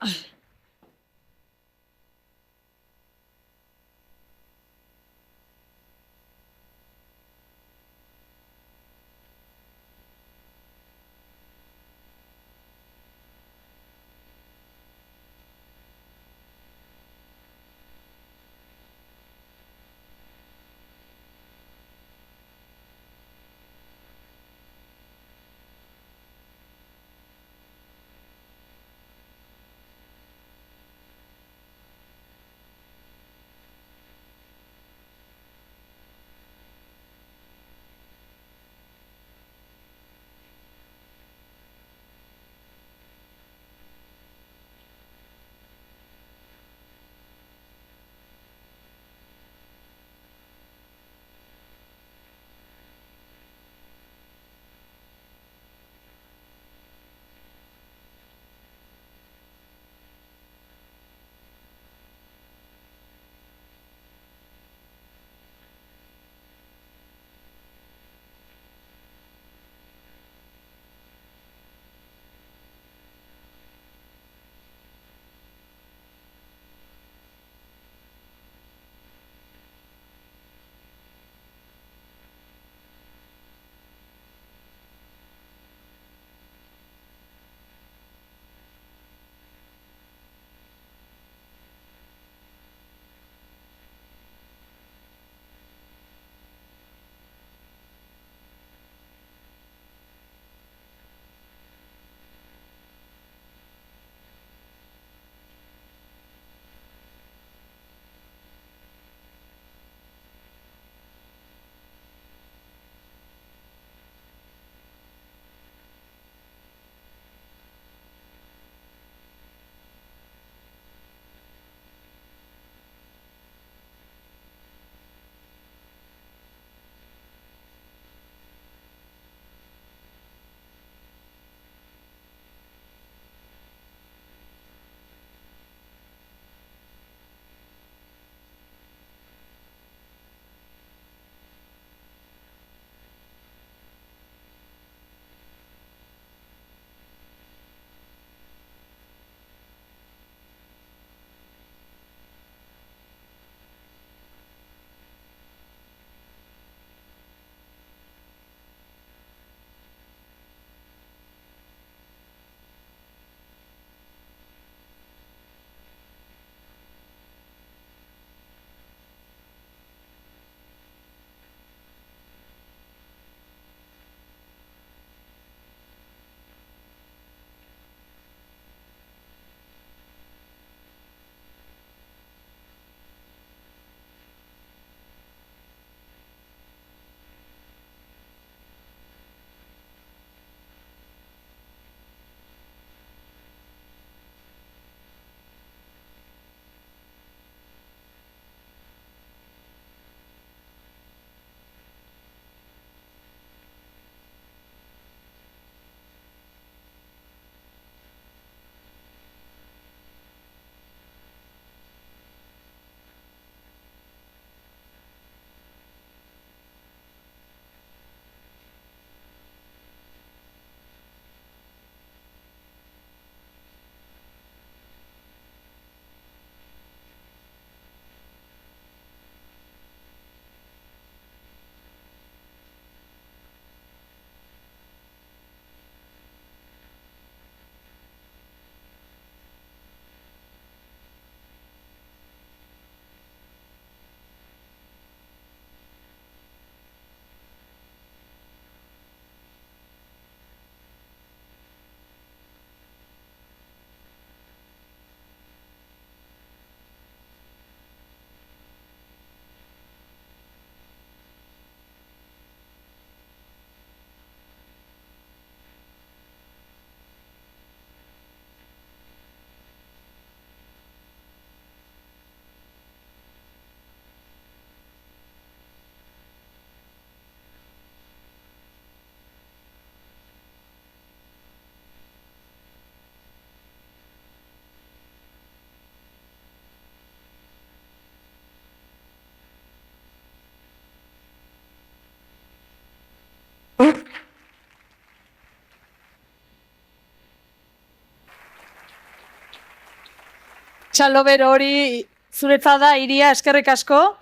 Txalo bero hori zuretzat da, Iria, eskerrik asko.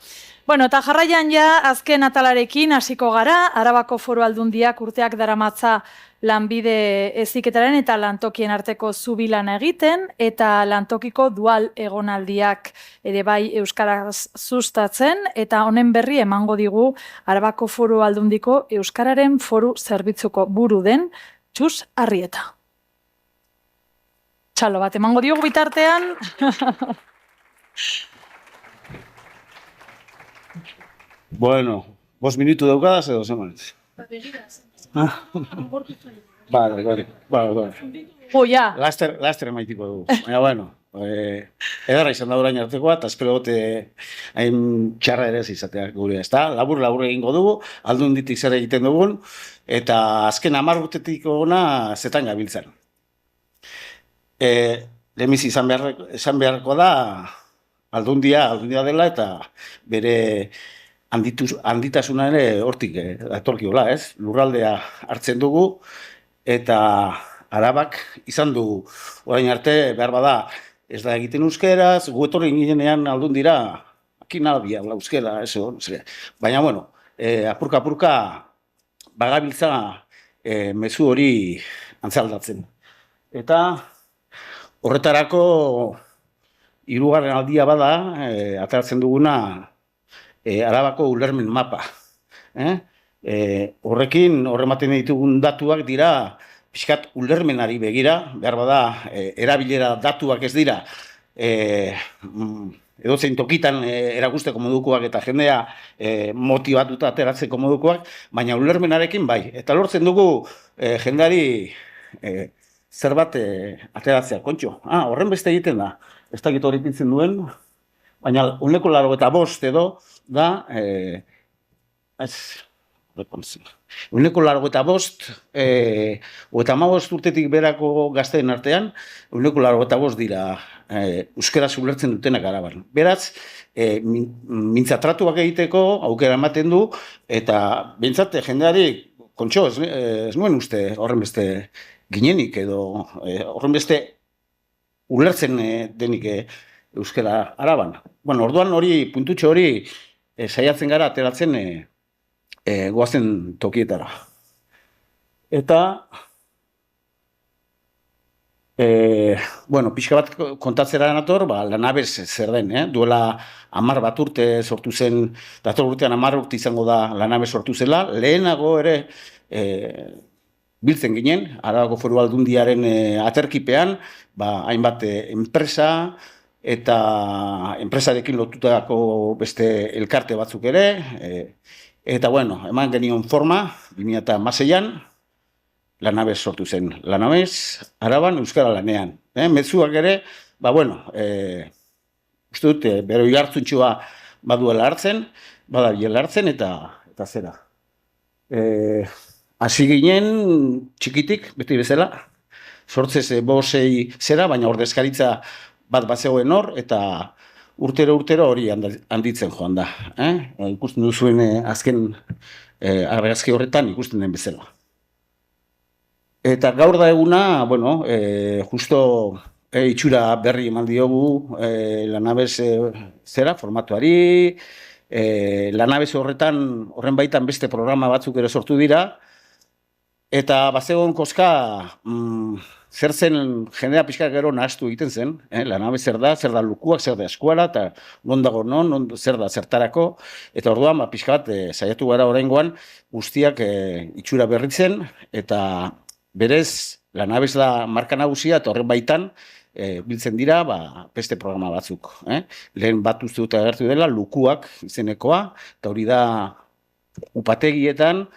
Bueno, eta jarraian ja, azken atalarekin hasiko gara, Arabako Foru Aldundiak urteak daramatza lanbide heziketaren eta lantokien arteko zubilana egiten, eta lantokiko dual egonaldiak ere bai euskaraz sustatzen, eta honen berri emango digu Arabako Foru Aldundiko Euskararen Foru Zerbitzuko buru den Txus Arrieta. Txalo bat, emango diogu bitartean. Bueno, 5 minutu daukadaz edo zemanez. Vale. Ja. Laster emaitiko dugu. Baina, bueno, edarra izan da orain artekoa, eta espero gote hain txarra ere ez izateak gure, ez da? Labur egingo dugu, Aldunditik zer egiten dugun, eta azken 10 urtetik ona zetan gabiltzan. Lemiz izan beharko da, Aldundia dela, eta bere handitasuna ere hortik datorkiola, ez? Lurraldea hartzen dugu, eta Arabak izan dugu. Orain arte, behar bada, ez da egiten euskeraz, gu etorri ginenean Aldundira, akin albia, euskera, baina, bueno, apurka bagabiltza mezu hori antzaldatzen. Eta horretarako, 3. aldia bada, ateratzen duguna, Arabako ulermen mapa. Horrekin, horrematen ditugun datuak dira, pixkat ulermenari begira, behar bada, erabilera datuak ez dira, edozein tokitan erakusteko modukoak eta jendea motibatuta ateratzeko modukoak, baina ulermenarekin bai. Eta lortzen dugu jendeari zerbait ateratzea, kontxo. Horren beste egiten da, ez dakit hori pintzen duen, baina 85 edo da, 85, 15 urtetik berako gazteen artean, 85 dira euskaraz ulertzen dutenak Araban. Beraz, mintzatratuak egiteko aukera ematen du, eta bintzat jendeari, kontxo, ez nuen uste horren beste ginenik, edo horren beste ulertzen denik euskara Araban. Bueno, orduan hori, puntutxo hori, saiatzen gara ateratzen goazen tokietara. Eta, bueno, pixka bat kontatzera nator, Lanabes zer den, duela 10 urte sortu zen, dator urtean 10 urte izango da Lanabes sortu zela, lehenago ere biltzen ginen, Arabako Foru Aldundiaren aterkipean, hainbat enpresa, eta enpresarekin lotutako beste elkarte batzuk ere, eta bueno, eman genion forma, 2016an, Lanabes sortu zen. Lanabes, Araban, euskara lanean. Mezuak ere, bueno, uste dut, bero hartzuntxua baduela hartzen, badabiela hartzen, eta zera. Hasi ginen txikitik, beti bezala, sortzez 5-6 zera, baina ordezkaritza bat zegoen hor, eta urtero hori handitzen joan da. Ikusten duzuen azken argazki horretan ikusten den bezala. Eta gaur da eguna, bueno, justo itxura berri eman diogu Lanabes zera, formatuari, Lanabes horren baitan beste programa batzuk ere sortu dira, eta bazegoen koska zer zen jendea pixka gero nahastu egiten zen, Lanabes zer da lukuak, zer da eskuala, eta non dago zer da zertarako, eta orduan pixka bat saiatu gara oraingoan guztiak itxura berritzen, eta berez Lanabes da marka nagusia, eta horren baitan biltzen dira beste programa batzuk. Lehen bat uste dut agertu dela, lukuak izenekoa, eta hori da upategietan,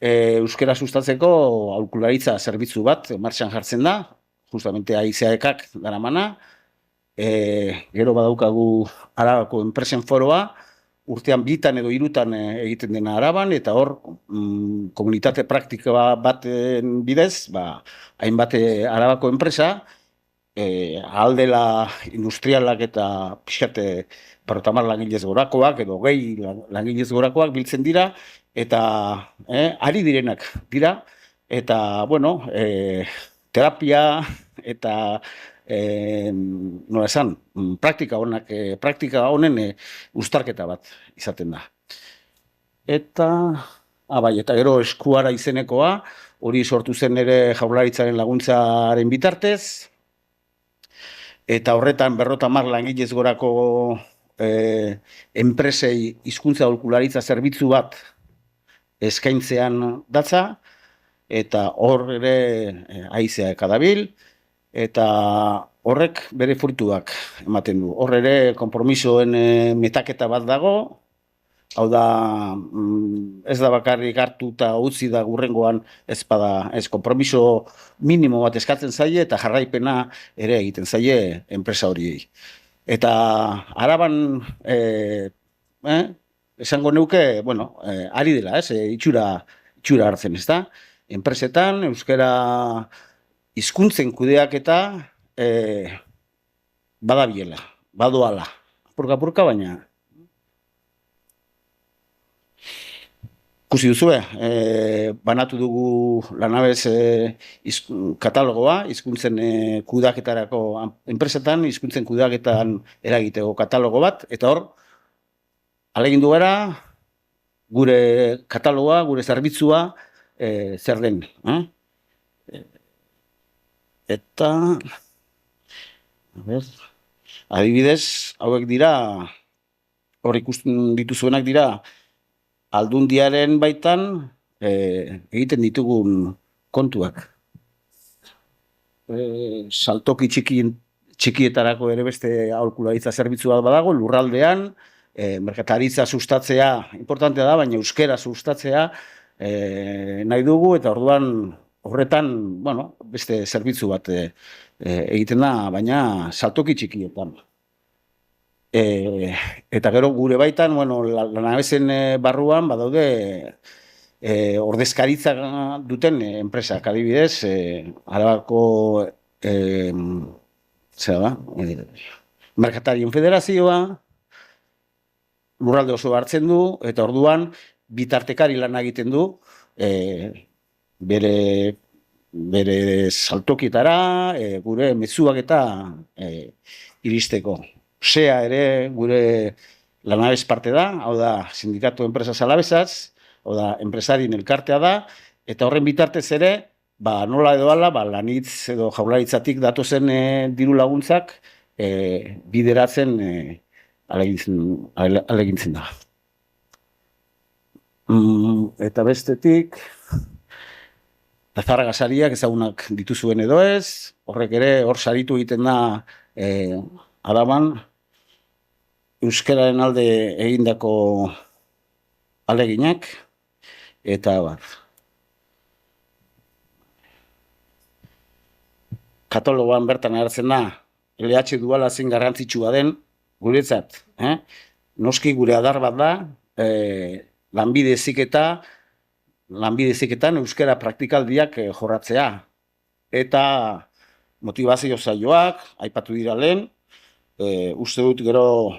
euskera sustatzeko aholkularitza zerbitzu bat martxan jartzen da, justamente AICAEK daramana, gero badaukagu Arabako enpresen foroa, urtean 2 edo 3 egiten dena Araban, eta hor komunitate praktikoa baten bidez, hainbat Arabako enpresa, ahaldela industrialak eta pixkate 50 langilez gorakoak edo 20 langilez gorakoak biltzen dira, eta ari direnak dira, eta, bueno, terapia eta nola esan, praktika honen uztarketa bat izaten da. Eta, eta gero eskuara izenekoa, hori sortu zen ere Jaurlaritzaren laguntzaren bitartez, eta horretan 50 langilez gorako enpresei hizkuntza aholkularitza zerbitzu bat eskaintzean datza, eta hor ere haizea ekadabil, eta horrek bere fruituak ematen du. Hor ere konpromisoen metaketa bat dago, hau da, ez da bakarrik hartu eta utzi da hurrengoan ez konpromiso minimo bat eskatzen zaie eta jarraipena ere egiten zaie enpresa horiei. Eta Araban esango neuke, ari dela, itxura hartzen, ez da? Enpresetan, euskara hizkuntzen kudeaketa badabiela, badoala. Apurka-apurka, baina ikusi duzue, banatu dugu Lanabes katalogoa, hizkuntzen kudeaketarako enpresetan, hizkuntzen kudeaketan eragiteko katalogo bat, eta hor, ahalegindu gara, gure katalogoa, gure zerbitzua, zer den. Eta, adibidez, hauek dira, hor ikusten dituzuenak dira, Aldundiaren baitan egiten ditugun kontuak. Saltoki txikietarako ere beste aholkularitza zerbitzu bat badago, lurraldean, merkataritza sustatzea importantea da, baina euskera sustatzea nahi dugu, eta orduan horretan beste zerbitzu bat egiten da, baina saltoki txikietan. Eta gero gure baitan, Lanabesen barruan badaude ordezkaritza duten enpresak, adibidez, Arabako Merkatarien Federazioa, lurralde oso hartzen du, eta orduan bitartekari lan egiten du bere saltokietara, gure mezuak eta iristeko. SEA ere gure Lanabes parte da, hau da, Sindikatu Enpresas Alavesas, hau da, enpresarien elkartea da, eta horren bitartez ere, nola edo ala, Lanitz edo Jaurlaritzatik datozen diru laguntzak bideratzen alegintzen da. Eta bestetik, Lazarraga sariak ezagunak dituzuen edo ez, horrek ere hor saritu egiten da Araban, euskararen alde egindako aleginak, eta katalogoan bertan agertzen da, LH duala zein garrantzitsua den, guretzat. Noski gure adar bat da, lanbide heziketan euskara praktikaldiak jorratzea. Eta motivazio saioak, aipatu dira lehen, uste dut gero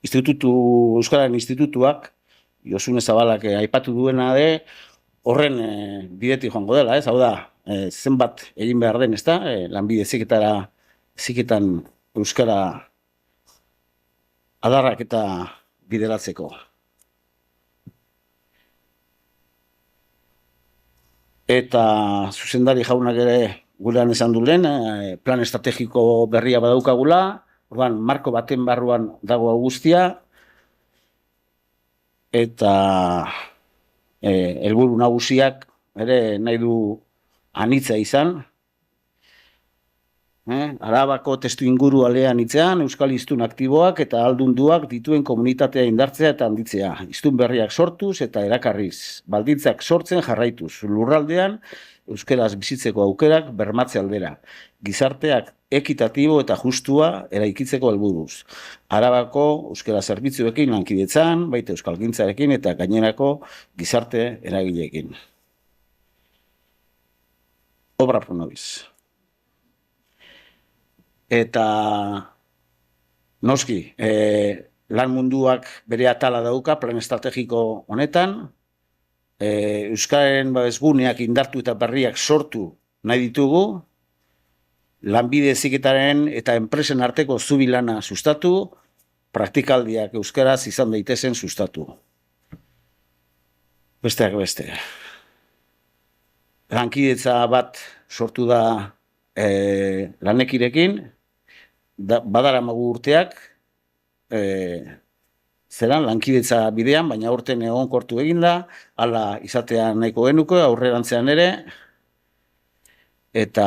Euskararen Institutuak, Josune Zabalak aipatu duena de, horren bidetik joango dela, hau da, zenbat egin behar den, ezta? Lanbide heziketan euskara adarrak eta bideratzeko. Eta zuzendari jaunak ere gurean esan du lehen, plan estrategiko berria badaukagula, orduan, marko baten barruan dago guztia, eta helburu nagusiak ere nahi du anitza izan. Arabako testu inguru alean itzean, euskal hiztun aktiboak eta aldunduak dituen komunitatea indartzea eta handitzea. Hiztun berriak sortuz eta erakarriz, baldintzak sortzen jarraituz, lurraldean euskeraz bizitzeko aukerak bermatze aldera. Gizarteak ekitatibo eta justua eraikitzeko helburuz. Arabako euskara zerbitzuekin lankidetzan, baita euskalgintzarekin eta gainerako gizarte eragileekin. Obra pro nobis. Eta noski, lan munduak bere atala dauka plan estrategiko honetan, euskararen babesguneak indartu eta berriak sortu nahi ditugu, lanbide heziketaren eta enpresen arteko zubilana sustatu, praktikaldiak euskaraz izan daitezen sustatu. Besteak beste. Lankidetza bat sortu da Lanekirekin, badaramagu urteak, zelan lankidetza bidean, baina aurten egonkortu eginda, hala izatea nahiko genuko, aurrerantzean ere, eta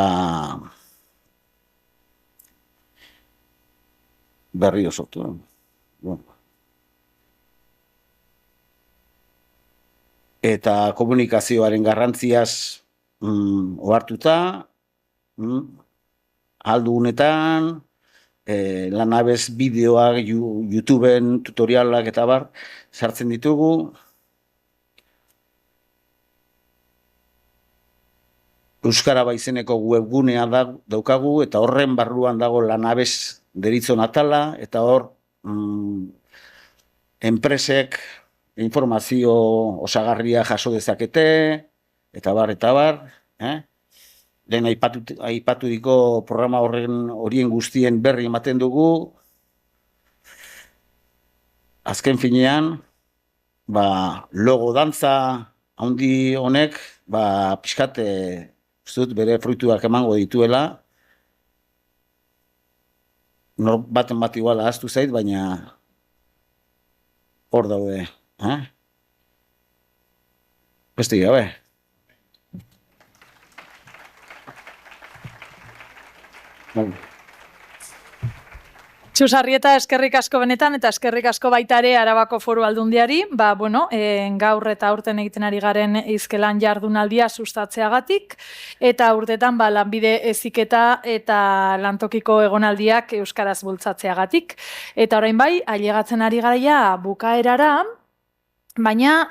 berriro sortu. Eta komunikazioaren garrantziaz ohartuta, aldugunetan, Lanabes bideoak, YouTubeen tutorialak eta bar, sartzen ditugu. Euskara Baizeneko webgunea daukagu, eta horren barruan dago Lanabes deritzon atala, eta hor enpresek informazio osagarria jaso dezakete, eta bar. Lehen aipaturiko programa horien guztien berri ematen dugu. Azken finean, logo dantza handi honek, pixkat, bere fruituak emango dituela. Baten bat iguala ahaztu zait, baina hor daude. Beste gabe. Txusarrieta, eskerrik asko benetan, eta eskerrik asko baita ere Arabako Foru Aldundiari, gaur eta aurten egiten ari garen hizkelan jardunaldia sustatzeagatik, eta urtetan lanbide heziketa eta lantokiko egonaldiak euskaraz bultzatzeagatik. Eta orain bai, ailegatzen ari garaia bukaerara, baina,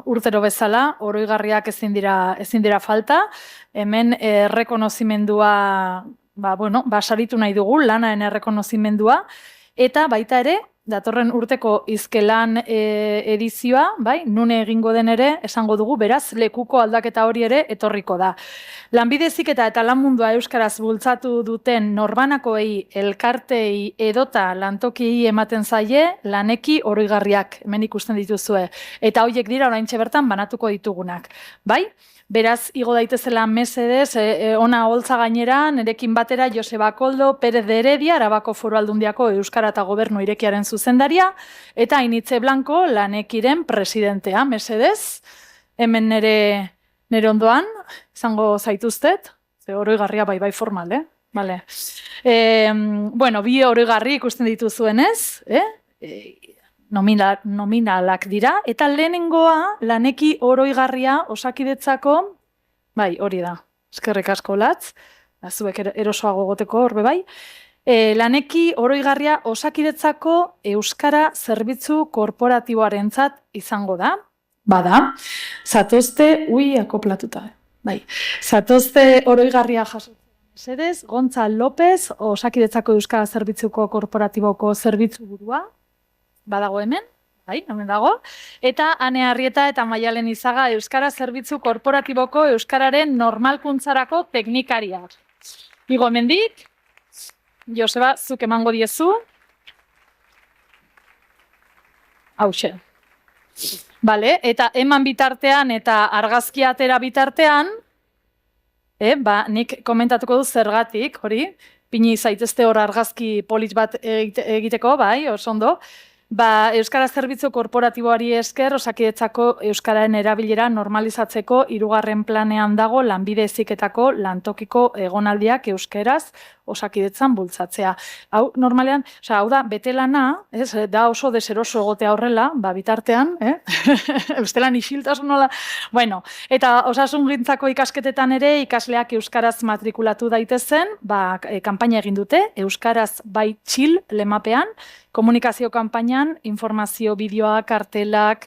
urtero bezala, oroigarriak ezin dira falta, hemen errekonozimendua saritu nahi dugu, lanaen errekonozimendua, eta baita ere, datorren urteko hizkelan edizioa, nune egingo den ere, esango dugu, beraz, lekuko aldaketa hori ere etorriko da. Lanbide heziketa eta lan mundua euskaraz bultzatu duten norbanakoei, elkartei edota lantokiei ematen zaie, Laneki oroigarriak, hemen ikusten dituzue. Eta horiek dira oraintxe bertan banatuko ditugunak. Beraz, igo daitezela mesedez, ona holtza gainera, nerekin batera Joseba Koldo, Pérez de Heredia, Arabako Foru Aldundiako Euskara eta Gobernu Irekiaren zuzendaria, eta Ainitze Blanco, Lanekiren presidentea, mesedez. Hemen nere ondoan, izango zaituztet, ze oroigarria bai formal, Vale. Bi oroigarri ikusten dituzuenez, nominalak dira, eta lehenengoa Laneki oroigarria Osakidetzako, hori da, eskerrik asko latz, zuek erosoago goteko horbe bai, Laneki oroigarria Osakidetzako Euskara Zerbitzu Korporatiboarentzat izango da, bada, zatozte, akoplatuta, zatozte oroigarria jasotzen. Mesedez, Gontzal López, Osakidetzako Euskara Zerbitzuko Korporatiboko zerbitzu burua, badago hemen dago, eta Ane Arrieta eta Maialen Izaga Euskara Zerbitzu Korporatiboko Euskararen normalkuntzarako teknikariak. Igo hemendik, Joseba, zuk emango diezu. Hauxe. Eta eman bitartean eta argazkia atera bitartean, nik komentatuko du zergatik, hori, pini zaitezte hor argazki polit bat egiteko, oso ondo, Euskara Zerbitzu Korporatiboari esker, Osakidetzako Euskararen erabilera normalizatzeko 3. planean dago lanbide heziketako lantokiko egonaldiak euskaraz Osakidetzan bultzatzea. Hau, normalean, hau da, bete lana, da oso deseroso egotea horrela, bitartean, bestelan isiltasun nola, eta osasungintzako ikasketetan ere ikasleak euskaraz matrikulatu daitezen, kanpaina egin dute, euskaraz bai txil lemapean, komunikazio kanpainan, informazio bideoak, kartelak,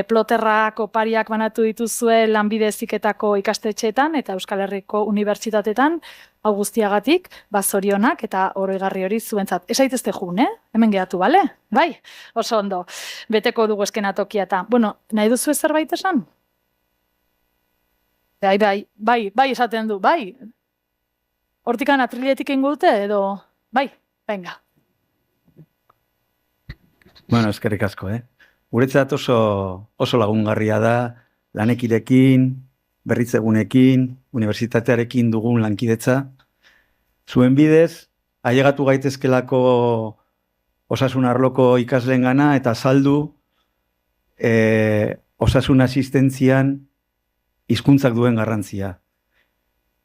ploterrak, opariak banatu dituzue lanbide heziketako ikastetxeetan eta Euskal Herriko unibertsitateetan, hau guztiagatik, zorionak eta oroigarri hori zuentzat. Ez aitezte jun, hemen gehatu, bale? Bai, oso ondo, beteko dugu eskenatokia eta, nahi duzu zerbait esan? Bai, esaten du, bai. Hortikan atriletik ingo dute edo, bai, venga. Bueno, eskerrik asko, Guretzat oso lagungarria da lanekidekin, berritzegunekin, unibertsitatearekin dugun lankidetza. Zuen bidez, ailegatu gaitezkelako osasun arloko ikasleengana eta saldu osasun asistentzian hizkuntzak duen garrantzia.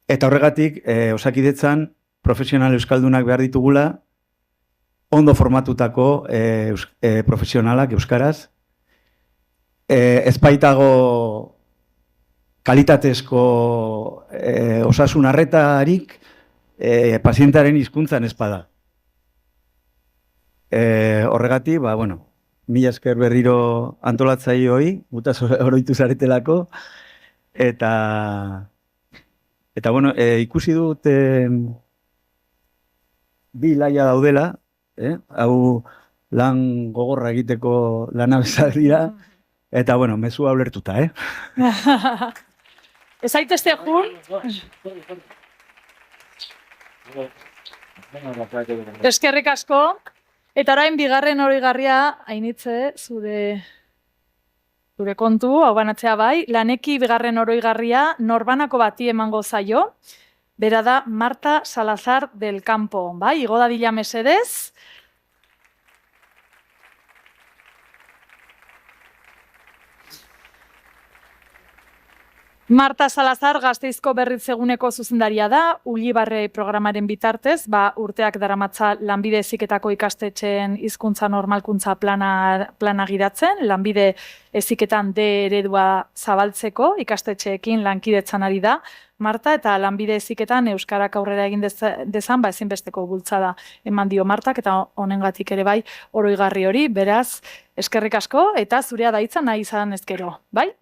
Eta horregatik, osakidetzan profesional euskaldunak behar ditugula, ondo formatutako profesionalak euskaraz, ez baitago kalitatezko osasun arretarik pazientaren hizkuntzan ez bada. Horregatik, mila esker berriro antolatzaileoi, gutaz oroitu zaretelako, eta ikusi dut bi laia daudela, hau lan gogorra egiteko lanabezak dira, eta mezua ulertuta, Ez zaitezte jun? Eskerrik asko. Eta orain bigarren oroigarria, Ainitze, zure kontu, hau banatzea bai, laneki bigarren oroigarria norbanako bati emango zaio, bera da Marta Salazar del Campo, bai, igo dadila mesedez. Marta Salazar Gasteizko berritzeguneko zuzendaria da, Ulibarre programaren bitartez, urteak daramatza lanbide heziketako ikastetxeen hizkuntza normalkuntza plana gidatzen, lanbide heziketan D eredua zabaltzeko ikastetxeekin lankidetzan ari da, Marta, eta lanbide heziketan euskarak aurrera egin dezan, ezinbesteko bultzada eman dio Martak, eta honengatik ere bai oroigarri hori, beraz, eskerrik asko, eta zurea da hitza nahi izan ezkero, bai?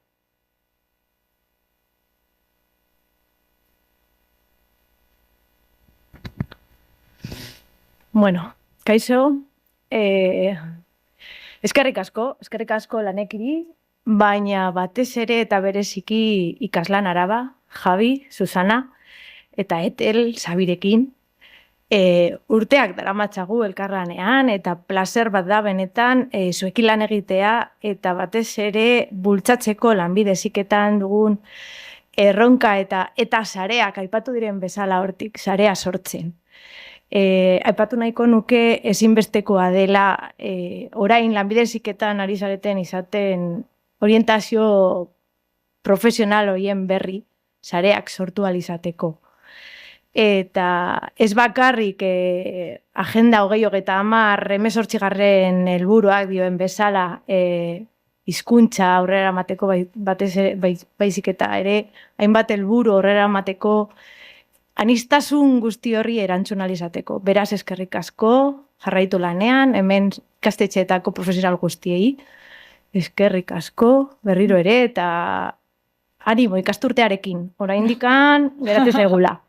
Bueno, kaixo, eskerrik asko lanekiri, baina batez ere eta bereziki ikaslan Araba, Javi, Susana, eta Etel, Sabirekin, urteak daramatzagu elkarlanean, eta placer bat da benetan zuekin lan egitea, eta batez ere bultzatzeko lanbide heziketan dugun erronka eta sareak aipatu diren bezala hortik, sarea sortzen. Aipatu nahiko nuke ezinbestekoa dela orain lanbide heziketan ari zareten izaten orientazio profesional horien berri sareak sortu ahal izateko. Eta ez bakarrik agenda 2030 18. helburuak dioen bezala hizkuntza aurrera emateko baizik eta ere hainbat helburu aurrera emateko aniztasun guzti horri erantzun ahal izateko. Beraz eskerrik asko, jarraitu lanean, hemen ikastetxeetako profesional guztiei. Eskerrik asko, berriro ere, eta animo ikasturtearekin. Oraindikan geratu zaigula.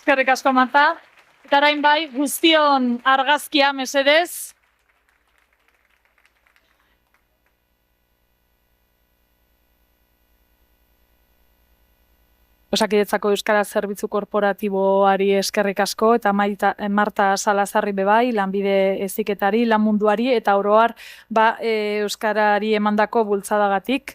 Eskerrik asko, Marta. Eta orain bai, guztion argazkia mesedez. Osakidetzako Euskara Zerbitzu Korporatiboari eskerrik asko, eta Marta Salazarri bebai, lanbide heziketari, lan munduari, eta oroar Euskarari emandako bultzadagatik.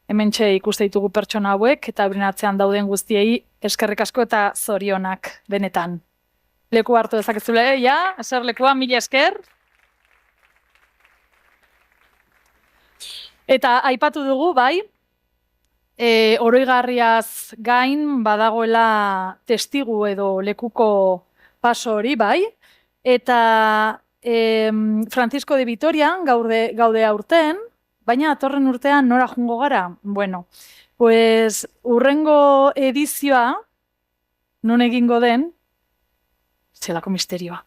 Hementxe ikuste ditugu pertsona hauek, eta euren atzean dauden guztiei eskerrik asko eta zorionak benetan. Leku hartu dezakezule, eser lekua, mila esker. Eta aipatu dugu, bai, oroigarriaz gain badagoela testigu edo lekuko paso hori, bai, eta Francisco de Vitorian gaude aurten, baina atorren urtean nora jungo gara? Bueno, pues urrengo edizioa, non egingo den, zelako misterioa.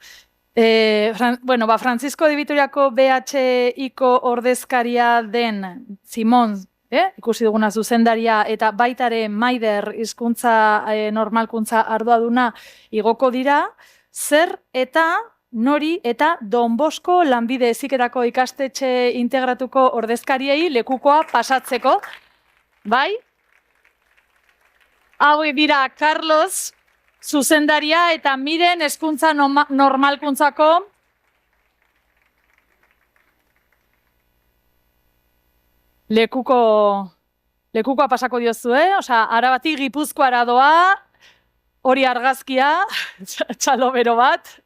Francisco de Vitoriako BHIko ordezkaria den Simon, ikusi duguna zuzendaria, eta baitare Maider hizkuntza normalkuntza arduaduna igoko dira, zer eta nori eta Don Bosco lanbide heziketako ikastetxe integratuko ordezkariei lekukoa pasatzeko. Bai? Hau dira Carlos zuzendaria eta Miren hezkuntza normalkuntzako lekukoa pasako diozu, Osea, Arabatik Gipuzkoara doa, hori argazkia, txalo bero bat.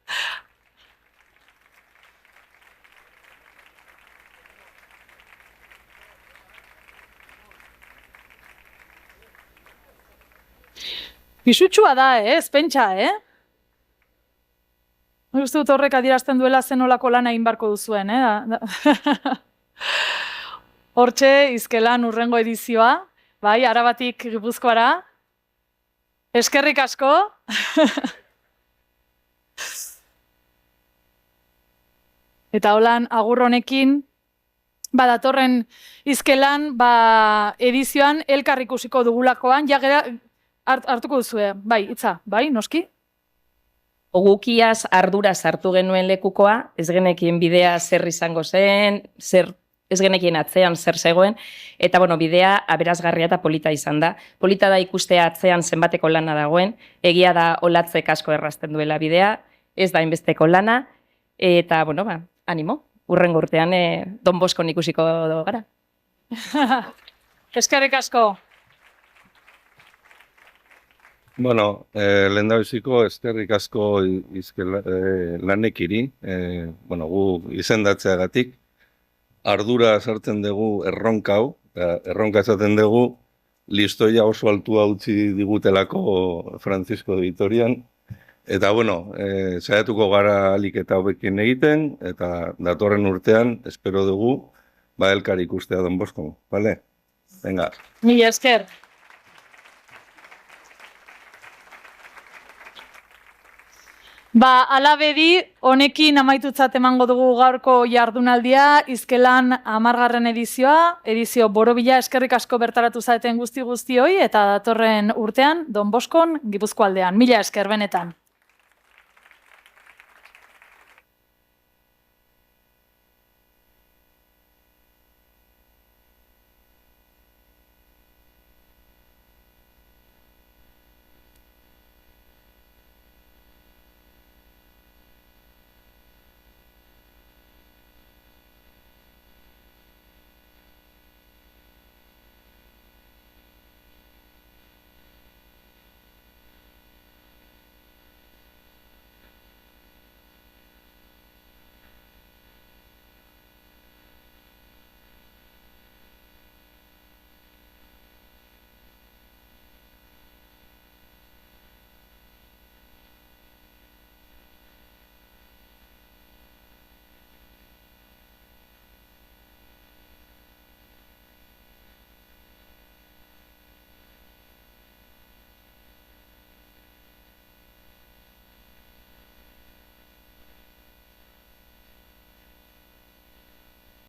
Pisutxua da, ez pentsa, Uste dut horrek adierazten duela zenolako lana egin barko duzuen, Hortxe, Izkelan urrengo edizioa, bai, Arabatik Gipuzkoara. Eskerrik asko. Eta holan, agur honekin, datorren Izkelan, edizioan elkar ikusiko dugulakoan, hartuko duzue, bai, hitza, bai, noski? Ogukiaz ardura sartu genuen lekukoa, ez genekien bidea zer izango zen, ez genekien atzean zer zegoen, eta bidea aberasgarria eta polita izan da. Polita da ikustea atzean zenbateko lana dagoen, egia da olatzek asko errazten duela bidea, ez da inbesteko lana, eta, animo, urrengo urtean Don Boskon ikusiko gara. Eskerrik asko. Lehendabiziko eskerrik asko Lanekiri, gu izendatzeagatik, ardura sartzen dugu erronkau, erronka esaten dugu, listoia oso altua utzi digutelako Francisco de Vitorian, eta saiatuko gara alik eta hobekin egiten, eta datorren urtean, espero dugu, elkar ikustea Don Bosko, bale? Venga. Mila esker. Alabedi, honekin amaitutzat emango dugu gaurko jardunaldia, Izkelan 10. edizioa, edizio borobila, eskerrik asko bertaratu zaeten guzti-guztioi, eta datorren urtean Don Boskon Gipuzkoaldean. Mila esker benetan.